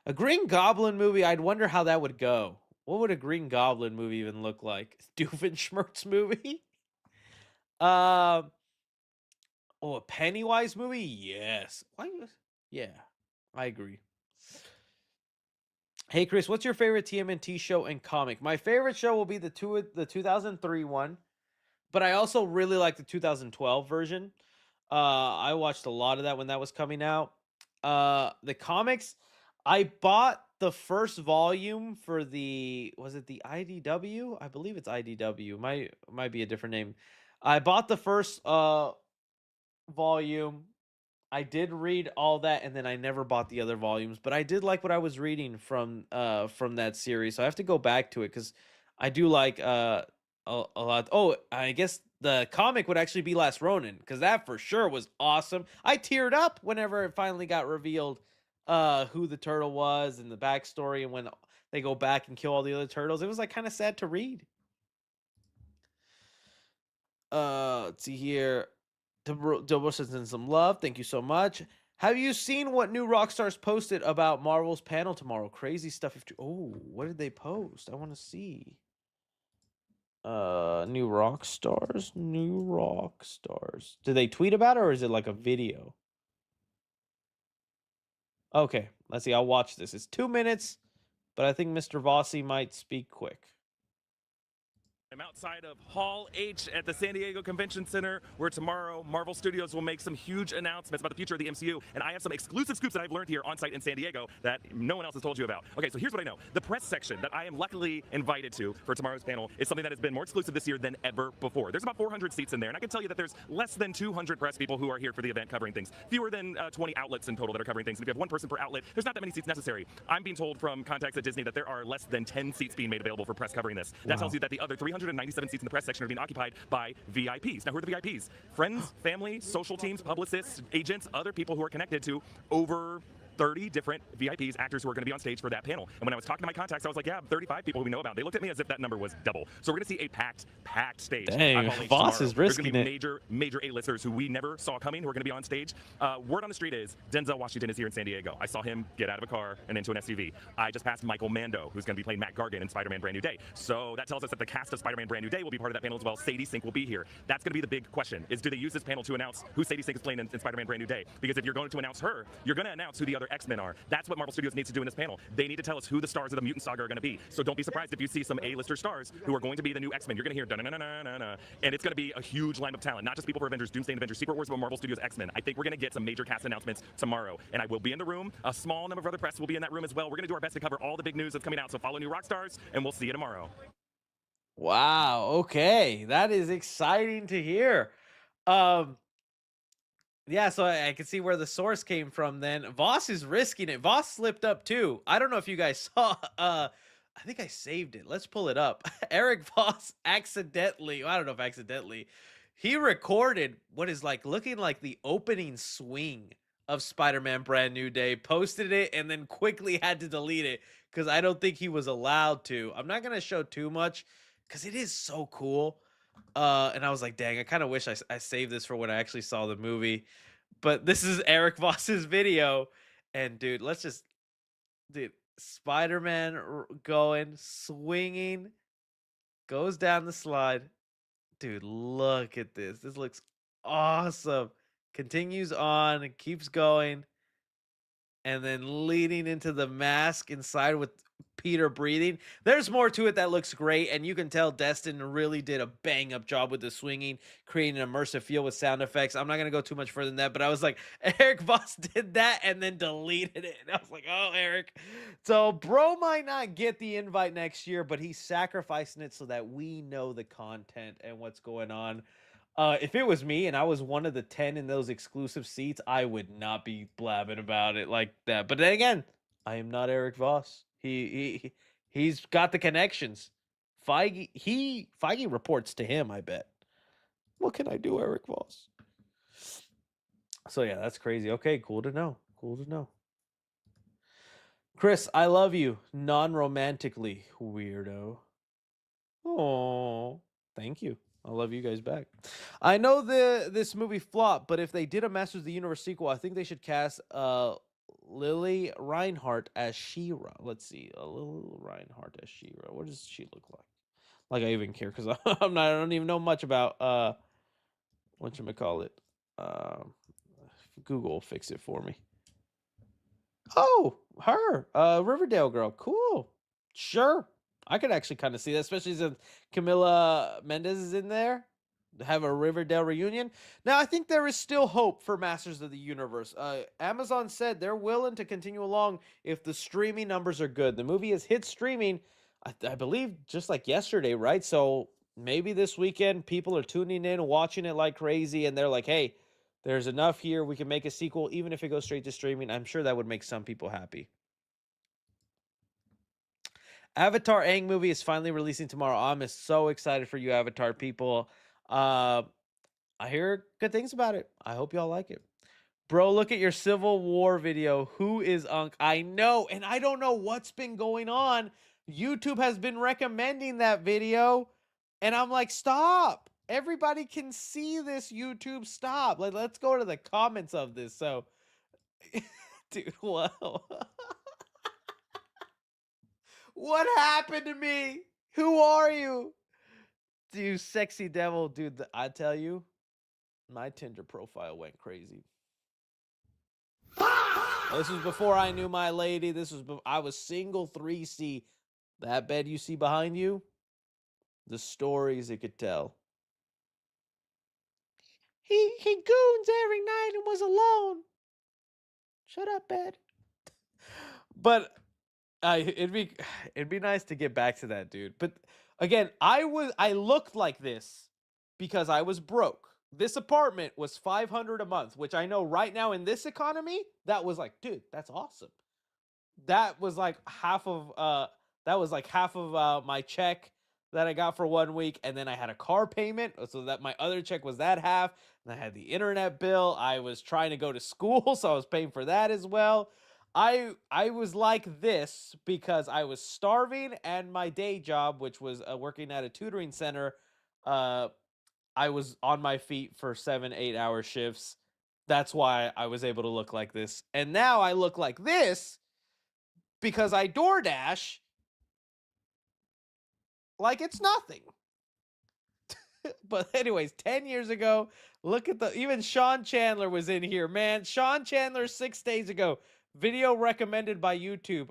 A Green Goblin movie, I'd wonder how that would go. What would a Green Goblin movie even look like? Doofenshmirtz movie? A Pennywise movie? Yes. Yeah, I agree. Hey, Chris, what's your favorite TMNT show and comic? My favorite show will be the 2003 one, but I also really like the 2012 version. I watched a lot of that when that was coming out. The comics, I bought the first volume for was it the IDW? I believe it's IDW. Might be a different name. I bought the first volume. I did read all that, and then I never bought the other volumes, but I did like what I was reading from that series. So I have to go back to it because I do like a lot. Oh, I guess the comic would actually be Last Ronin, because that for sure was awesome. I teared up whenever it finally got revealed who the turtle was and the backstory, and when they go back and kill all the other turtles. It was like kind of sad to read. Let's see here. Double sends in some love. Thank you so much. Have you seen what new rock stars posted about Marvel's panel tomorrow? Crazy stuff. Oh, what did they post? I want to see. New rock stars. New rock stars. Did they tweet about it, or is it like a video? Okay, let's see. I'll watch this. It's 2 minutes, but I think Mr. Vossi might speak quick. I'm outside of Hall H at the San Diego Convention Center, where tomorrow Marvel Studios will make some huge announcements about the future of the MCU, and I have some exclusive scoops that I've learned here on site in San Diego that no one else has told you about. Okay, so here's what I know. The press section that I am luckily invited to for tomorrow's panel is something that has been more exclusive this year than ever before. There's about 400 seats in there, and I can tell you that there's less than 200 press people who are here for the event covering things. Fewer than 20 outlets in total that are covering things, and if you have one person per outlet, there's not that many seats necessary. I'm being told from contacts at Disney that there are less than 10 seats being made available for press covering this. That tells you that the other 397 seats in the press section are being occupied by VIPs. Now, who are the VIPs? Friends, family, social teams, publicists, agents, other people who are connected to over 30 different VIPs, actors who are going to be on stage for that panel. And when I was talking to my contacts, I was like, yeah, 35 people who we know about. They looked at me as if that number was double. So we're going to see a packed stage. Dang, Voss is There's risking going to it. be major A-listers who we never saw coming who are going to be on stage. Word on the street is Denzel Washington is here in San Diego. I saw him get out of a car and into an SUV. I just passed Michael Mando, who's going to be playing Matt Gargan in Spider-Man Brand New Day. So that tells us that the cast of Spider-Man Brand New Day will be part of that panel as well. Sadie Sink will be here. That's going to be the big question, is do they use this panel to announce who Sadie Sink is playing in Spider-Man Brand New Day? Because if you're going to announce her, you're going to announce who the other X-Men are. That's what Marvel Studios needs to do in this panel. They need to tell us who the stars of the mutant saga are going to be. So don't be surprised if you see some A-lister stars who are going to be the new X-Men. You're going to hear da-na-na-na-na-na, and it's going to be a huge line of talent, not just people for Avengers, Doomsday and Avengers Secret Wars, but Marvel Studios X-Men. I think we're going to get some major cast announcements tomorrow, and I will be in the room. A small number of other press will be in that room as well. We're going to do our best to cover all the big news that's coming out, so follow New Rock Stars, and we'll see you tomorrow. Wow. Okay, that is exciting to hear. Yeah, so I can see where the source came from then. Voss is risking it. Voss slipped up too. I don't know if you guys saw. I think I saved it. Let's pull it up. Eric Voss accidentally, I don't know if accidentally, he recorded what is like looking like the opening swing of Spider-Man Brand New Day, posted it, and then quickly had to delete it because I don't think he was allowed to. I'm not going to show too much because it is so cool. And I was like, dang, I kind of wish I saved this for when I actually saw the movie. But this is Eric Voss's video. And dude, dude, Spider-Man going, swinging, goes down the slide. Dude, look at this. This looks awesome. Continues on and keeps going. And then leading into the mask inside with Peter breathing. There's more to it that looks great, and you can tell Destin really did a bang-up job with the swinging, creating an immersive feel with sound effects. I'm not going to go too much further than that, but I was like, Eric Voss did that and then deleted it. And I was like, oh, Eric. So bro might not get the invite next year, but he's sacrificing it so that we know the content and what's going on. If it was me and I was one of the 10 in those exclusive seats, I would not be blabbing about it like that. But then again, I am not Eric Voss. He's got the connections. Feige reports to him, I bet. What can I do, Eric Voss? So yeah, that's crazy. Okay, cool to know. Cool to know. Chris, I love you. Non-romantically, weirdo. Oh, thank you. I love you guys back. I know this movie flopped, but if they did a Masters of the Universe sequel, I think they should cast Lily Reinhardt as She-Ra. Let's see, Lily Reinhardt as She-Ra. What does she look like? Like I even care because I don't even know much about whatchamacallit. Google will fix it for me. Oh, her, Riverdale girl. Cool. Sure. I could actually kind of see that, especially since Camila Mendes is in there. Have a Riverdale reunion. Now, I think there is still hope for Masters of the Universe. Amazon said they're willing to continue along if the streaming numbers are good. The movie has hit streaming, I believe, just like yesterday, right? So maybe this weekend people are tuning in, watching it like crazy, and they're like, hey, there's enough here. We can make a sequel, even if it goes straight to streaming. I'm sure that would make some people happy. Avatar Aang movie is finally releasing tomorrow. I'm so excited for you, Avatar people. I hear good things about it. I hope y'all like it. Bro, look at your Civil War video. Who is Unc? I know, and I don't know what's been going on. YouTube has been recommending that video, and I'm like, stop. Everybody can see this, YouTube. Stop. Let's go to the comments of this. So Dude, wow. What happened to me? Who are you? Dude, sexy devil. Dude, I tell you, my Tinder profile went crazy. This was before I knew my lady. I was single 3C. That bed you see behind you, the stories it could tell. He goons every night and was alone. Shut up, bed. But it'd be nice to get back to that, dude. But again, I looked like this because I was broke. This apartment was $500 a month, which I know right now in this economy, that was like, dude, that's awesome. That was like half of my check that I got for 1 week, and then I had a car payment, so that my other check was that half, and I had the internet bill. I was trying to go to school, so I was paying for that as well. I was like this because I was starving, and my day job, which was working at a tutoring center, I was on my feet for 7-8 hour shifts. That's why I was able to look like this. And now I look like this because I DoorDash like it's nothing. But anyways, 10 years ago, look at even Sean Chandler was in here, man. Sean Chandler 6 days ago, video recommended by YouTube.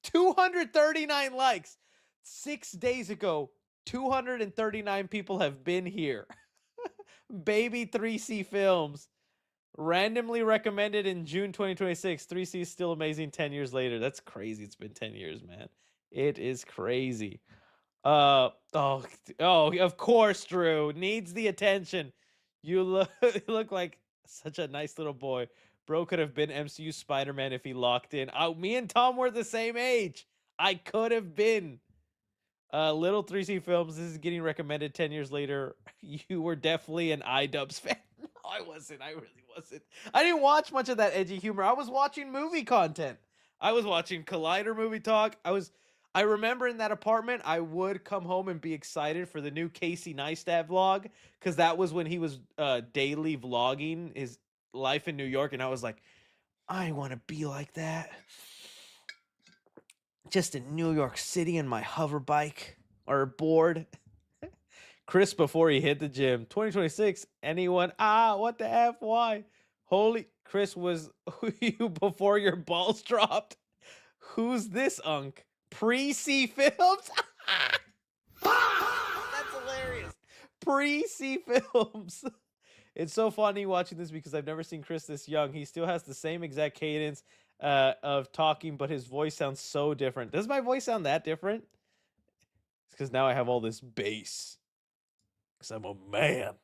239 likes. 6 days ago, 239 people have been here. Baby 3C Films. Randomly recommended in June 2026. 3C is still amazing 10 years later. That's crazy. It's been 10 years, man. It is crazy. Oh, of course, Drew needs the attention. You look like such a nice little boy. Bro could have been MCU Spider-Man if he locked in. Me and Tom were the same age. I could have been. Little 3C Films. This is getting recommended 10 years later. You were definitely an iDubbbz fan. No, I wasn't. I really wasn't. I didn't watch much of that edgy humor. I was watching movie content. I was watching Collider Movie Talk. I remember in that apartment, I would come home and be excited for the new Casey Neistat vlog, because that was when he was daily vlogging his life in New York, and I was like, I want to be like that. Just in New York City in my hover bike or board. Chris before he hit the gym. 2026. Anyone? What the F? Why? Holy Chris was you before your balls dropped. Who's this unk? Pre-C Films? That's hilarious. Pre-C Films. It's so funny watching this because I've never seen Chris this young. He still has the same exact cadence of talking, but his voice sounds so different. Does my voice sound that different? It's because now I have all this bass. Because I'm a man.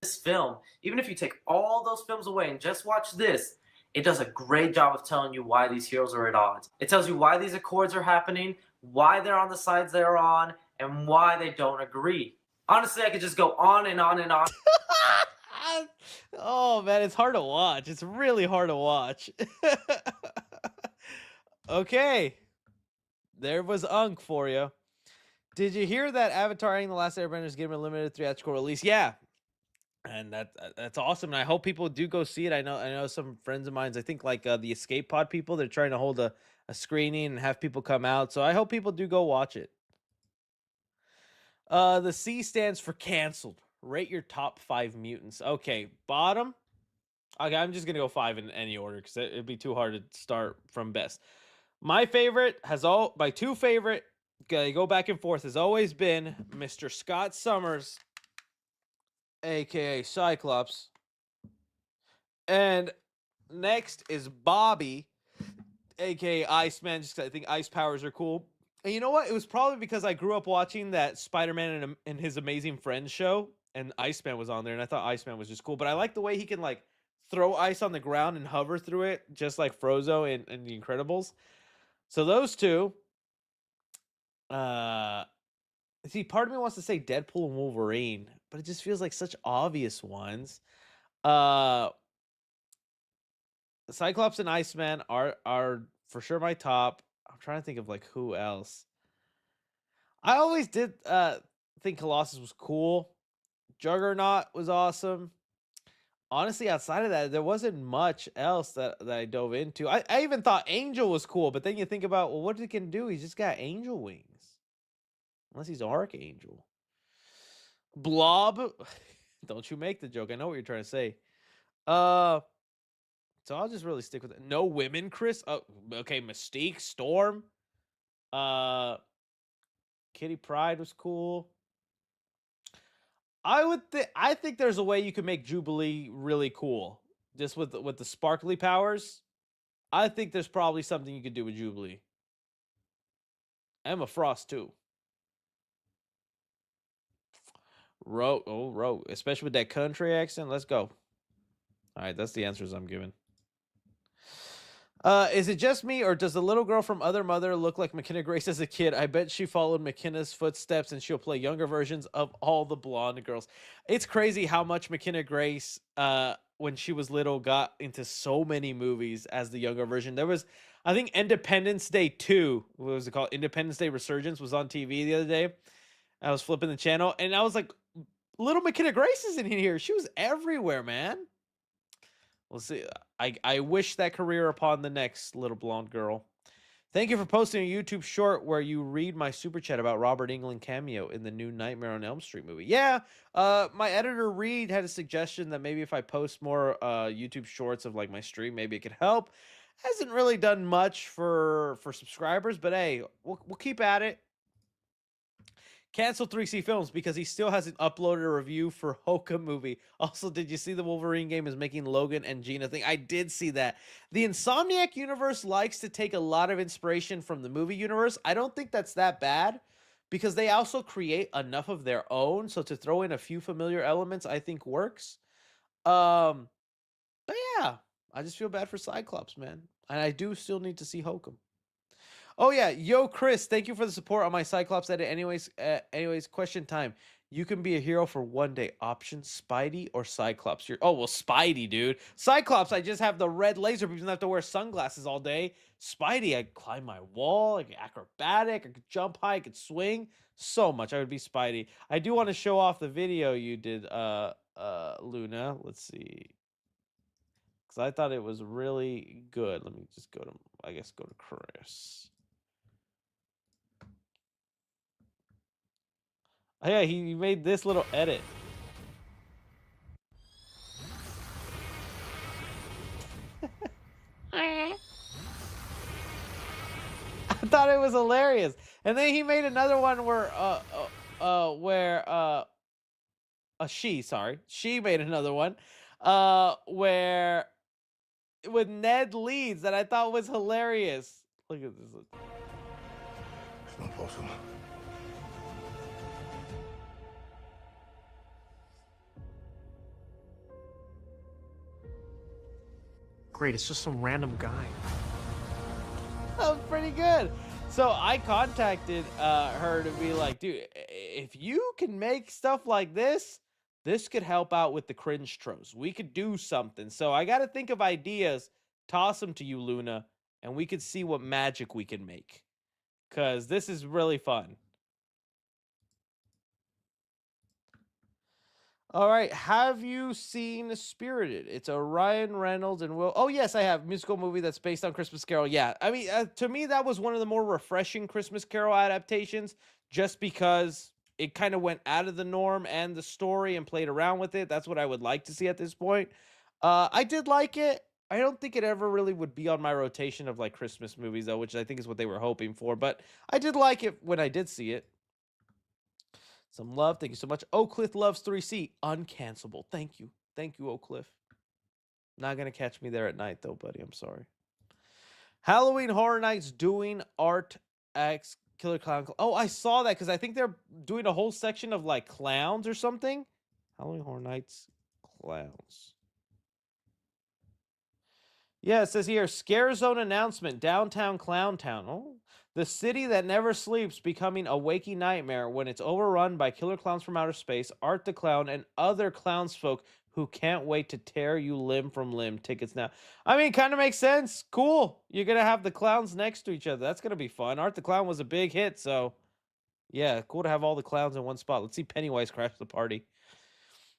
This film, even if you take all those films away and just watch this, it does a great job of telling you why these heroes are at odds. It tells you why these accords are happening, why they're on the sides they're on, and why they don't agree. Honestly, I could just go on and on and on. Oh, man, it's hard to watch. It's really hard to watch. Okay. There was Unk for you. Did you hear that Avatar and The Last Airbender is getting a limited theatrical release? Yeah. And that's awesome. And I hope people do go see it. I know some friends of mine, I think like the Escape Pod people, they're trying to hold a screening and have people come out. So I hope people do go watch it. The C stands for canceled. Rate your top 5 mutants. Okay, bottom. Okay, I'm just gonna go 5 in any order because it'd be too hard to start from best. My favorite my 2 favorite, go back and forth, has always been Mr. Scott Summers, aka Cyclops, and next is Bobby, aka Iceman. Just 'cause I think ice powers are cool. And you know what? It was probably because I grew up watching that Spider-Man and His Amazing Friends show, and Iceman was on there, and I thought Iceman was just cool. But I like the way he can like throw ice on the ground and hover through it, just like Frozo in The Incredibles. So those 2. See, part of me wants to say Deadpool and Wolverine, but it just feels like such obvious ones. Cyclops and Iceman are for sure my top. I'm trying to think of like who else. I always did think Colossus was cool. Juggernaut was awesome. honestly, outside of that, there wasn't much else that I dove into. I even thought Angel was cool, but then you think about, well, what he can do? He's just got angel wings. Unless he's Archangel. Blob. Don't you make the joke. I know what you're trying to say. So I'll just really stick with it. No women, Chris. Oh, okay. Mystique, Storm. Kitty Pryde was cool. I think there's a way you could make Jubilee really cool, just with the sparkly powers. I think there's probably something you could do with Jubilee. Emma Frost too. Rogue, especially with that country accent. Let's go. All right, that's the answers I'm giving. Is it just me, or does the little girl from Other Mother look like McKenna Grace as a kid? I bet she followed McKenna's footsteps, and she'll play younger versions of all the blonde girls. It's crazy how much McKenna Grace, when she was little, got into so many movies as the younger version. There was, I think, Independence Day 2, what was it called? Independence Day Resurgence was on TV the other day. I was flipping the channel, and I was like, little McKenna Grace is in here. She was everywhere, man. We'll see. I wish that career upon the next little blonde girl. Thank you for posting a YouTube short where you read my super chat about Robert Englund cameo in the new Nightmare on Elm Street movie. Yeah, my editor Reed had a suggestion that maybe if I post more YouTube shorts of like my stream, maybe it could help. Hasn't really done much for subscribers, but hey, we'll keep at it. Cancel 3C Films because he still hasn't uploaded a review for Hoka movie. Also, did you see the Wolverine game is making Logan and Gina thing? I did see that. The Insomniac universe likes to take a lot of inspiration from the movie universe. I don't think that's that bad because they also create enough of their own. So to throw in a few familiar elements, I think works. But yeah, I just feel bad for Cyclops, man. And I do still need to see Hokum. Oh yeah, yo Chris, thank you for the support on my Cyclops edit. Anyways, question time. You can be a hero for one day. Option Spidey or Cyclops. Oh well, Spidey, dude. Cyclops, I just have the red laser beams and have to wear sunglasses all day. Spidey, I climb my wall, I get acrobatic, I could jump high, I could swing. So much. I would be Spidey. I do want to show off the video you did, Luna. Let's see. Because I thought it was really good. Let me just go to Chris. Oh, yeah, he made this little edit. I thought it was hilarious. And then he made another one where she made another one where with Ned Leeds that I thought was hilarious. Look at this. It's not possible. Great, it's just some random guy. That was pretty good. So I contacted her to be like, dude, if you can make stuff like this could help out with the cringe tros. We could do something. So I got to think of ideas, toss them to you, Luna, and we could see what magic we can make. Because this is really fun. All right, have you seen Spirited? It's a Ryan Reynolds and Will. Oh yes, I have. Musical movie that's based on Christmas Carol. Yeah, I mean, to me that was one of the more refreshing Christmas Carol adaptations, just because it kind of went out of the norm and the story and played around with it. That's what I would like to see at this point. I did like it. I don't think it ever really would be on my rotation of like Christmas movies though, which I think is what they were hoping for. But I did like it when I did see it. Some love. Thank you so much. Oak Cliff loves 3C. Uncancelable. Thank you. Thank you, Oak Cliff. Not going to catch me there at night, though, buddy. I'm sorry. Halloween Horror Nights doing Art X Killer Clown. Oh, I saw that because I think they're doing a whole section of like clowns or something. Halloween Horror Nights clowns. Yeah, it says here, Scare Zone announcement, Downtown Clown Town. Oh, the city that never sleeps becoming a waking nightmare when it's overrun by killer clowns from outer space, Art the Clown, and other clownsfolk who can't wait to tear you limb from limb. Tickets now. I mean, kind of makes sense. Cool. You're going to have the clowns next to each other. That's going to be fun. Art the Clown was a big hit, so yeah, cool to have all the clowns in one spot. Let's see Pennywise crash the party.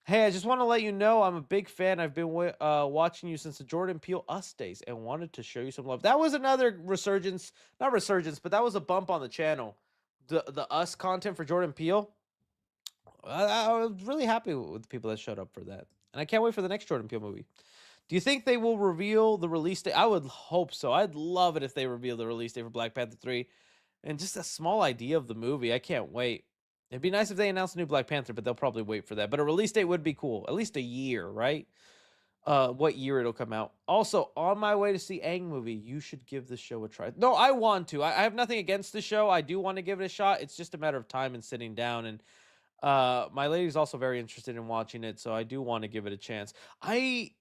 Hey, I just want to let you know I'm a big fan. I've been watching you since the Jordan Peele Us days and wanted to show you some love. That was another resurgence, not resurgence, but that was a bump on the channel. The Us content for Jordan Peele. I was really happy with the people that showed up for that. And I can't wait for the next Jordan Peele movie. Do you think they will reveal the release date? I would hope so. I'd love it if they reveal the release date for Black Panther 3 and just a small idea of the movie. I can't wait. It'd be nice if they announced a new Black Panther, but they'll probably wait for that. But a release date would be cool. At least a year, right? What year it'll come out. Also, on my way to see Aang movie, you should give the show a try. No, I want to. I have nothing against the show. I do want to give it a shot. It's just a matter of time and sitting down. And my lady's also very interested in watching it, so I do want to give it a chance. I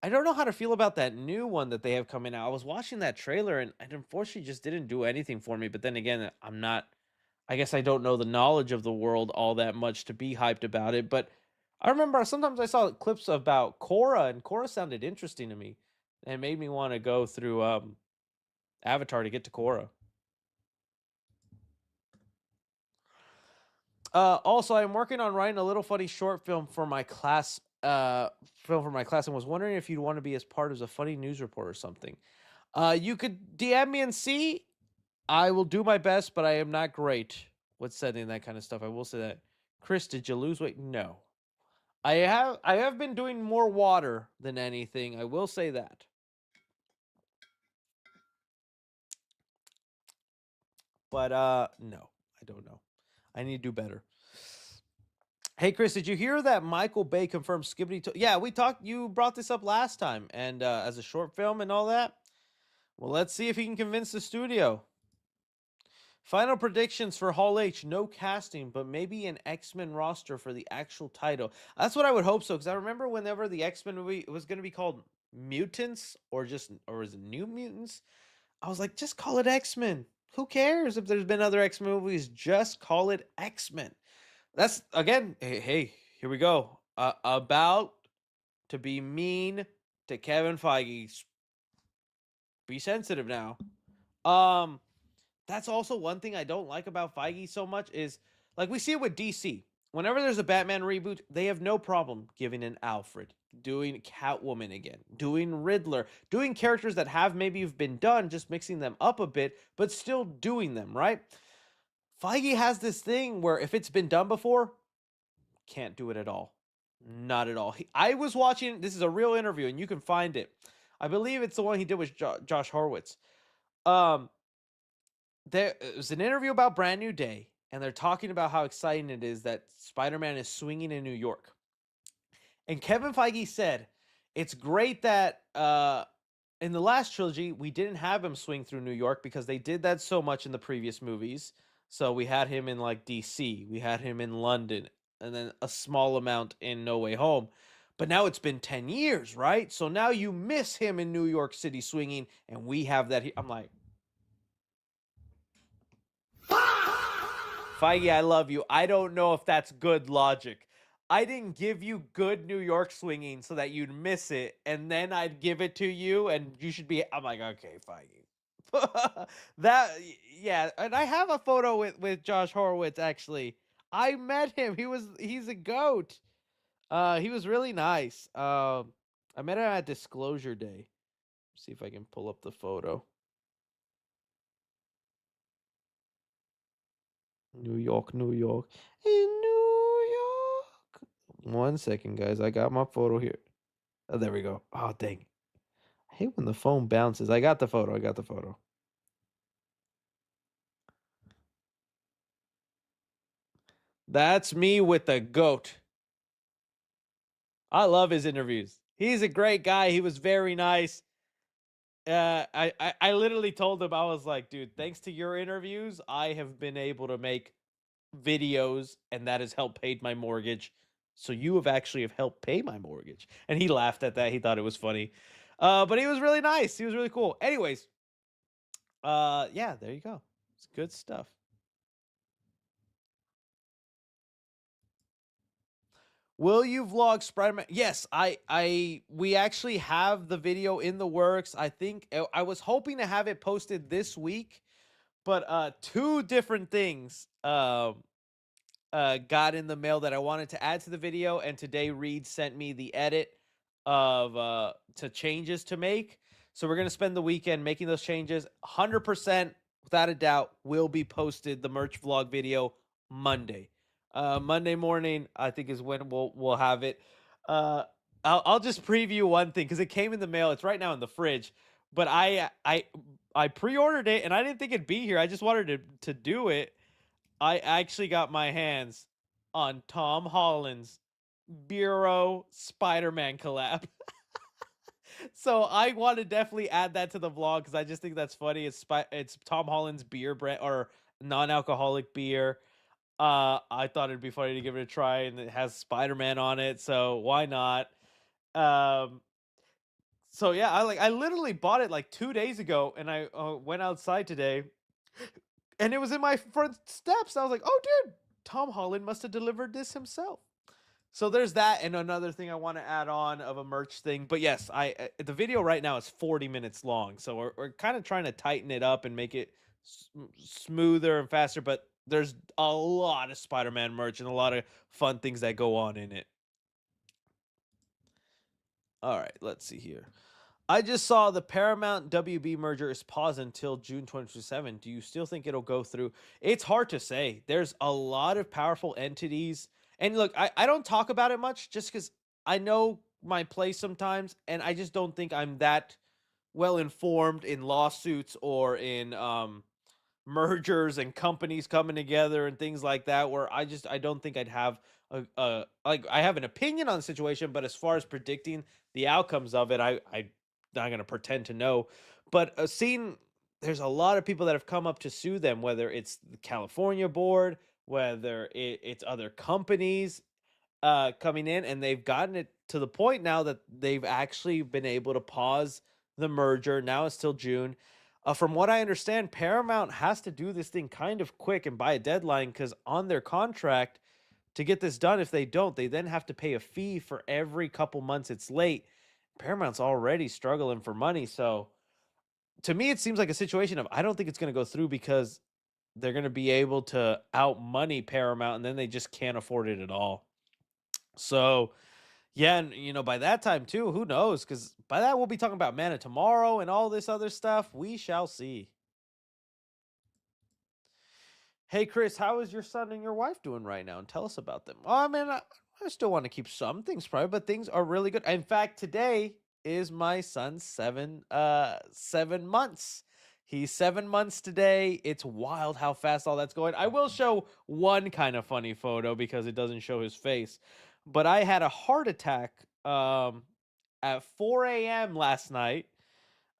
don't know how to feel about that new one that they have coming out. I was watching that trailer and it unfortunately just didn't do anything for me. But then again, I guess I don't know the knowledge of the world all that much to be hyped about it. But I remember sometimes I saw clips about Korra, and Korra sounded interesting to me. And it made me want to go through Avatar to get to Korra. Also, I'm working on writing a little funny short film for my class. And was wondering if you'd want to be as part of a funny news report or something. You could DM me and see. I will do my best, but I am not great with sending that kind of stuff. I will say that. Chris, did you lose weight? No. I have been doing more water than anything. I will say that. But no, I don't know. I need to do better. Hey, Chris, did you hear that Michael Bay confirmed Skibbity? Yeah, we talked. You brought this up last time, and as a short film and all that. Well, let's see if he can convince the studio. Final predictions for Hall H: no casting, but maybe an X-Men roster for the actual title. That's what I would hope so, because I remember whenever the X-Men movie was going to be called Mutants or is it New Mutants? I was like, just call it X-Men. Who cares if there's been other X-Men movies? Just call it X-Men. That's again. Hey, here we go. About to be mean to Kevin Feige. Be sensitive now. That's also one thing I don't like about Feige so much is like we see it with DC. Whenever there's a Batman reboot, they have no problem giving an Alfred, doing Catwoman again, doing Riddler, doing characters that have maybe been done, just mixing them up a bit, but still doing them, right? Feige has this thing where if it's been done before, can't do it at all. Not at all. I was watching, this is a real interview, and you can find it. I believe it's the one he did with Josh Horowitz. There was an interview about Brand New Day, and they're talking about how exciting it is that Spider-Man is swinging in New York. And Kevin Feige said, it's great that in the last trilogy, we didn't have him swing through New York because they did that so much in the previous movies. So we had him in like DC, we had him in London, and then a small amount in No Way Home. But now it's been 10 years, right? So now you miss him in New York City swinging, and we have that. I'm like, Feige, I love you. I don't know if that's good logic. I didn't give you good New York swinging so that you'd miss it, and then I'd give it to you, and you should be. I'm like, okay, Feige. Yeah, and I have a photo with Josh Horowitz. Actually, I met him. He's a goat. He was really nice. I met him at Disclosure Day. See if I can pull up the photo. New York, New York, in New York. 1 second, guys. I got my photo here. Oh, there we go. Oh, dang. I hate when the phone bounces. I got the photo. That's me with the goat. I love his interviews. He's a great guy. He was very nice. I literally told him, I was like, dude, thanks to your interviews, I have been able to make videos, and that has helped pay my mortgage. So you have helped pay my mortgage. And he laughed at that. He thought it was funny. But he was really nice. He was really cool. Anyways, yeah, there you go. It's good stuff. Will you vlog Spider-Man? Yes, we actually have the video in the works. I think I was hoping to have it posted this week, but two different things got in the mail that I wanted to add to the video, and today Reed sent me the edit of to changes to make. So we're gonna spend the weekend making those changes. 100% without a doubt will be posted the merch vlog video Monday. Monday morning, I think, is when we'll have it. Uh, I'll just preview one thing because it came in the mail. It's right now in the fridge, but I pre-ordered it and I didn't think it'd be here. I just wanted to do it. I actually got my hands on Tom Holland's Bureau Spider-Man collab. So I want to definitely add that to the vlog because I just think that's funny. It's Tom Holland's beer brand or non-alcoholic beer. I thought it'd be funny to give it a try, and it has Spider-Man on it, so why not? Um, so yeah, I literally bought it like 2 days ago, and I went outside today, and it was in my front steps. I was like, oh, dude, Tom Holland must have delivered this himself. So there's that, and another thing I want to add on of a merch thing. But yes, the video right now is 40 minutes long, so we're kind of trying to tighten it up and make it smoother and faster. But there's a lot of Spider-Man merch and a lot of fun things that go on in it. All right, let's see here. I just saw the Paramount WB merger is paused until June 2027. Do you still think it'll go through? It's hard to say. There's a lot of powerful entities. And look, I don't talk about it much just because I know my place sometimes, and I just don't think I'm that well informed in lawsuits or in mergers and companies coming together and things like that, where I don't think I'd have like I have an opinion on the situation, but as far as predicting the outcomes of it, I'm not gonna pretend to know. But seeing there's a lot of people that have come up to sue them, whether it's the California board, whether it's other companies coming in, and they've gotten it to the point now that they've actually been able to pause the merger. Now it's till June. From what I understand, Paramount has to do this thing kind of quick and by a deadline because on their contract to get this done, if they don't, they then have to pay a fee for every couple months it's late. Paramount's already struggling for money. So to me, it seems like a situation of I don't think it's going to go through because they're going to be able to out money Paramount and then they just can't afford it at all. So yeah, and by that time too, who knows? Because by that we'll be talking about Man of Tomorrow and all this other stuff. We shall see. Hey Chris, how is your son and your wife doing right now? And tell us about them. Oh, I mean, I still want to keep some things private, but things are really good. In fact, today is my son's 7 months. He's 7 months today. It's wild how fast all that's going. I will show one kind of funny photo because it doesn't show his face. But I had a heart attack at 4 a.m. last night.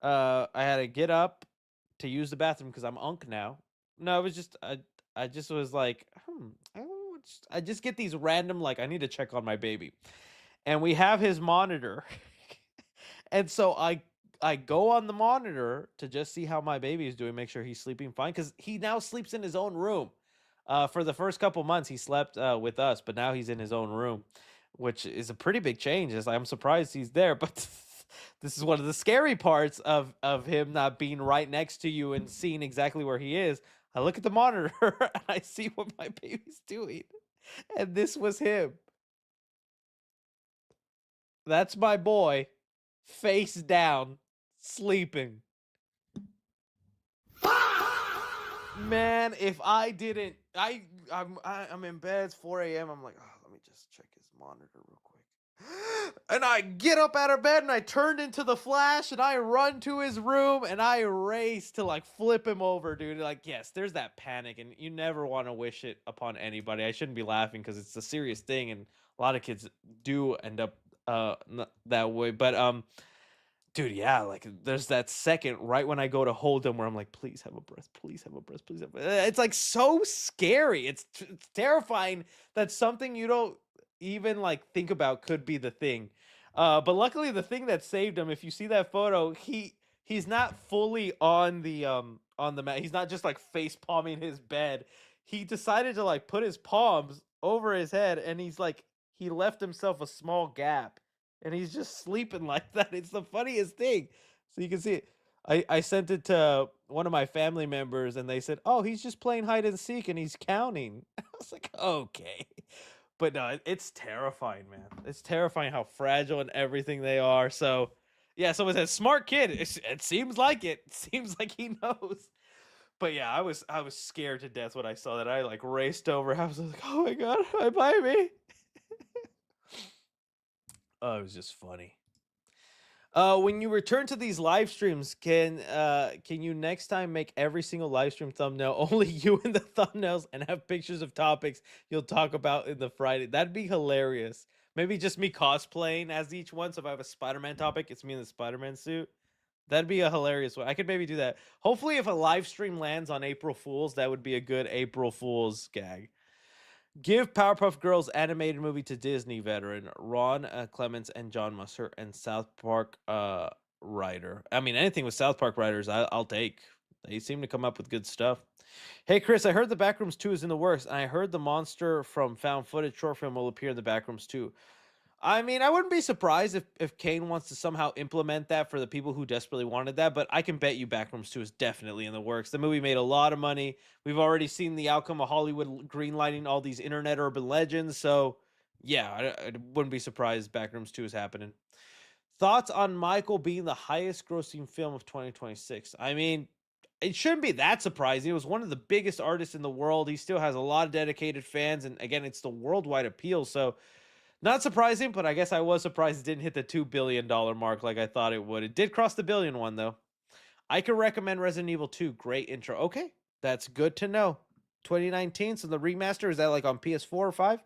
I had to get up to use the bathroom because I'm unk now. No, it was just I just was like, I just get these random like I need to check on my baby, and we have his monitor, and so I go on the monitor to just see how my baby is doing, make sure he's sleeping fine because he now sleeps in his own room. For the first couple months, he slept with us, but now he's in his own room, which is a pretty big change. I'm surprised he's there, but this is one of the scary parts of him not being right next to you and seeing exactly where he is. I look at the monitor and I see what my baby's doing, and this was him. That's my boy, face down, sleeping. Man, if I didn't, I'm in bed. It's 4 a.m. I'm like, oh, let me just check his monitor real quick. And I get up out of bed and I turned into the Flash and I run to his room and I race to like flip him over, dude. Like, yes, there's that panic, and you never want to wish it upon anybody. I shouldn't be laughing because it's a serious thing, and a lot of kids do end up that way. But dude, yeah, like there's that second right when I go to hold him where I'm like, please have a breath, please have a breath, please have a breath. It's like so scary. It's terrifying that something you don't even like think about could be the thing. But luckily the thing that saved him, if you see that photo, he's not fully on the mat. He's not just like face palming his bed. He decided to like put his palms over his head, and he left himself a small gap. And he's just sleeping like that. It's the funniest thing. So you can see it. I sent it to one of my family members, and they said, "Oh, he's just playing hide and seek, and he's counting." I was like, "Okay," but no, it's terrifying, man. It's terrifying how fragile and everything they are. So, yeah, someone said, "Smart kid." It seems like it. It seems like he knows. But yeah, I was scared to death when I saw that. I like raced over. I was like, "Oh my god, bye me." Oh, it was just funny. When you return to these live streams, can you next time make every single live stream thumbnail only you in the thumbnails and have pictures of topics you'll talk about in the Friday? That'd be hilarious. Maybe just me cosplaying as each one. So if I have a Spider-Man topic, it's me in the Spider-Man suit. That'd be a hilarious one. I could maybe do that. Hopefully, if a live stream lands on April Fools, that would be a good April Fools gag. Give Powerpuff Girls animated movie to Disney veteran Ron Clements and John Musser and South Park writer. I mean, anything with South Park writers, I'll take. They seem to come up with good stuff. Hey, Chris, I heard the Backrooms 2 is in the works, and I heard the monster from Found Footage short film will appear in the Backrooms 2. I mean, I wouldn't be surprised if Kane wants to somehow implement that for the people who desperately wanted that, but I can bet you Backrooms 2 is definitely in the works. The movie made a lot of money. We've already seen the outcome of Hollywood greenlighting all these internet urban legends, so yeah, I wouldn't be surprised Backrooms 2 is happening. Thoughts on Michael being the highest grossing film of 2026? I mean, it shouldn't be that surprising. He was one of the biggest artists in the world. He still has a lot of dedicated fans, and again, it's the worldwide appeal, so not surprising, but I guess I was surprised it didn't hit the $2 billion mark like I thought it would. It did cross the billion one, though. I could recommend Resident Evil 2. Great intro. Okay, that's good to know. 2019, so the remaster, is that like on PS4 or 5?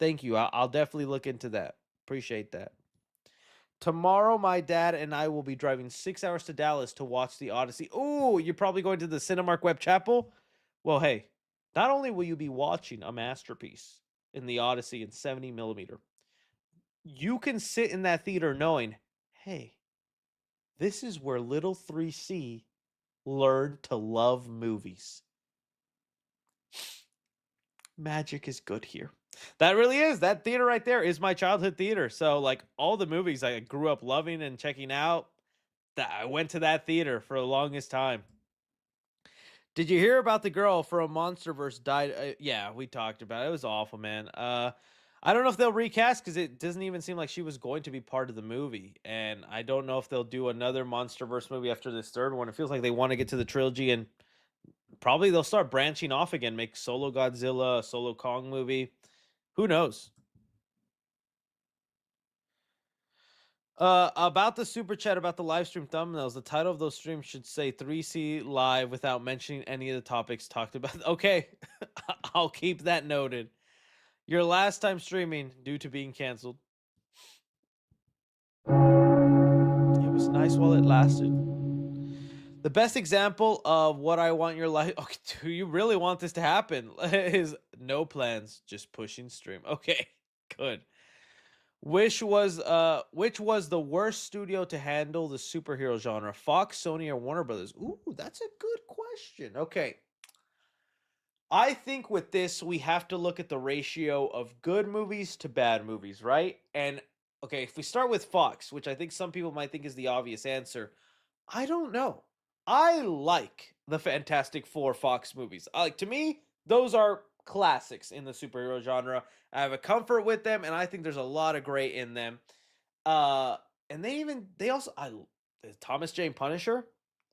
Thank you. I'll definitely look into that. Appreciate that. Tomorrow, my dad and I will be driving 6 hours to Dallas to watch the Odyssey. Oh, you're probably going to the Cinemark Web Chapel? Well, hey, not only will you be watching a masterpiece in the Odyssey in 70 millimeter, you can sit in that theater knowing, hey, this is where little 3C learned to love movies. Magic is good here. That really is. That theater right there is my childhood theater. So, like, all the movies I grew up loving and checking out, I went to that theater for the longest time. Did you hear about the girl from MonsterVerse died? Yeah, we talked about it. It was awful, man. I don't know if they'll recast because it doesn't even seem like she was going to be part of the movie. And I don't know if they'll do another MonsterVerse movie after this third one. It feels like they want to get to the trilogy, and probably they'll start branching off again, make solo Godzilla, a solo Kong movie. Who knows? About the super chat about the live stream thumbnails, the title of those streams should say 3C live without mentioning any of the topics talked about. Okay, I'll keep that noted. Your last time streaming due to being canceled. It was nice while it lasted. The best example of what I want your life. Okay, do you really want this to happen? Is no plans, just pushing stream. Okay, good. Which was the worst studio to handle the superhero genre? Fox, Sony, or Warner Brothers? Ooh, that's a good question. Okay. I think with this, we have to look at the ratio of good movies to bad movies, right? And okay, if we start with Fox, which I think some people might think is the obvious answer, I don't know. I like the Fantastic Four Fox movies. To me, those are classics in the superhero genre. I have a comfort with them, and I think there's a lot of great in them. And they also Thomas Jane Punisher.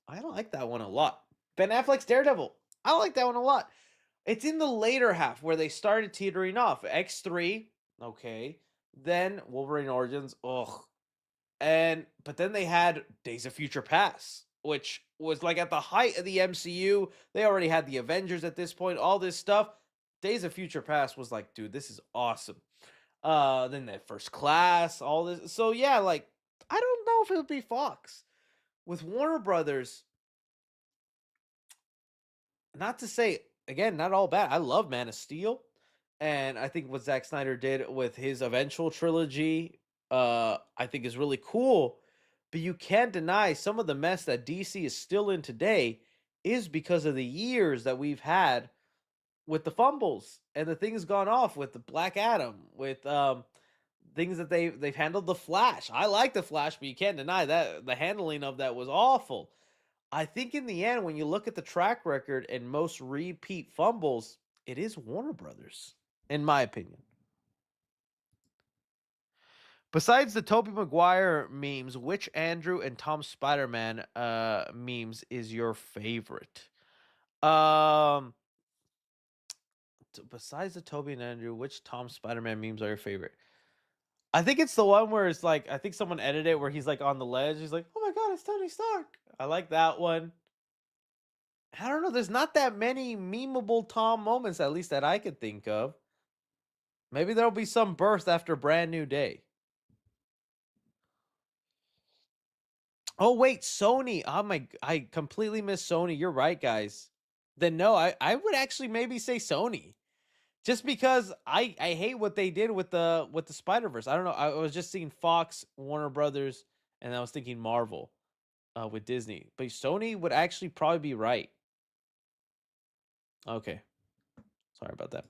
I don't like that one a lot. Ben Affleck's Daredevil. I like that one a lot. It's in the later half where they started teetering off. X3, okay. Then Wolverine Origins, ugh. But then they had Days of Future Past, which was like at the height of the MCU. They already had the Avengers at this point, all this stuff. Days of Future Past was like, dude, this is awesome. Then that First Class, all this. So yeah, like, I don't know if it'll be Fox. With Warner Brothers, not to say, again, not all bad. I love Man of Steel. And I think what Zack Snyder did with his eventual trilogy, I think is really cool. But you can't deny some of the mess that DC is still in today is because of the years that we've had with the fumbles and the things gone off with the Black Adam, with things that they've handled. The Flash, I like the Flash, but you can't deny that the handling of that was awful. I think in the end, when you look at the track record and most repeat fumbles, it is Warner Brothers, in my opinion. Besides the Tobey Maguire memes, which Andrew and Tom Spider-Man memes is your favorite? Besides the Tobey and Andrew, which Tom Spider-Man memes are your favorite? I think it's the one where it's like, I think someone edited it where he's like on the ledge. He's like, oh my God, it's Tony Stark. I like that one. I don't know. There's not that many memeable Tom moments, at least that I could think of. Maybe there'll be some birth after Brand New Day. Oh, wait, Sony. Oh my, I completely missed Sony. You're right, guys. Then no, I would actually maybe say Sony. Just because I hate what they did with the Spider-Verse. I don't know. I was just seeing Fox, Warner Brothers, and I was thinking Marvel with Disney. But Sony would actually probably be right. Okay. Sorry about that.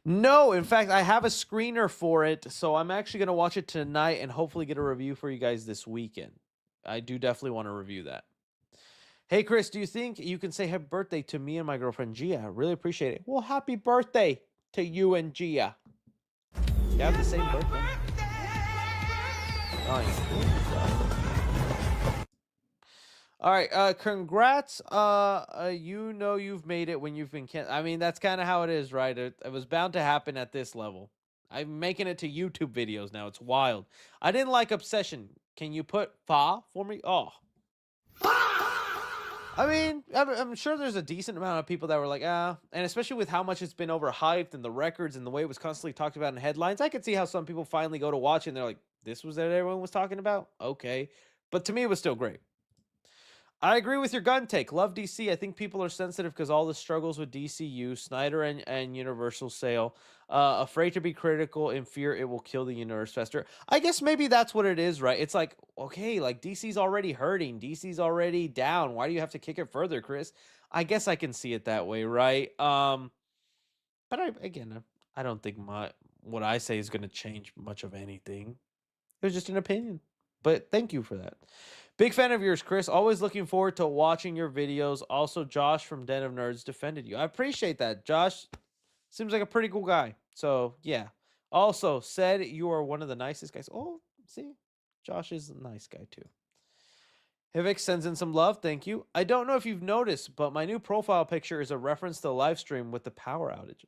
No, in fact, I have a screener for it, so I'm actually going to watch it tonight and hopefully get a review for you guys this weekend. I do definitely want to review that. Hey, Chris, do you think you can say happy birthday to me and my girlfriend, Gia? I really appreciate it. Well, happy birthday to you and Gia. You have the same birthday? Oh, yeah. All right, congrats. You know you've made it when you've been I mean, that's kind of how it is, right? It was bound to happen at this level. I'm making it to YouTube videos now. It's wild. I didn't like Obsession. Can you put fa for me? Oh. I mean, I'm sure there's a decent amount of people that were like, and especially with how much it's been overhyped and the records and the way it was constantly talked about in headlines, I could see how some people finally go to watch it and they're like, this was what everyone was talking about? Okay. But to me, it was still great. I agree with your gun take. Love DC. I think people are sensitive because all the struggles with DCU, Snyder and Universal sale, afraid to be critical in fear it will kill the universe faster. I guess maybe that's what it is, right? It's like, okay, like DC's already hurting. DC's already down. Why do you have to kick it further, Chris? I guess I can see it that way, right? But I don't think what I say is going to change much of anything. It was just an opinion. But thank you for that. Big fan of yours, Chris. Always looking forward to watching your videos. Also, Josh from Den of Nerds defended you. I appreciate that. Josh seems like a pretty cool guy. So, yeah. Also, said you are one of the nicest guys. Oh, see? Josh is a nice guy, too. Hivik sends in some love. Thank you. I don't know if you've noticed, but my new profile picture is a reference to the live stream with the power outage.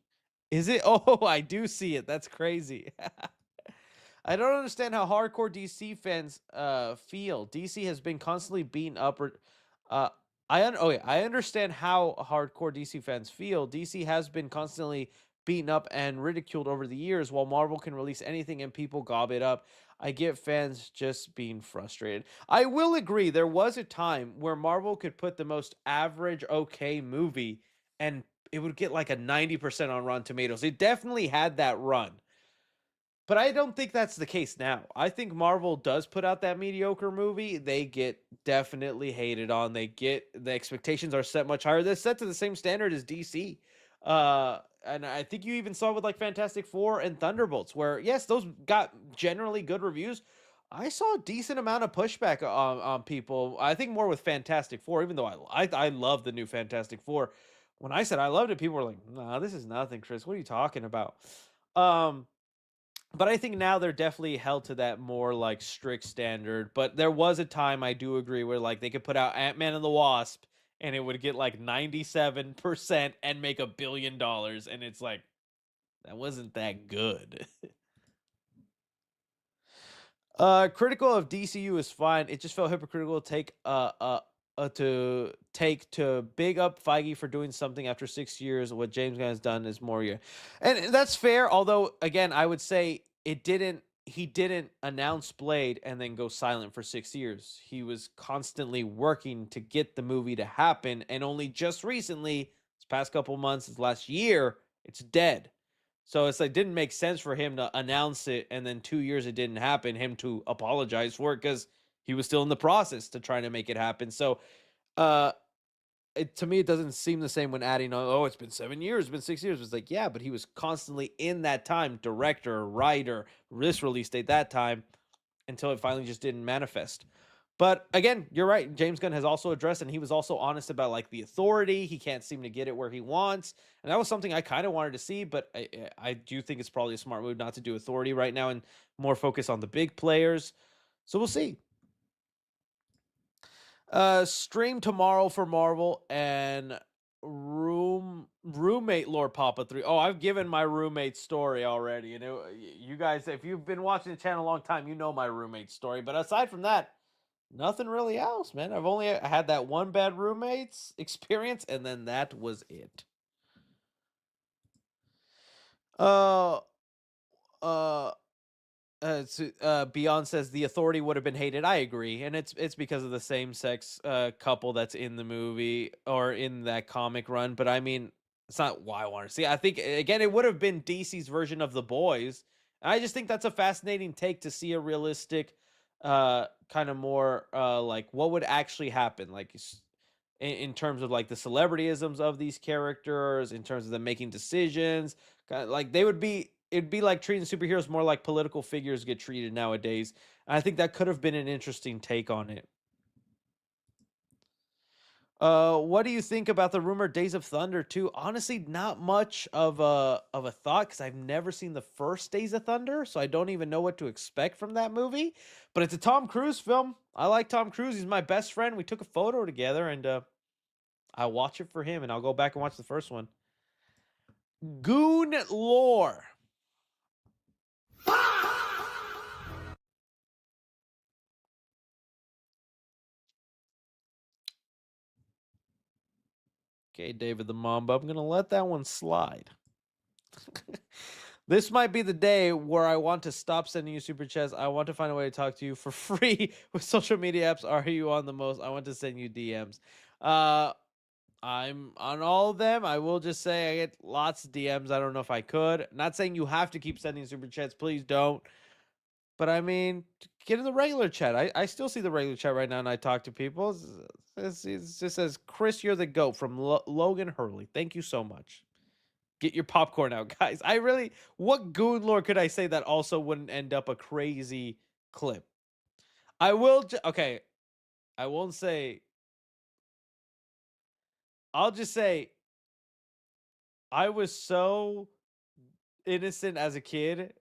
Is it? Oh, I do see it. That's crazy. I don't understand how hardcore DC fans feel. DC has been constantly beaten up. I understand how hardcore DC fans feel. DC has been constantly beaten up and ridiculed over the years, while Marvel can release anything and people gob it up. I get fans just being frustrated. I will agree, there was a time where Marvel could put the most average okay movie and it would get like a 90% on Rotten Tomatoes. It definitely had that run. But I don't think that's the case now. I think Marvel does put out that mediocre movie. They get definitely hated on. The expectations are set much higher. They're set to the same standard as DC. And I think you even saw with like Fantastic Four and Thunderbolts, where yes, those got generally good reviews. I saw a decent amount of pushback on people. I think more with Fantastic Four, even though I love the new Fantastic Four. When I said I loved it, people were like, "Nah, this is nothing, Chris. What are you talking about?" But I think now they're definitely held to that more like strict standard. But there was a time, I do agree, where like they could put out Ant-Man and the Wasp and it would get like 97% and make $1 billion. And it's like, that wasn't that good. Critical of DCU is fine. It just felt hypocritical to big up Feige for doing something after 6 years. What James Gunn has done is more year, and that's fair. Although again, I would say he didn't announce Blade and then go silent for 6 years. He was constantly working to get the movie to happen, and only just recently, this past couple months, this last year, it's dead. So it's like didn't make sense for him to announce it and then 2 years it didn't happen, him to apologize for it because he was still in the process to trying to make it happen. So to me, it doesn't seem the same when adding, oh, it's been 7 years, it's been 6 years. It's like, yeah, but he was constantly in that time, director, writer, this release date, that time, until it finally just didn't manifest. But again, you're right. James Gunn has also addressed, and he was also honest about like the authority. He can't seem to get it where he wants, and that was something I kind of wanted to see. But I do think it's probably a smart move not to do authority right now and more focus on the big players. So we'll see. Stream tomorrow for Marvel and roommate Lord Papa 3. Oh, I've given my roommate story already. You know, you guys, if you've been watching the channel a long time, you know my roommate story. But aside from that, nothing really else, man. I've only had that one bad roommates experience, and then that was it. Uh, uh, Beyond says the authority would have been hated. I agree, and it's because of the same sex couple that's in the movie or in that comic run. But I mean, it's not why I want to see. I think again, it would have been DC's version of the boys. And I just think that's a fascinating take to see a realistic, kind of more like what would actually happen, like in terms of like the celebrityisms of these characters, in terms of them making decisions. Kind of like they would be it'd be like treating superheroes more like political figures get treated nowadays. And I think that could have been an interesting take on it. What do you think about the rumored Days of Thunder 2? Honestly, not much of a thought because I've never seen the first Days of Thunder, so I don't even know what to expect from that movie. But it's a Tom Cruise film. I like Tom Cruise. He's my best friend. We took a photo together, and I watch it for him, and I'll go back and watch the first one. Goon lore. Okay, David the Mamba, I'm going to let that one slide. This might be the day where I want to stop sending you super chats. I want to find a way to talk to you for free with social media apps. Are you on the most? I want to send you DMs. I'm on all of them. I will just say I get lots of DMs. I don't know if I could. Not saying you have to keep sending super chats. Please don't. But I mean, get in the regular chat. I still see the regular chat right now, and I talk to people. It just says, Chris, you're the GOAT from Logan Hurley. Thank you so much. Get your popcorn out, guys. What goon lore could I say that also wouldn't end up a crazy clip? Okay. I won't say. I'll just say, I was so innocent as a kid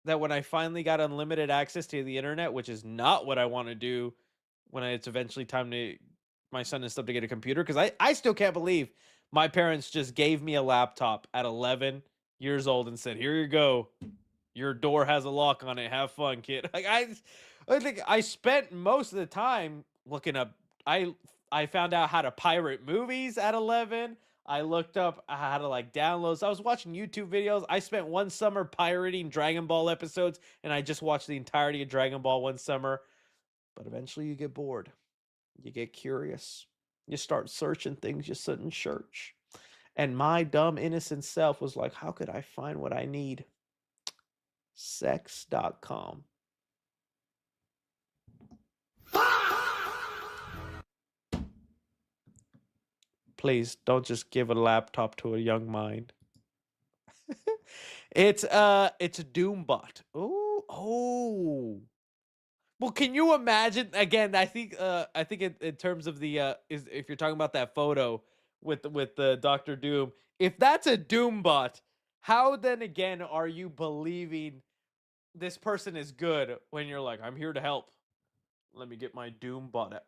that when I finally got unlimited access to the internet, which is not what I want to do when it's eventually time to my son and stuff to get a computer, because I still can't believe my parents just gave me a laptop at 11 years old and said, here you go. Your door has a lock on it. Have fun, kid. Like I think I spent most of the time looking up. I found out how to pirate movies at 11. I looked up how to like download. So I was watching YouTube videos. I spent one summer pirating Dragon Ball episodes, and I just watched the entirety of Dragon Ball one summer. But eventually you get bored. You get curious. You start searching things you shouldn't search. And my dumb innocent self was like, how could I find what I need? Sex.com. Please don't just give a laptop to a young mind. It's a Doombot. Oh. Well, can you imagine again? I think in terms of the is if you're talking about that photo with the Dr. Doom, if that's a Doombot, how then again are you believing this person is good when you're like, I'm here to help. Let me get my Doombot out.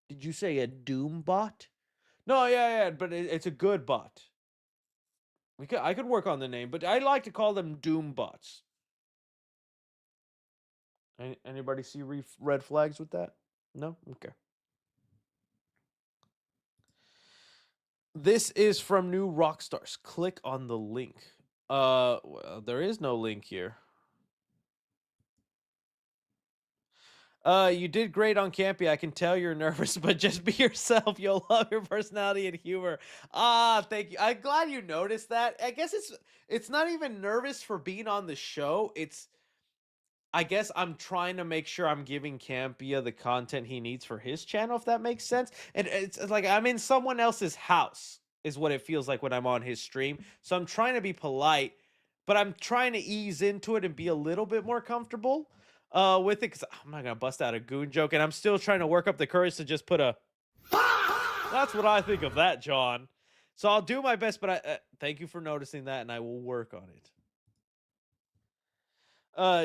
Did you say a Doombot? No, yeah, but it's a good bot. I could work on the name, but I like to call them Doombots. Anybody see red flags with that? No? Okay. This is from New Rockstars. Click on the link. Well, there is no link here. You did great on Campy. I can tell you're nervous, but just be yourself. You'll love your personality and humor. Thank you. I'm glad you noticed that. I guess it's not even nervous for being on the show. I guess I'm trying to make sure I'm giving Campia the content he needs for his channel, if that makes sense. And it's like I'm in someone else's house, is what it feels like when I'm on his stream. So I'm trying to be polite, but I'm trying to ease into it and be a little bit more comfortable. with it, because I'm not gonna bust out a goon joke, and I'm still trying to work up the courage to just put a. That's what I think of that, John. So I'll do my best, but I thank you for noticing that, and I will work on it.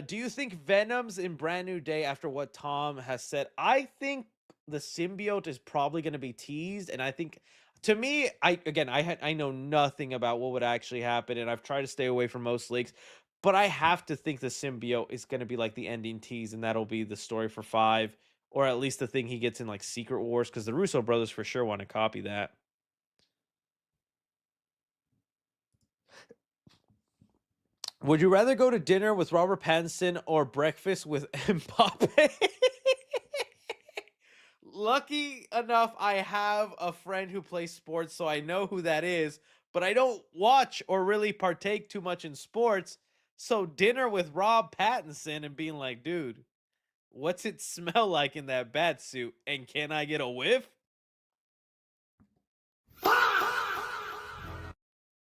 Do you think Venom's in Brand New Day after what Tom has said? I think the symbiote is probably going to be teased, and I think, to me, I know nothing about what would actually happen, and I've tried to stay away from most leaks, but I have to think the symbiote is going to be like the ending tease, and that'll be the story for 5, or at least the thing he gets in like Secret Wars, because the Russo brothers for sure want to copy that. Would you rather go to dinner with Robert Pattinson or breakfast with Mbappe? Lucky enough, I have a friend who plays sports, so I know who that is, but I don't watch or really partake too much in sports. So dinner with Rob Pattinson and being like, dude, what's it smell like in that bat suit? And can I get a whiff?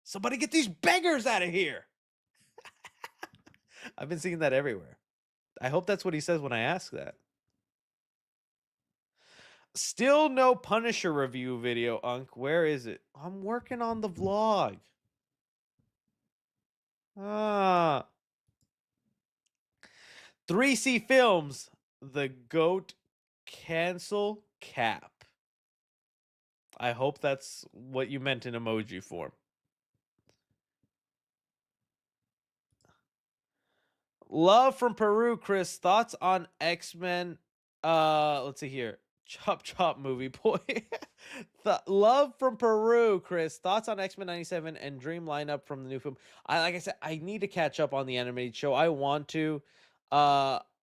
Somebody get these beggars out of here. I've been seeing that everywhere. I hope that's what he says when I ask that. Still no Punisher review video, Unc. Where is it? I'm working on the vlog. Ah. 3C Films, the GOAT cancel cap. I hope that's what you meant in emoji form. Love from Peru, Chris. Thoughts on X-Men? Let's see here. Chop Chop movie boy. Love from Peru, Chris. Thoughts on X-Men 97 and Dream lineup from the new film. Like I said, I need to catch up on the animated show. I want to. I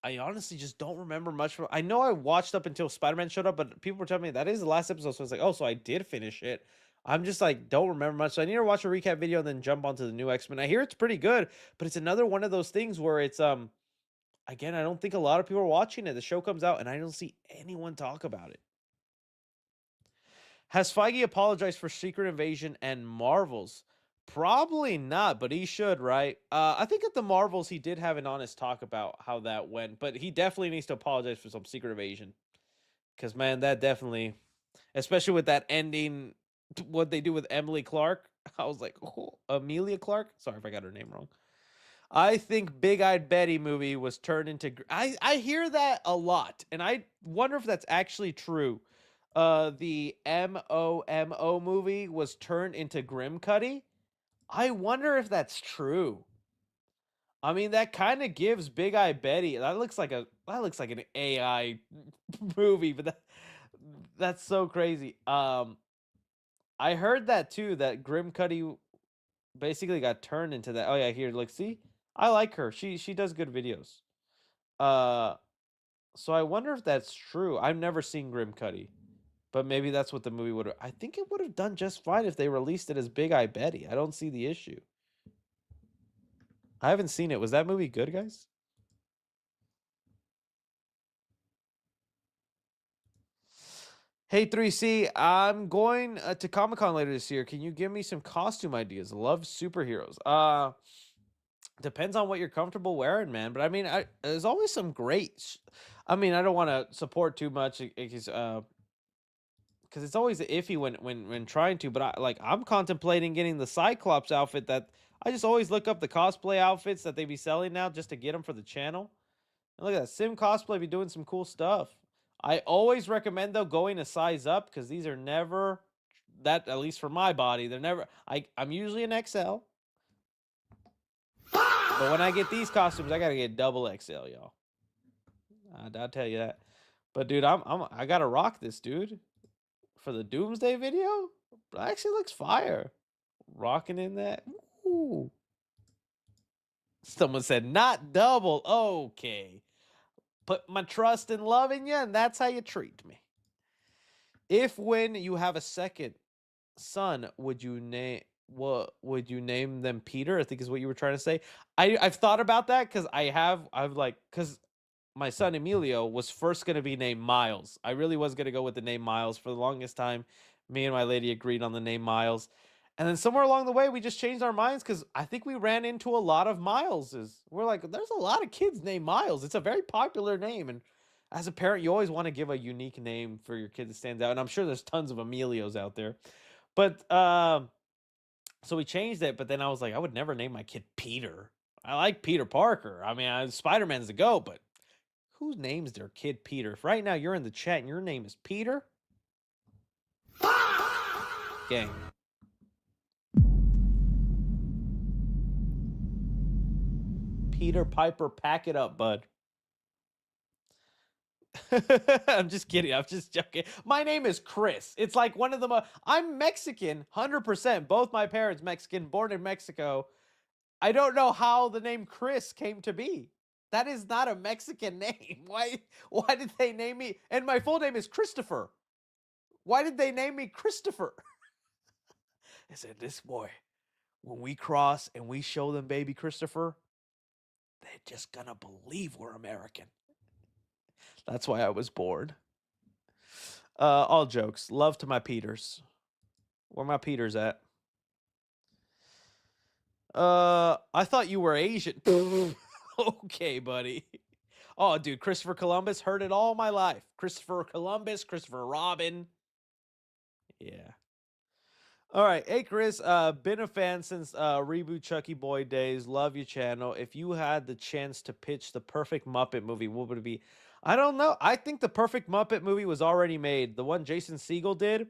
honestly just don't remember much from. I know I watched up until Spider-Man showed up, but people were telling me that is the last episode. So I was like, oh, so I did finish it. I'm just like, don't remember much. So I need to watch a recap video and then jump onto the new X-Men. I hear it's pretty good, but it's another one of those things where it's again, I don't think a lot of people are watching it. The show comes out and I don't see anyone talk about it. Has Feige apologized for Secret Invasion and Marvels? Probably not, but he should, right? I think at the Marvels he did have an honest talk about how that went, but he definitely needs to apologize for some Secret Invasion. Because, man, that definitely, especially with that ending, what they do with Emily Clark, I was like, oh, Amelia Clark? Sorry if I got her name wrong. I think Big Eyed Betty movie was turned into... I hear that a lot, and I wonder if that's actually true. The MOMO movie was turned into Grim Cuddy. I wonder if that's true. I mean, that kind of gives Big Eye Betty. That looks like an AI movie, but that's so crazy. I heard that too. That Grim Cuddy basically got turned into that. Oh yeah, here, look, see, I like her. She does good videos. So I wonder if that's true. I've never seen Grim Cuddy. But maybe that's what the movie would have... I think it would have done just fine if they released it as Big Eye Betty. I don't see the issue. I haven't seen it. Was that movie good, guys? Hey, 3C, I'm going to Comic-Con later this year. Can you give me some costume ideas? Love superheroes. Depends on what you're comfortable wearing, man. But I mean, there's always some great... I mean, I don't want to support too much because it's always iffy when trying to, but I'm contemplating getting the Cyclops outfit. That I just always look up the cosplay outfits that they be selling now just to get them for the channel. And look at that, Sim Cosplay be doing some cool stuff. I always recommend though going a size up because these are never that, at least for my body, they're never. I'm usually an XL, but when I get these costumes, I gotta get double XL, y'all. I'll tell you that. But dude, I gotta rock this, dude. For the Doomsday video, it actually looks fire. Rocking in that. Ooh. Someone said not double. Okay. Put my trust and love in you, and that's how you treat me. If when you have a second son, would you name them Peter? I think is what you were trying to say. I've thought about that because because my son Emilio was first going to be named Miles. I really was going to go with the name Miles for the longest time. Me and my lady agreed on the name Miles. And then somewhere along the way, we just changed our minds because I think we ran into a lot of Mileses. We're like, there's a lot of kids named Miles. It's a very popular name. And as a parent, you always want to give a unique name for your kid that stands out. And I'm sure there's tons of Emilios out there. But so we changed it. But then I was like, I would never name my kid Peter. I like Peter Parker. I mean, Spider-Man's the go, but who names their kid Peter? If right now you're in the chat and your name is Peter, gang. Peter Piper, pack it up, bud. I'm just kidding. I'm just joking. My name is Chris. It's like one of the I'm Mexican, 100%. Both my parents Mexican, born in Mexico. I don't know how the name Chris came to be. That is not a Mexican name. Why did they name me? And my full name is Christopher. Why did they name me Christopher? I said, this boy, when we cross and we show them baby Christopher, they're just gonna believe we're American. That's why I was born. All jokes. Love to my Peters. Where my Peters at? I thought you were Asian. Okay, buddy. Oh, dude, Christopher Columbus, heard it all my life. Christopher Columbus, Christopher Robin. Yeah. All right. Hey, Chris. Been a fan since Reboot Chucky Boy days. Love your channel. If you had the chance to pitch the perfect Muppet movie, what would it be? I don't know. I think the perfect Muppet movie was already made. The one Jason Segel did.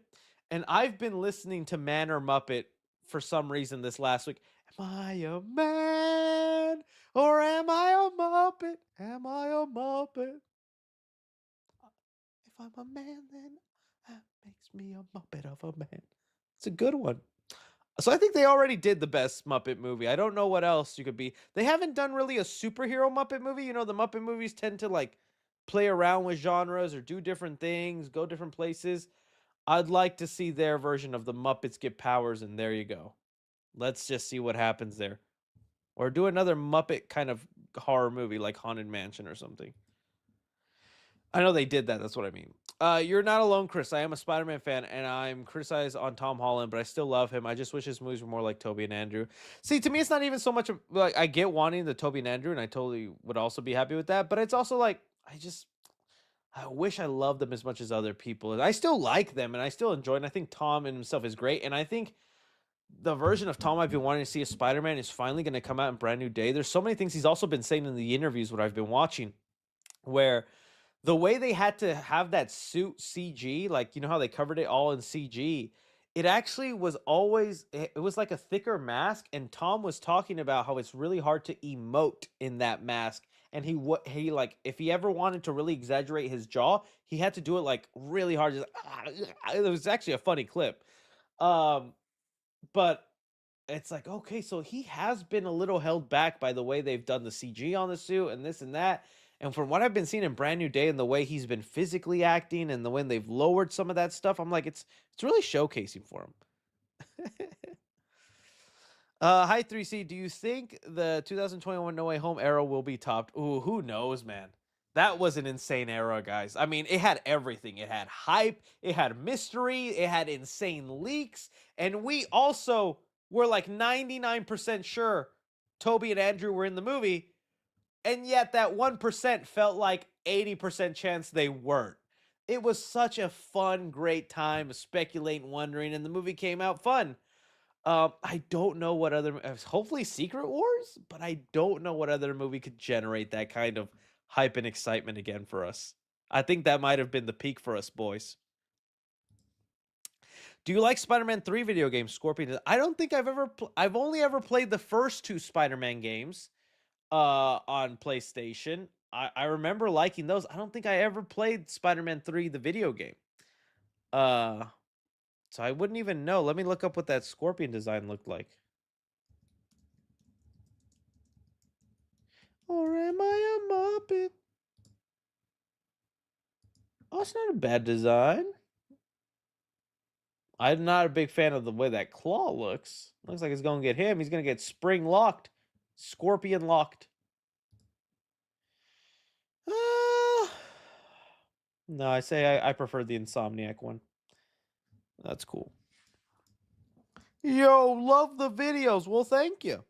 And I've been listening to Man or Muppet for some reason this last week. Am I a man or am I a Muppet? Am I a Muppet? If I'm a man, then that makes me a Muppet of a man. It's a good one. So I think they already did the best Muppet movie. I don't know what else you could be. They haven't done really a superhero Muppet movie. You know, the Muppet movies tend to like play around with genres or do different things, go different places. I'd like to see their version of the Muppets get powers, and there you go. Let's just see what happens there. Or do another Muppet kind of horror movie like Haunted Mansion or something. I know they did that. That's what I mean. You're not alone, Chris. I am a Spider-Man fan, and I'm criticized on Tom Holland, but I still love him. I just wish his movies were more like Tobey and Andrew. See, to me, it's not even so much of, like, I get wanting the Tobey and Andrew, and I totally would also be happy with that, but it's also like, I wish I loved them as much as other people. And I still like them, and I still enjoy it, and I think Tom in himself is great, and I think the version of Tom I've been wanting to see as Spider-Man is finally going to come out in Brand New Day. There's so many things he's also been saying in the interviews, what I've been watching, where the way they had to have that suit CG, like, you know how they covered it all in CG, it actually was always, it was like a thicker mask, and Tom was talking about how it's really hard to emote in that mask, and he like, if he ever wanted to really exaggerate his jaw, he had to do it like really hard. Just, it was actually a funny clip. But it's like, okay, so he has been a little held back by the way they've done the CG on the suit and this and that. And from what I've been seeing in Brand New Day and the way he's been physically acting and the way they've lowered some of that stuff, I'm like, it's really showcasing for him. Hi 3C, do you think the 2021 No Way Home era will be topped? Ooh, who knows, man. That was an insane era, guys. I mean, it had everything. It had hype, it had mystery, it had insane leaks, and we also were like 99% sure Toby and Andrew were in the movie, and yet that 1% felt like 80% chance they weren't. It was such a fun, great time speculating, wondering, and the movie came out fun. I don't know what other, hopefully Secret Wars, but I don't know what other movie could generate that kind of hype and excitement again for us. I think that might have been the peak for us, boys. Do you like Spider-Man 3 video games, Scorpion? I don't think I've only ever played the first two Spider-Man games on PlayStation. I remember liking those. I don't think I ever played Spider-Man 3 the video game. So I wouldn't even know. Let me look up what that Scorpion design looked like. Or am I a Muppet? Oh, it's not a bad design. I'm not a big fan of the way that claw looks. Looks like it's going to get him. He's going to get spring locked. Scorpion locked. No, I say I prefer the Insomniac one. That's cool. Yo, love the videos. Well, thank you.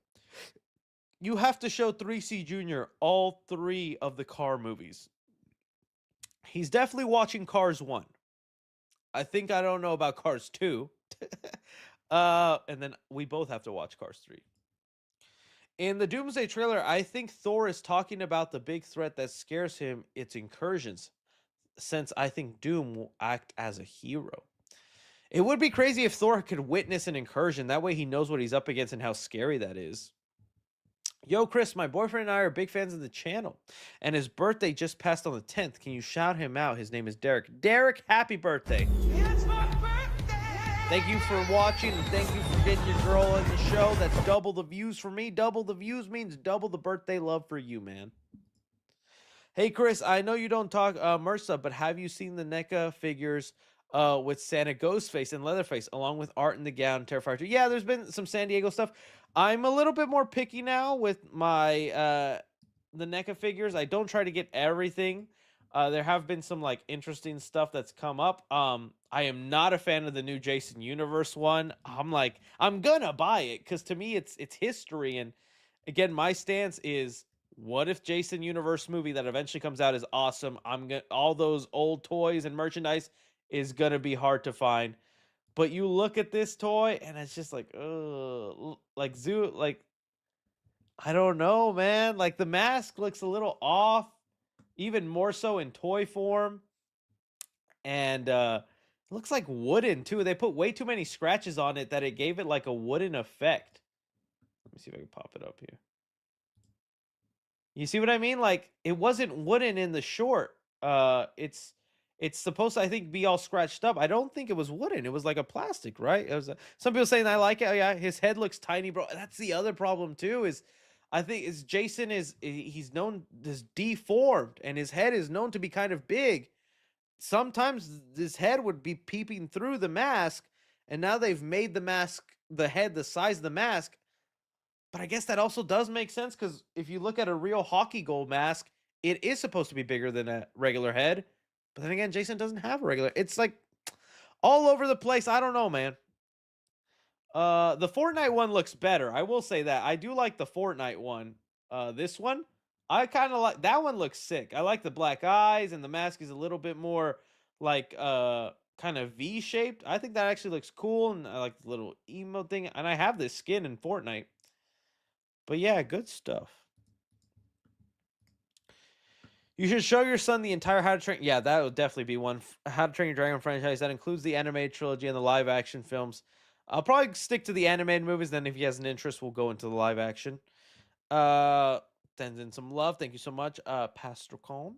You have to show 3C Jr. all 3 of the Car movies. He's definitely watching Cars 1. I think I don't know about Cars 2. And then we both have to watch Cars 3. In the Doomsday trailer, I think Thor is talking about the big threat that scares him, its incursions, since I think Doom will act as a hero. It would be crazy if Thor could witness an incursion. That way he knows what he's up against and how scary that is. Yo, Chris, my boyfriend and I are big fans of the channel, and his birthday just passed on the 10th. Can you shout him out? His name is Derek. Derek, happy birthday. It's my birthday. Thank you for watching, and thank you for getting your girl on the show. That's double the views for me. Double the views means double the birthday love for you, man. Hey, Chris, I know you don't talk MRSA, but have you seen the NECA figures with Santa Ghostface and Leatherface, along with Art in the Gown, Terrifier 2? Yeah, there's been some San Diego stuff. I'm a little bit more picky now with my the NECA figures. I don't try to get everything. There have been some like interesting stuff that's come up. I am not a fan of the new Jason Universe one. I'm gonna buy it because to me it's history. And again, my stance is, what if Jason Universe movie that eventually comes out is awesome? All those old toys and merchandise is gonna be hard to find. But you look at this toy and it's just like, I don't know, man. Like the mask looks a little off, even more so in toy form. And it looks like wooden too. They put way too many scratches on it that it gave it like a wooden effect. Let me see if I can pop it up here. You see what I mean? Like it wasn't wooden in the short. It's supposed to, I think, be all scratched up. I don't think it was wooden. It was like a plastic, right? It was some people saying I like it. Oh, yeah, his head looks tiny, bro. That's the other problem too. Is I think is Jason he's known as deformed, and his head is known to be kind of big. Sometimes his head would be peeping through the mask, and now they've made the mask, the head, the size of the mask. But I guess that also does make sense because if you look at a real hockey goal mask, it is supposed to be bigger than a regular head. But then again, Jason doesn't have a regular. It's like all over the place. I don't know, man. The Fortnite one looks better. I will say that. I do like the Fortnite one. This one, I kind of like that one. Looks sick. I like the black eyes, and the mask is a little bit more like kind of V-shaped. I think that actually looks cool, and I like the little emo thing. And I have this skin in Fortnite. But yeah, good stuff. You should show your son the entire How to Train. Yeah, that would definitely be one. How to Train Your Dragon franchise that includes the animated trilogy and the live action films. I'll probably stick to the animated movies. Then, if he has an interest, we'll go into the live action. Sends in some love. Thank you so much, Pastor Calm.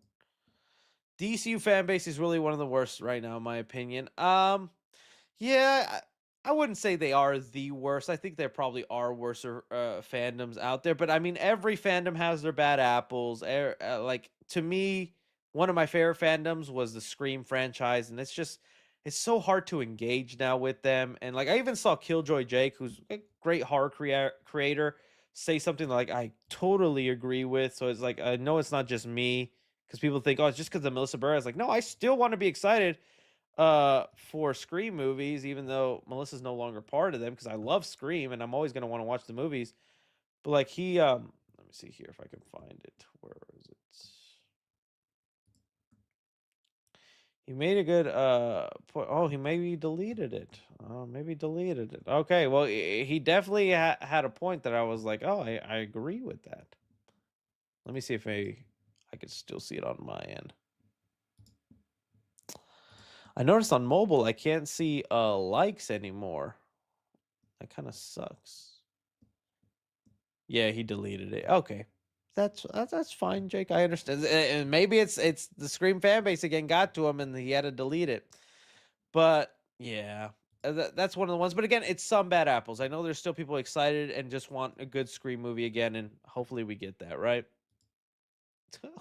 DCU fan base is really one of the worst right now, in my opinion. Yeah, I wouldn't say they are the worst. I think there probably are worse fandoms out there. But I mean, every fandom has their bad apples. Like to me, one of my favorite fandoms was the Scream franchise, and it's so hard to engage now with them. And like I even saw Killjoy Jake, who's a great horror creator, say something like I totally agree with. So it's like I know it's not just me because people think, oh, it's just because of Melissa Burr. It's like, no, I still want to be excited for Scream movies, even though Melissa's no longer part of them, because I love Scream and I'm always going to want to watch the movies. But like he let me see here if I can find it. Where is it? He made a good point. Oh, he maybe deleted it. Maybe deleted it. Okay, well he definitely had a point that I was like, oh, I agree with that. Let me see if I could still see it on my end. I noticed on mobile I can't see likes anymore. That kind of sucks. Yeah, he deleted it. Okay. That's fine, Jake. I understand. And maybe it's the Scream fan base again got to him and he had to delete it. But yeah, that's one of the ones. But again, it's some bad apples. I know there's still people excited and just want a good Scream movie again, and hopefully we get that, right?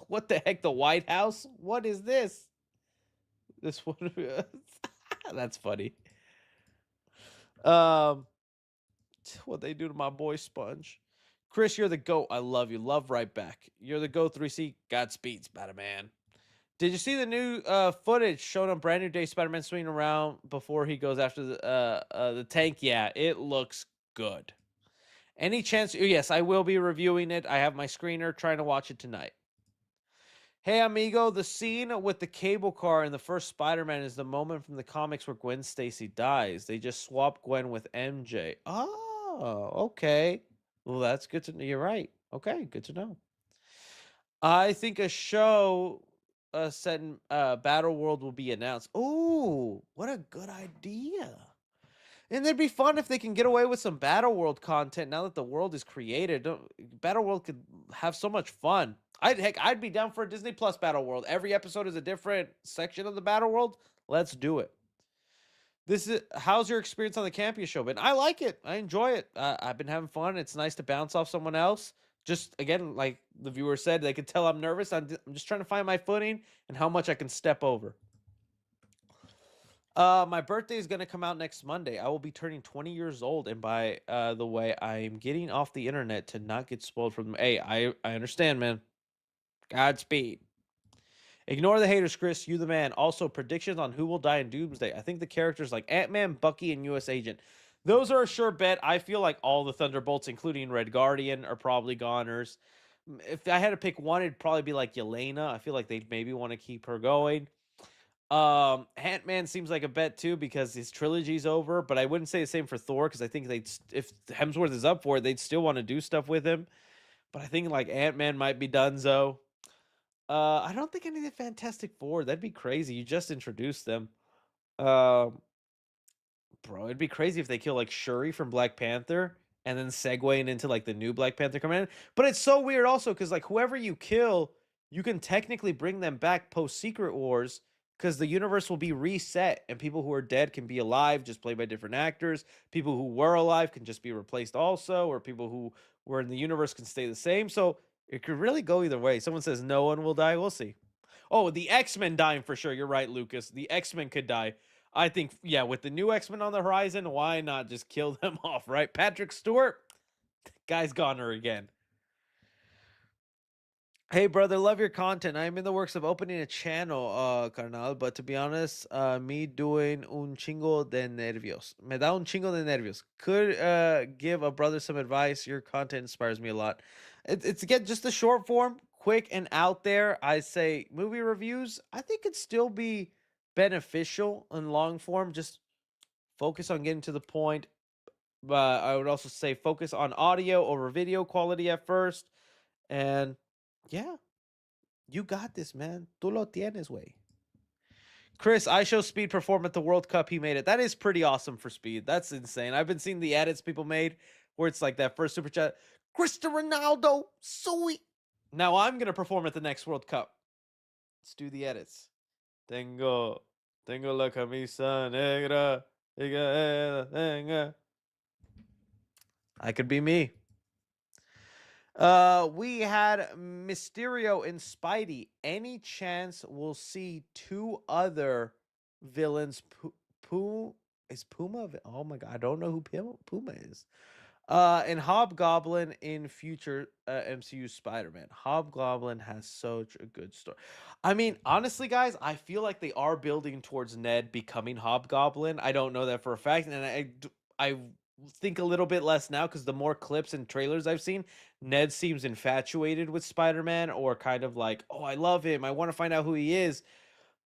What the heck? The White House? What is this? This one. That's funny. What they do to my boy Sponge. Chris, you're the GOAT. I love you. Love right back. You're the GOAT 3C. Godspeed, Spider-Man. Did you see the new footage showing on Brand New Day Spider-Man swinging around before he goes after the tank? Yeah, it looks good. Any chance? Yes, I will be reviewing it. I have my screener trying to watch it tonight. Hey, amigo, the scene with the cable car in the first Spider-Man is the moment from the comics where Gwen Stacy dies. They just swap Gwen with MJ. Oh, okay. Well, that's good to know. You're right. Okay, good to know. I think a show set in Battle World will be announced. Oh, what a good idea. And it'd be fun if they can get away with some Battle World content now that the world is created. Battle World could have so much fun. I'd be down for a Disney Plus Battle World. Every episode is a different section of the Battle World. Let's do it. How's your experience on the Campia show been? I like it. I enjoy it. I've been having fun. It's nice to bounce off someone else. Just again, like the viewer said, they could tell I'm nervous. I'm just trying to find my footing and how much I can step over. My birthday is gonna come out next Monday. I will be turning 20 years old, and by the way, I'm getting off the internet to not get spoiled from. Hey, I understand, man. Godspeed. Ignore the haters, Chris. You the man. Also, predictions on who will die in Doomsday. I think the characters like Ant-Man, Bucky, and U.S. Agent. Those are a sure bet. I feel like all the Thunderbolts, including Red Guardian, are probably goners. If I had to pick one, it'd probably be like Yelena. I feel like they'd maybe want to keep her going. Ant-Man seems like a bet too because his trilogy's over, but I wouldn't say the same for Thor because I think if Hemsworth is up for it, they'd still want to do stuff with him. But I think like Ant-Man might be donezo. I don't think any of the Fantastic Four. That'd be crazy. You just introduced them. Bro, it'd be crazy if they kill like Shuri from Black Panther and then segueing into like the new Black Panther coming in. But it's so weird also because like whoever you kill, you can technically bring them back post Secret Wars because the universe will be reset and people who are dead can be alive, just played by different actors. People who were alive can just be replaced also, or people who were in the universe can stay the same. So it could really go either way. Someone says no one will die. We'll see. Oh, the X-Men dying for sure. You're right, Lucas. The X-Men could die. I think, yeah, with the new X-Men on the horizon, why not just kill them off, right? Patrick Stewart, guy's goner again. Hey, brother, love your content. I'm in the works of opening a channel, carnal, but to be honest, me doing un chingo de nervios. Me da un chingo de nervios. Could give a brother some advice. Your content inspires me a lot. It's again just the short form, quick and out there. I say movie reviews, I think it'd still be beneficial in long form. Just focus on getting to the point. But I would also say focus on audio over video quality at first. And yeah, you got this, man. Tú lo tienes, way. Chris, I show Speed perform at the World Cup. He made it. That is pretty awesome for Speed. That's insane. I've been seeing the edits people made where it's like that first super chat. Cristiano Ronaldo, sweet. Now I'm gonna perform at the next World Cup. Let's do the edits. Tengo la camisa negra. I could be me. We had Mysterio and Spidey. Any chance we'll see two other villains? Is Puma? Oh my god, I don't know who Puma is. And Hobgoblin in future MCU Spider-Man. Hobgoblin has such a good story. I mean, honestly, guys, I feel like they are building towards Ned becoming Hobgoblin. I don't know that for a fact, and I think a little bit less now because the more clips and trailers I've seen, Ned seems infatuated with Spider-Man or kind of like, oh, I love him. I want to find out who he is.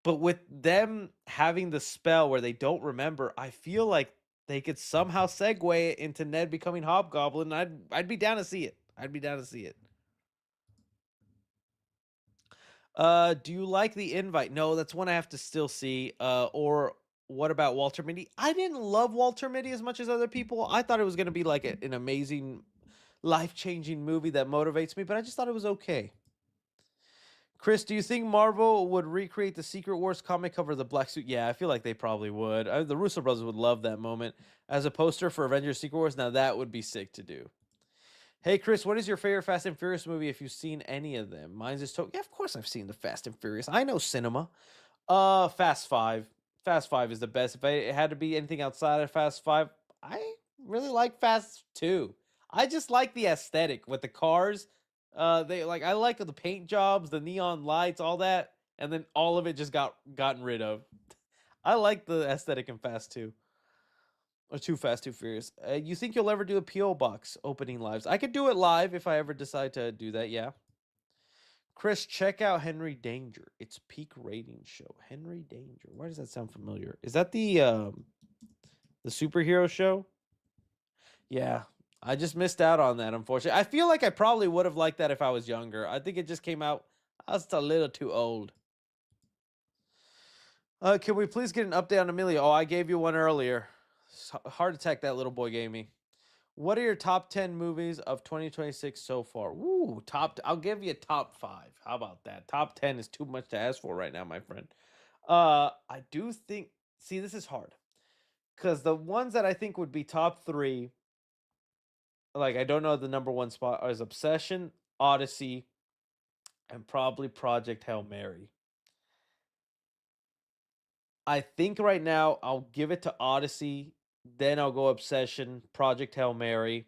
But with them having the spell where they don't remember, I feel like they could somehow segue it into Ned becoming Hobgoblin. I'd be down to see it. I'd be down to see it. Do you like The Invite? No, that's one I have to still see. Or what about Walter Mitty? I didn't love Walter Mitty as much as other people. I thought it was going to be like an amazing, life-changing movie that motivates me, but I just thought it was okay. Chris, do you think Marvel would recreate the Secret Wars comic cover of the black suit? Yeah, I feel like they probably would. The Russo brothers would love that moment. As a poster for Avengers Secret Wars, now that would be sick to do. Hey, Chris, what is your favorite Fast and Furious movie if you've seen any of them? Mine's just yeah, of course I've seen the Fast and Furious. I know cinema. Fast 5. Fast 5 is the best. If it had to be anything outside of Fast 5, I really like Fast 2. I just like the aesthetic with the cars. I like the paint jobs, the neon lights, all that. and then all of it just gotten rid of. I like the aesthetic in Fast 2. Or Too Fast, Too Furious. You think you'll ever do a P.O. box opening lives? I could do it live if I ever decide to do that, yeah. Chris, check out Henry Danger. It's peak rating show. Henry Danger. Why does that sound familiar? Is that the superhero show? Yeah. I just missed out on that, unfortunately. I feel like I probably would have liked that if I was younger. I think it just came out. I was a little too old. Can we please get an update on Amelia? Oh, I gave you one earlier. Heart attack that little boy gave me. What are your top 10 movies of 2026 so far? Ooh, I'll give you top 5. How about that? Top 10 is too much to ask for right now, my friend. I do think, see, this is hard. Because the ones that I think would be top 3, like, I don't know the number 1 spot, is Obsession, Odyssey, and probably Project Hail Mary. I think right now I'll give it to Odyssey, then I'll go Obsession, Project Hail Mary.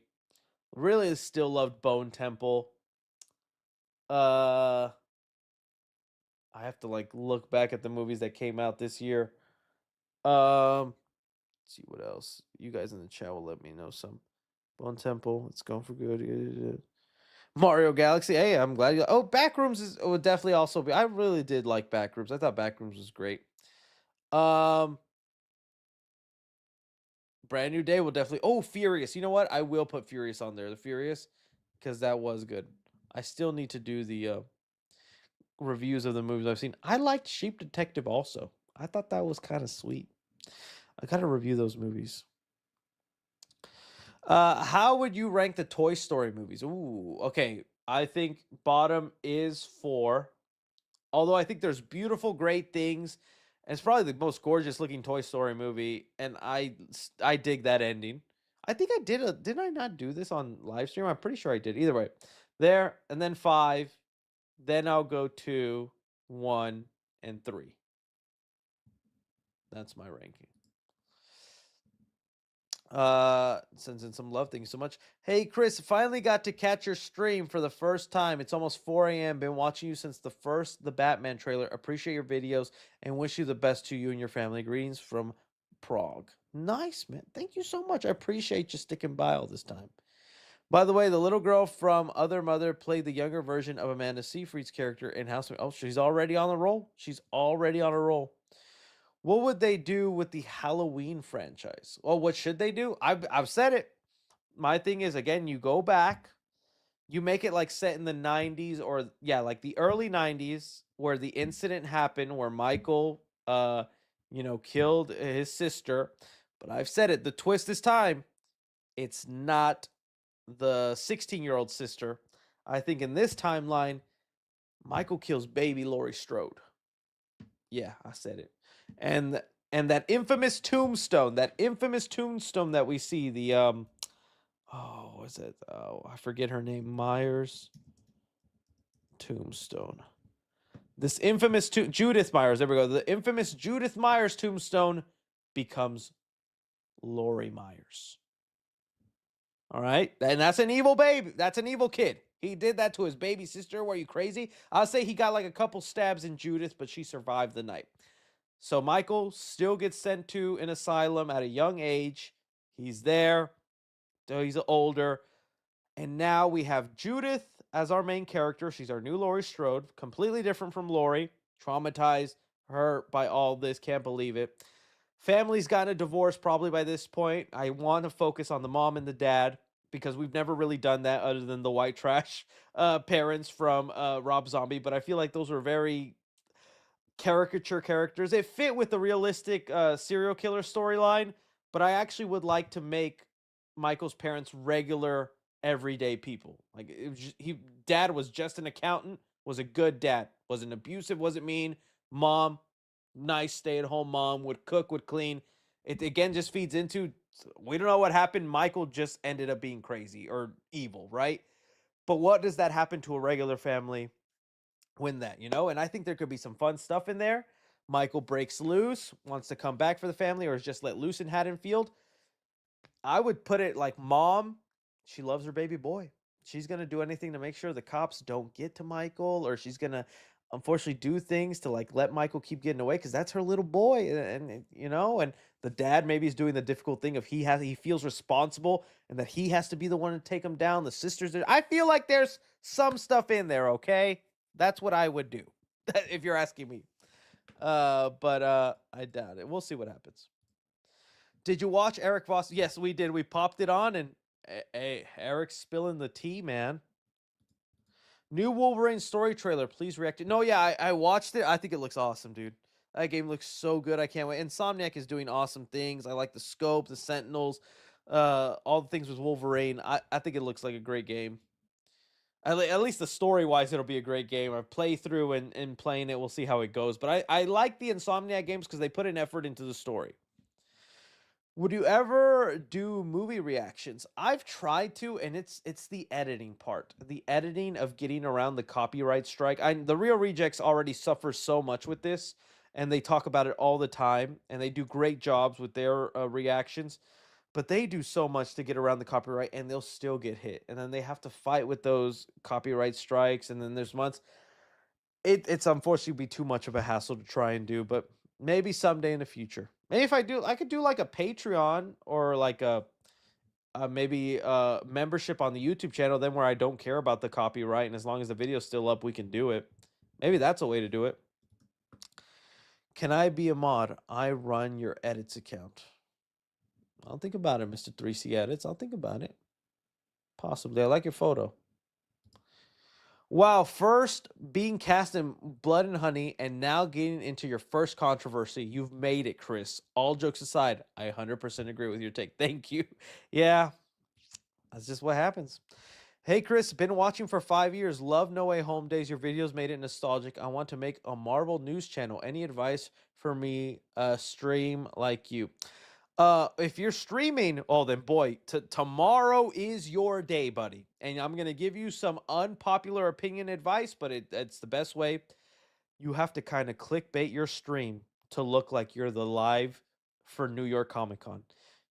Really still loved Bone Temple. I have to like look back at the movies that came out this year. Let's see what else. You guys in the chat will let me know some. Bone Temple, it's going for good. Mario Galaxy. Hey, I'm glad you. Oh, Backrooms would definitely also be. I really did like Backrooms. I thought Backrooms was great. Brand New Day will definitely. Oh, Furious. You know what? I will put Furious on there. The Furious, because that was good. I still need to do the reviews of the movies I've seen. I liked Sheep Detective also. I thought that was kind of sweet. I gotta review those movies. How would you rank the Toy Story movies? Ooh, okay. I think bottom is 4. Although I think there's beautiful, great things. And it's probably the most gorgeous looking Toy Story movie. And I dig that ending. I think I did I not do this on live stream? I'm pretty sure I did. Either way. There, and then 5. Then I'll go 2, 1, and 3. That's my ranking. Sends in some love. Thank you so much. Hey, Chris, finally got to catch your stream for the first time. It's almost 4 a.m. Been watching you since the Batman trailer. Appreciate your videos and wish you the best to you and your family. Greetings from Prague. Nice, man. Thank you so much. I appreciate you sticking by all this time. By the way, the little girl from Other Mother played the younger version of Amanda Seyfried's character in House. Oh, she's already on the roll. She's already on a roll. What would they do with the Halloween franchise? Well, what should they do? I've said it. My thing is, again, you go back, you make it like set in the 90s or like the early 90s where the incident happened where Michael killed his sister. But I've said it, the twist this time, it's not the 16-year-old sister. I think in this timeline, Michael kills baby Laurie Strode. Yeah, I said it. And that infamous tombstone that we see, the what's it? Oh, I forget her name. Myers tombstone. This infamous Judith Myers. There we go. The infamous Judith Myers tombstone becomes Laurie Myers. All right, and that's an evil baby. That's an evil kid. He did that to his baby sister. Were you crazy? I'll say he got like a couple stabs in Judith, but she survived the night. So Michael still gets sent to an asylum at a young age. He's there. So he's older. And now we have Judith as our main character. She's our new Laurie Strode. Completely different from Laurie. Traumatized, hurt by all this. Can't believe it. Family's gotten a divorce probably by this point. I want to focus on the mom and the dad because we've never really done that other than the white trash parents from Rob Zombie. But I feel like those were very caricature characters. It fit with the realistic serial killer storyline, but I actually would like to make Michael's parents regular, everyday people. Like dad was just an accountant, was a good dad, wasn't abusive, wasn't mean. Mom, nice stay-at-home mom, would cook, would clean. It again just feeds into, we don't know what happened. Michael just ended up being crazy or evil, right? But what does that happen to a regular family when that, and I think there could be some fun stuff in there. Michael breaks loose, wants to come back for the family, or is just let loose in Haddonfield. I would put it like mom, she loves her baby boy. She's going to do anything to make sure the cops don't get to Michael, or she's going to unfortunately do things to like let Michael keep getting away because that's her little boy, and and the dad maybe is doing the difficult thing of he feels responsible and that he has to be the one to take him down. The sisters, I feel like there's some stuff in there. Okay, that's what I would do if you're asking me. But I doubt it. We'll see what happens. Did you watch Eric Voss? Yes, we did. We popped it on, and hey, Eric's spilling the tea, man. New Wolverine story trailer. Please react to. No, yeah, I watched it. I think it looks awesome, dude. That game looks so good. I can't wait. Insomniac is doing awesome things. I like the scope, the Sentinels, all the things with Wolverine. I think it looks like a great game. At least the story-wise, it'll be a great game. I play through and playing it. We'll see how it goes. But I like the Insomniac games because they put an effort into the story. Would you ever do movie reactions? I've tried to, and it's the editing part. The editing of getting around the copyright strike. The Real Rejects already suffer so much with this, and they talk about it all the time, and they do great jobs with their reactions. But they do so much to get around the copyright, and they'll still get hit. And then they have to fight with those copyright strikes, and then there's months. It's unfortunately be too much of a hassle to try and do, but maybe someday in the future. Maybe if I could do like a Patreon or like maybe a membership on the YouTube channel, then where I don't care about the copyright, and as long as the video's still up, we can do it. Maybe that's a way to do it. Can I be a mod? I run your edits account. I'll think about it, Mr. 3C Edits. I'll think about it. Possibly. I like your photo. Wow, first being cast in Blood and Honey and now getting into your first controversy. You've made it, Chris. All jokes aside, I 100% agree with your take. Thank you. Yeah, that's just what happens. Hey, Chris, been watching for 5 years. Love No Way Home days. Your videos made it nostalgic. I want to make a Marvel news channel. Any advice for me? Stream like you. If you're streaming, oh, then boy, tomorrow is your day, buddy. And I'm going to give you some unpopular opinion advice, but it's the best way. You have to kind of clickbait your stream to look like you're the live for New York Comic Con.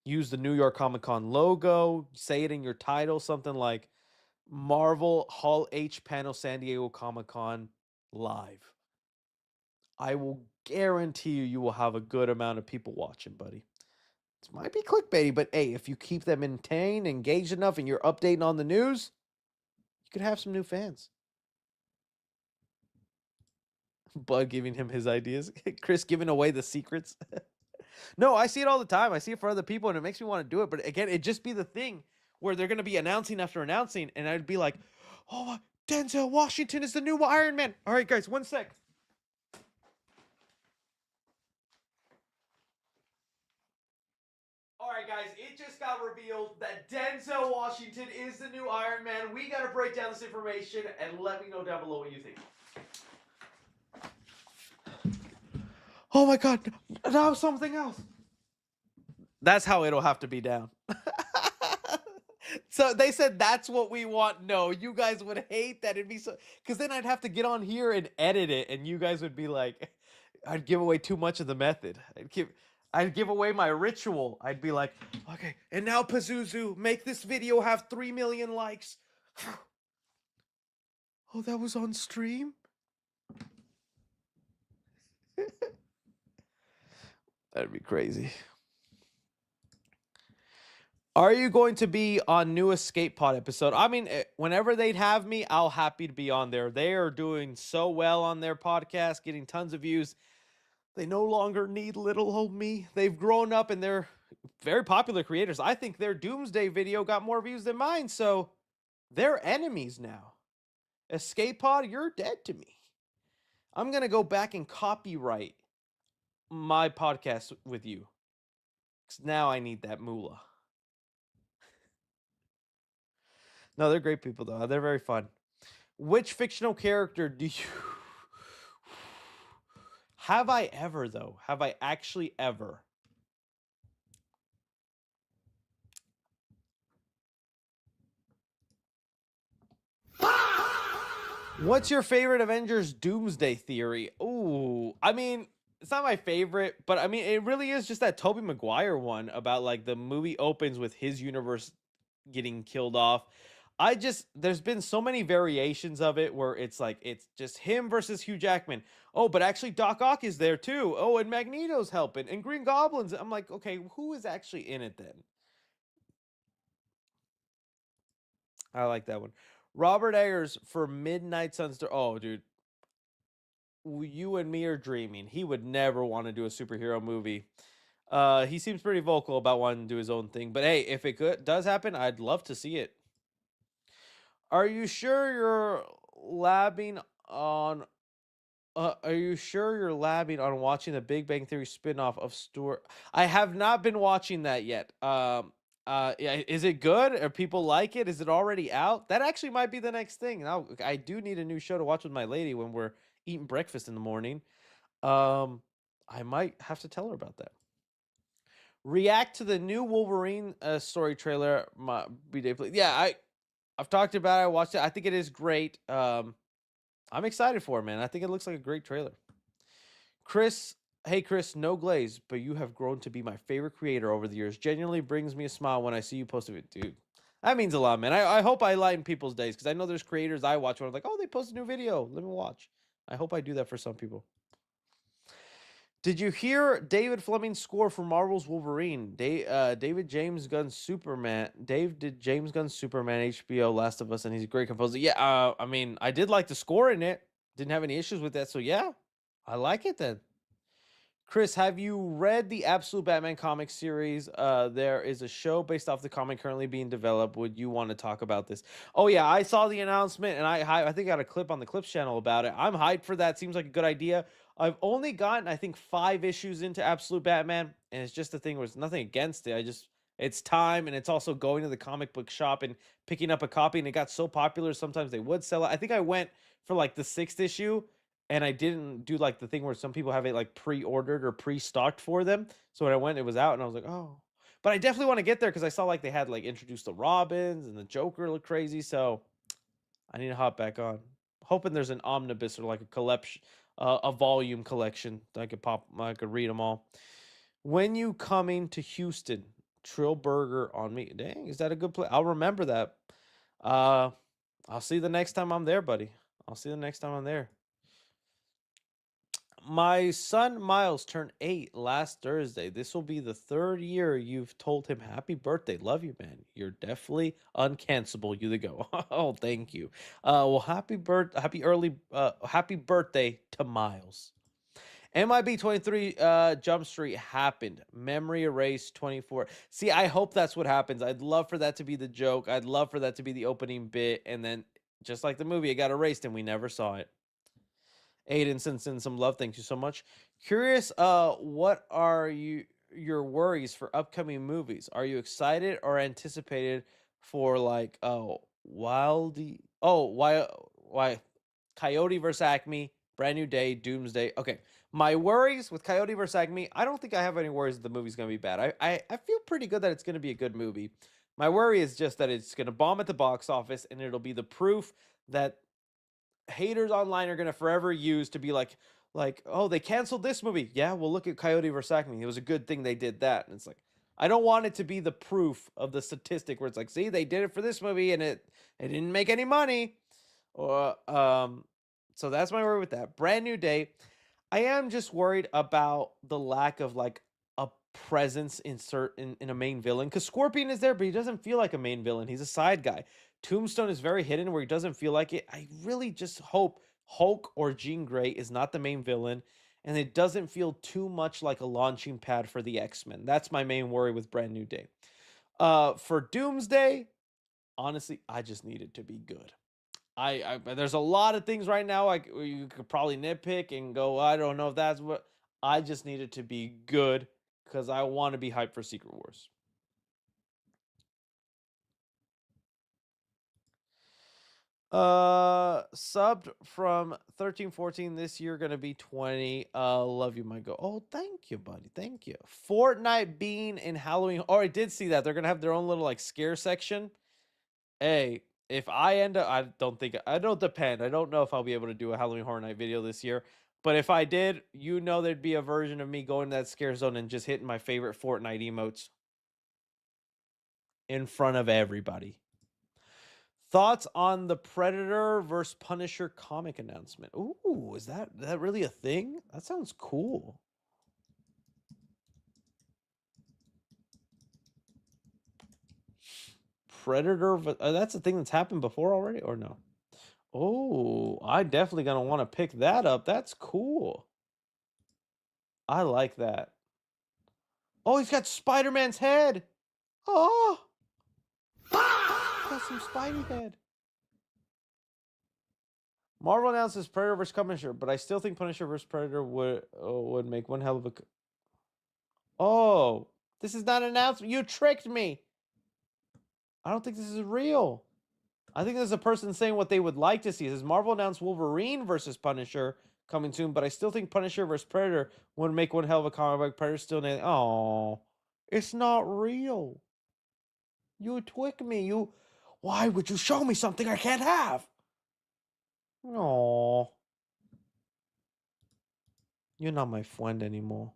Use the New York Comic Con logo, say it in your title, something like Marvel Hall H panel San Diego Comic Con live. I will guarantee you will have a good amount of people watching, buddy. This might be clickbaity, but hey, if you keep them entertained, engaged enough, and you're updating on the news, you could have some new fans. Bud giving him his ideas. Chris giving away the secrets. No, I see it all the time. I see it for other people, and it makes me want to do it. But again, it'd just be the thing where they're going to be announcing after announcing, and I'd be like, oh, Denzel Washington is the new Iron Man. All right, guys, 1 sec. All right, guys, it just got revealed that Denzel Washington is the new Iron Man. We got to break down this information, and let me know down below what you think. Oh my God, now something else. That's how it'll have to be down. So they said that's what we want. No, you guys would hate that. It'd be so, because then I'd have to get on here and edit it, and you guys would be like, I'd give away too much of the method. I'd give away my ritual. I'd be like, okay, and now Pazuzu, make this video have 3 million likes. Oh, that was on stream? That'd be crazy. Are you going to be on new Escape Pod episode? I mean, whenever they'd have me, I'll happy to be on there. They are doing so well on their podcast, getting tons of views. They no longer need little old me. They've grown up and they're very popular creators. I think their Doomsday video got more views than mine, so they're enemies now. Escape Pod, you're dead to me. I'm going to go back and copyright my podcast with you. 'Cause now I need that moolah. No, they're great people, though. They're very fun. Which fictional character do you... Have I ever, though? Have I actually ever? What's your favorite Avengers Doomsday theory? Ooh, I mean, it's not my favorite, but I mean, it really is just that Tobey Maguire one about like the movie opens with his universe getting killed off. there's been so many variations of it where it's like it's just him versus Hugh Jackman. Oh, but actually Doc Ock is there too. Oh, and Magneto's helping, and Green Goblin's. I'm like, okay, who is actually in it then? I like that one. Robert Eggers for Midnight Suns. Oh, dude, you and me are dreaming. He would never want to do a superhero movie. He seems pretty vocal about wanting to do his own thing. But hey, if it does happen, I'd love to see it. Are you sure you're labbing on? Are you sure you're labbing on watching the Big Bang Theory spinoff of Stuart? I have not been watching that yet. Yeah, is it good? Are people like it? Is it already out? That actually might be the next thing. Now, I do need a new show to watch with my lady when we're eating breakfast in the morning. I might have to tell her about that. React to the new Wolverine story trailer. My B-Day play. Yeah, I've talked about it. I watched it. I think it is great. I'm excited for it, man. I think it looks like a great trailer. Chris, hey Chris, no glaze, but you have grown to be my favorite creator over the years. Genuinely brings me a smile when I see you post a video. Dude, that means a lot, man. I hope I lighten people's days because I know there's creators I watch where I'm like, oh, they post a new video. Let me watch. I hope I do that for some people. Did you hear David Fleming's score for Marvel's Wolverine? David James Gunn's Superman. Dave did James Gunn's Superman, HBO, Last of Us, and he's a great composer. Yeah, I mean, I did like the score in it. Didn't have any issues with that, so yeah, I like it then. Chris, have you read the Absolute Batman comic series? There is a show based off the comic currently being developed. Would you want to talk about this? Oh yeah, I saw the announcement, and I think I got a clip on the Clips channel about it. I'm hyped for that. Seems like a good idea. I've only gotten, I think, 5 issues into Absolute Batman, and it's just the thing where it's nothing against it. It's time, and it's also going to the comic book shop and picking up a copy, and it got so popular, sometimes they would sell it. I think I went for like the 6th issue, and I didn't do like the thing where some people have it like pre-ordered or pre-stocked for them. So when I went, it was out, and I was like, oh. But I definitely want to get there because I saw like they had like introduced the Robins, and the Joker looked crazy, so I need to hop back on. Hoping there's an omnibus or like a collection. A volume collection. I could read them all. When you coming to Houston, Trill Burger on me. Dang, is that a good place? I'll remember that. I'll see you the next time I'm there, buddy. I'll see you the next time I'm there. My son Miles turned 8 last Thursday. This will be the 3rd year you've told him happy birthday. Love you, man. You're definitely uncancelable. You the go. Oh, thank you. Well, happy birthday to Miles. MIB 23 Jump Street happened. Memory erased 24. See, I hope that's what happens. I'd love for that to be the joke. I'd love for that to be the opening bit, and then just like the movie, it got erased and we never saw it. Aiden sends in some love. Thank you so much. Curious, what are your worries for upcoming movies? Are you excited or anticipated for like why Coyote versus Acme, Brand New Day, Doomsday? Okay, my worries with Coyote versus Acme, I don't think I have any worries that the movie's gonna be bad. I feel pretty good that it's gonna be a good movie. My worry is just that it's gonna bomb at the box office, and it'll be the proof that haters online are gonna forever use to be like, oh, they canceled this movie. Yeah, well, look at Coyote vs. Acme. It was a good thing they did that. And it's like, I don't want it to be the proof of the statistic where it's like, see, they did it for this movie and it didn't make any money. Or so that's my worry with that. Brand New Day. I am just worried about the lack of like a presence in a main villain, because Scorpion is there, but he doesn't feel like a main villain. He's a side guy. Tombstone is very hidden where he doesn't feel like it. I really just hope Hulk or Jean Grey is not the main villain, and it doesn't feel too much like a launching pad for the X-Men. That's my main worry with Brand New Day. For Doomsday, honestly, I just need it to be good. There's a lot of things right now you could probably nitpick and go, I don't know if that's what. I just need it to be good because I want to be hyped for Secret Wars. Subbed from 1314 this year, gonna be 20. Love you, my go. Oh, thank you, buddy. Thank you. Fortnite being in Halloween. Oh, I did see that. They're gonna have their own little like scare section. Hey, if I end up, I don't depend. I don't know if I'll be able to do a Halloween Horror Night video this year. But if I did, you know there'd be a version of me going to that scare zone and just hitting my favorite Fortnite emotes in front of everybody. Thoughts on the Predator versus Punisher comic announcement? Ooh, is that really a thing? That sounds cool. Predator, that's a thing that's happened before already, or no? Oh, I definitely gonna want to pick that up. That's cool. I like that. Oh, he's got Spider-Man's head. Oh, got some Spidey head. Marvel announces Predator vs. Punisher, but I still think Punisher vs. Predator would make one hell of a. Oh, this is not an announcement. You tricked me. I don't think this is real. I think this is a person saying what they would like to see. It says Marvel announced Wolverine versus Punisher coming soon, but I still think Punisher versus Predator would make one hell of a comic book. Predator still. Oh, it's not real. You tricked me. Why would you show me something I can't have? Oh, you're not my friend anymore.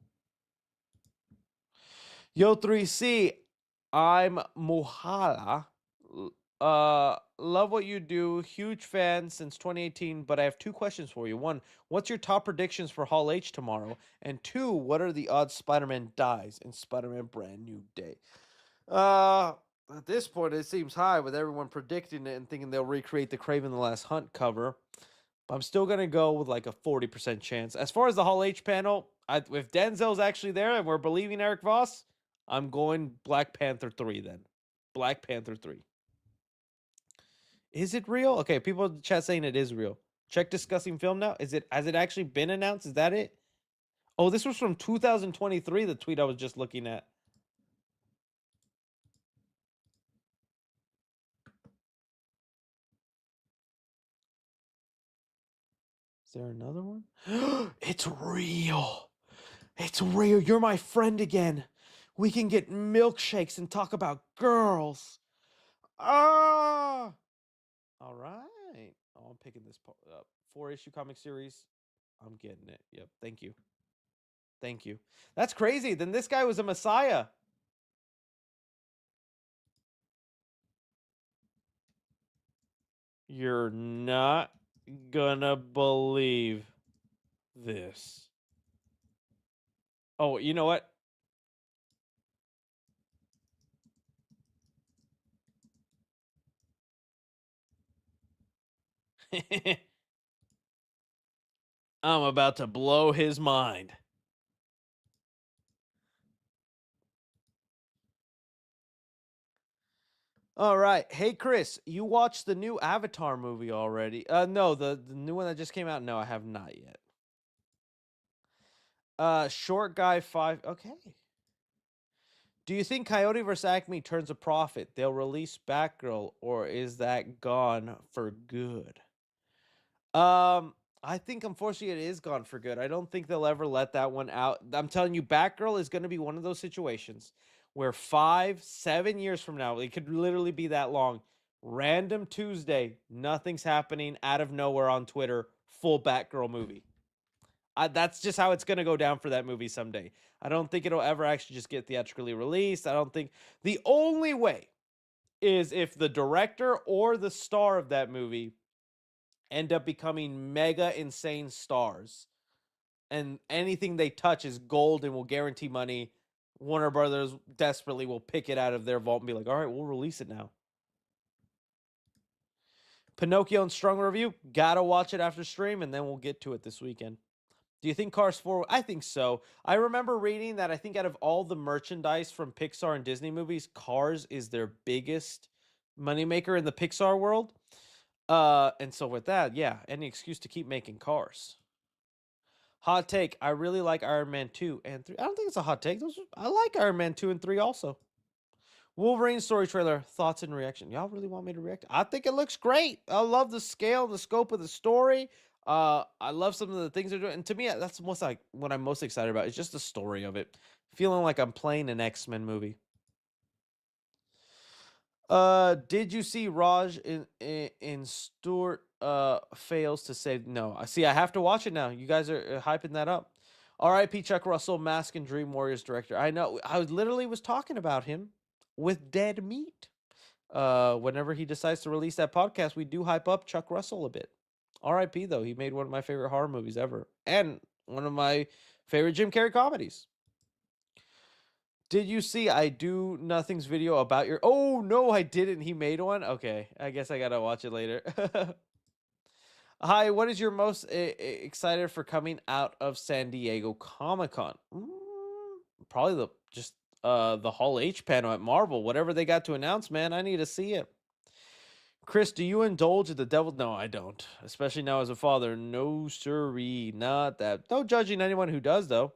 Yo, 3C, I'm Muhala. Love what you do. Huge fan since 2018, but I have two questions for you. One, what's your top predictions for Hall H tomorrow? And two, what are the odds Spider-Man dies in Spider-Man Brand New Day? At this point, it seems high with everyone predicting it and thinking they'll recreate the Kraven the Last Hunt cover. But I'm still going to go with like a 40% chance. As far as the Hall H panel, if Denzel's actually there and we're believing Eric Voss, I'm going Black Panther 3 then. Black Panther 3. Is it real? Okay, people in the chat saying it is real. Check discussing film now. Has it actually been announced? Is that it? Oh, this was from 2023, the tweet I was just looking at. Is there another one? It's real. It's real. You're my friend again. We can get milkshakes and talk about girls. Ah! All right. Oh, I'm picking this 4-issue comic series. I'm getting it. Yep. Thank you. Thank you. That's crazy. Then this guy was a messiah. You're not gonna believe this. Oh, you know what? I'm about to blow his mind. All right. Hey, Chris, you watched the new Avatar movie already? No, the new one that just came out? No, I have not yet. Short Guy 5. Okay. Do you think Coyote vs. ACME turns a profit? They'll release Batgirl, or is that gone for good? I think unfortunately it is gone for good. I don't think they'll ever let that one out. I'm telling you, Batgirl is going to be one of those situations where 5-7 years from now, it could literally be that long. Random Tuesday, nothing's happening out of nowhere on Twitter, full Batgirl movie. That's just how it's going to go down for that movie someday. I don't think it'll ever actually just get theatrically released. I don't think the only way is if the director or the star of that movie end up becoming mega insane stars and anything they touch is gold and will guarantee money. Warner Brothers desperately will pick it out of their vault and be like, all right, we'll release it now. Pinocchio and Strong Review, gotta watch it after stream, and then we'll get to it this weekend. Do you think Cars 4? I think so. I remember reading that I think out of all the merchandise from Pixar and Disney movies, Cars is their biggest moneymaker in the Pixar world. And so with that, yeah, any excuse to keep making Cars. Hot take, I really like Iron Man 2 and 3. I don't think it's a hot take. I like Iron Man 2 and 3 also. Wolverine story trailer, thoughts and reaction. Y'all really want me to react? I think it looks great. I love the scale, the scope of the story. I love some of the things they're doing. And to me, that's most like what I'm most excited about. It's just the story of it. Feeling like I'm playing an X-Men movie. Did you see Raj in Stewart fails to save? No, I see. I have to watch it now. You guys are hyping that up. R.I.P. Chuck Russell, Mask and Dream Warriors director. I know. I literally was talking about him with Dead Meat. Whenever he decides to release that podcast, we do hype up Chuck Russell a bit. R.I.P. though, he made one of my favorite horror movies ever, and one of my favorite Jim Carrey comedies. Did you see I Do Nothing's video about your... Oh, no, I didn't. He made one? Okay, I guess I gotta watch it later. Hi, what is your most excited for coming out of San Diego Comic-Con? Probably the Hall H panel at Marvel. Whatever they got to announce, man, I need to see it. Chris, do you indulge in the devil? No, I don't. Especially now as a father. No, sirree, not that. No judging anyone who does, though.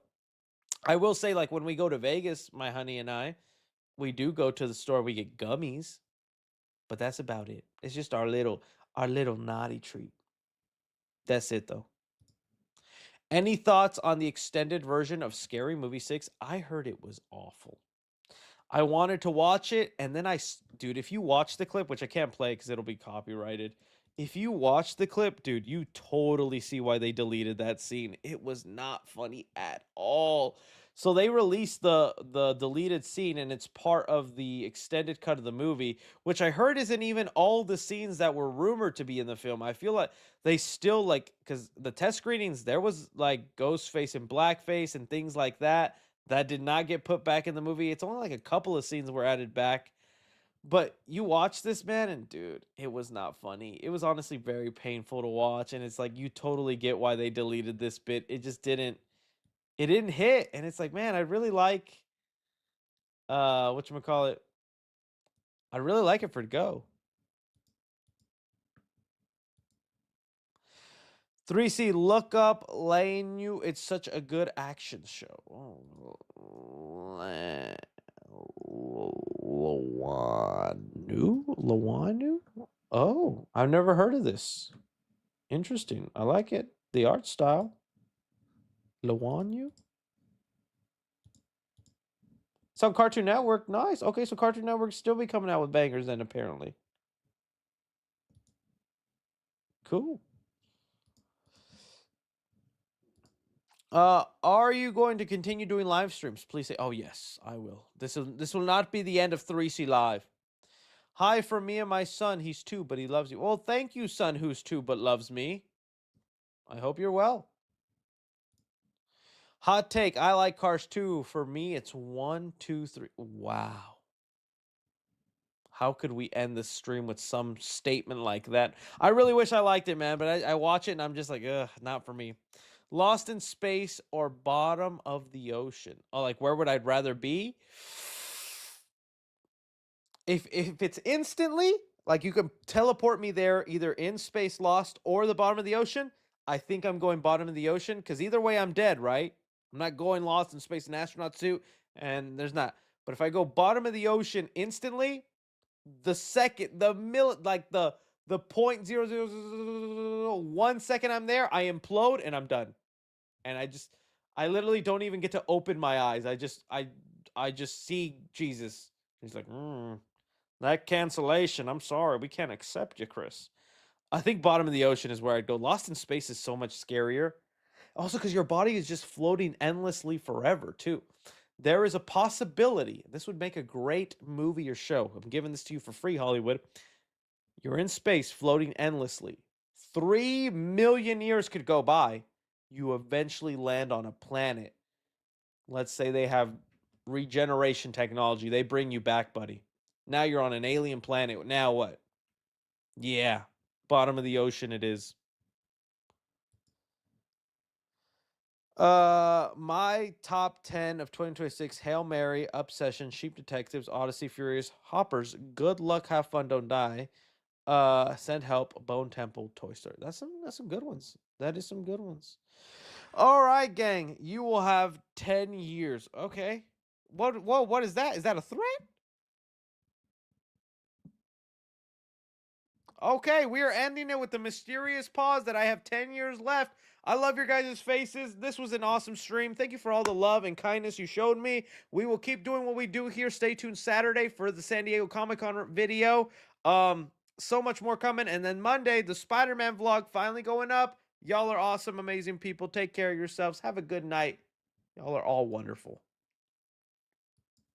I will say, like, when we go to Vegas, my honey and I, we do go to the store. We get gummies, but that's about it. It's just our little naughty treat. That's it, though. Any thoughts on the extended version of Scary Movie 6? I heard it was awful. I wanted to watch it, and then dude, if you watch the clip, which I can't play because it'll be copyrighted. If you watch the clip, dude, you totally see why they deleted that scene. It was not funny at all. So they released the deleted scene, and it's part of the extended cut of the movie, which I heard isn't even all the scenes that were rumored to be in the film. I feel like they still, like, because the test screenings, there was like Ghostface and Blackface and things like that did not get put back in the movie. It's only like a couple of scenes were added back. But you watch this, man, and dude, it was not funny. It was honestly very painful to watch, and it's like you totally get why they deleted this bit. It just didn't hit, and it's like, man, I really like whatchamacallit. I really like it for it to go. 3C, look up Laying You. It's such a good action show. Lawanu? Oh, I've never heard of this. Interesting. I like it. The art style. Lawanu? It's on Cartoon Network. Nice. Okay, so Cartoon Network still be coming out with bangers then, apparently. Cool. Are you going to continue doing live streams? Please say, oh yes, I will. This will not be the end of 3C Live. Hi from me and my son. He's 2, but he loves you. Well, thank you, son who's 2 but loves me. I hope you're well. Hot take. I like Cars 2. For me, it's 1, 2, 3. Wow. How could we end this stream with some statement like that? I really wish I liked it, man, but I watch it and I'm just like, ugh, not for me. Lost in Space or Bottom of the Ocean? Oh, like, where would I rather be? If it's instantly, like, you can teleport me there either in Space Lost or the bottom of the ocean, I think I'm going bottom of the ocean, because either way I'm dead, right? I'm not going Lost in Space in astronaut suit, and there's not. But if I go bottom of the ocean instantly, the second, the 0.0001 second I'm there, I implode and I'm done. And I literally don't even get to open my eyes. I just see Jesus. He's like, that cancellation. I'm sorry, we can't accept you, Chris. I think bottom of the ocean is where I'd go. Lost in Space is so much scarier. Also, because your body is just floating endlessly forever, too. There is a possibility. This would make a great movie or show. I'm giving this to you for free, Hollywood. You're in space, floating endlessly. 3 million years could go by. You eventually land on a planet. Let's say they have regeneration technology. They bring you back, buddy. Now you're on an alien planet. Now what? Yeah. Bottom of the ocean it is. My top 10 of 2026: Hail Mary, Obsession, Sheep Detectives, Odyssey, Furious, Hoppers, Good Luck, Have Fun, Don't Die, Send Help, Bone Temple, Toy Story. That's some good ones. That is some good ones. All right, gang. You will have 10 years. Okay. What is that? Is that a threat? Okay, we are ending it with the mysterious pause that I have 10 years left. I love your guys' faces. This was an awesome stream. Thank you for all the love and kindness you showed me. We will keep doing what we do here. Stay tuned Saturday for the San Diego Comic-Con video. So much more coming. And then Monday, the Spider-Man vlog finally going up. Y'all are awesome, amazing people. Take care of yourselves. Have a good night. Y'all are all wonderful.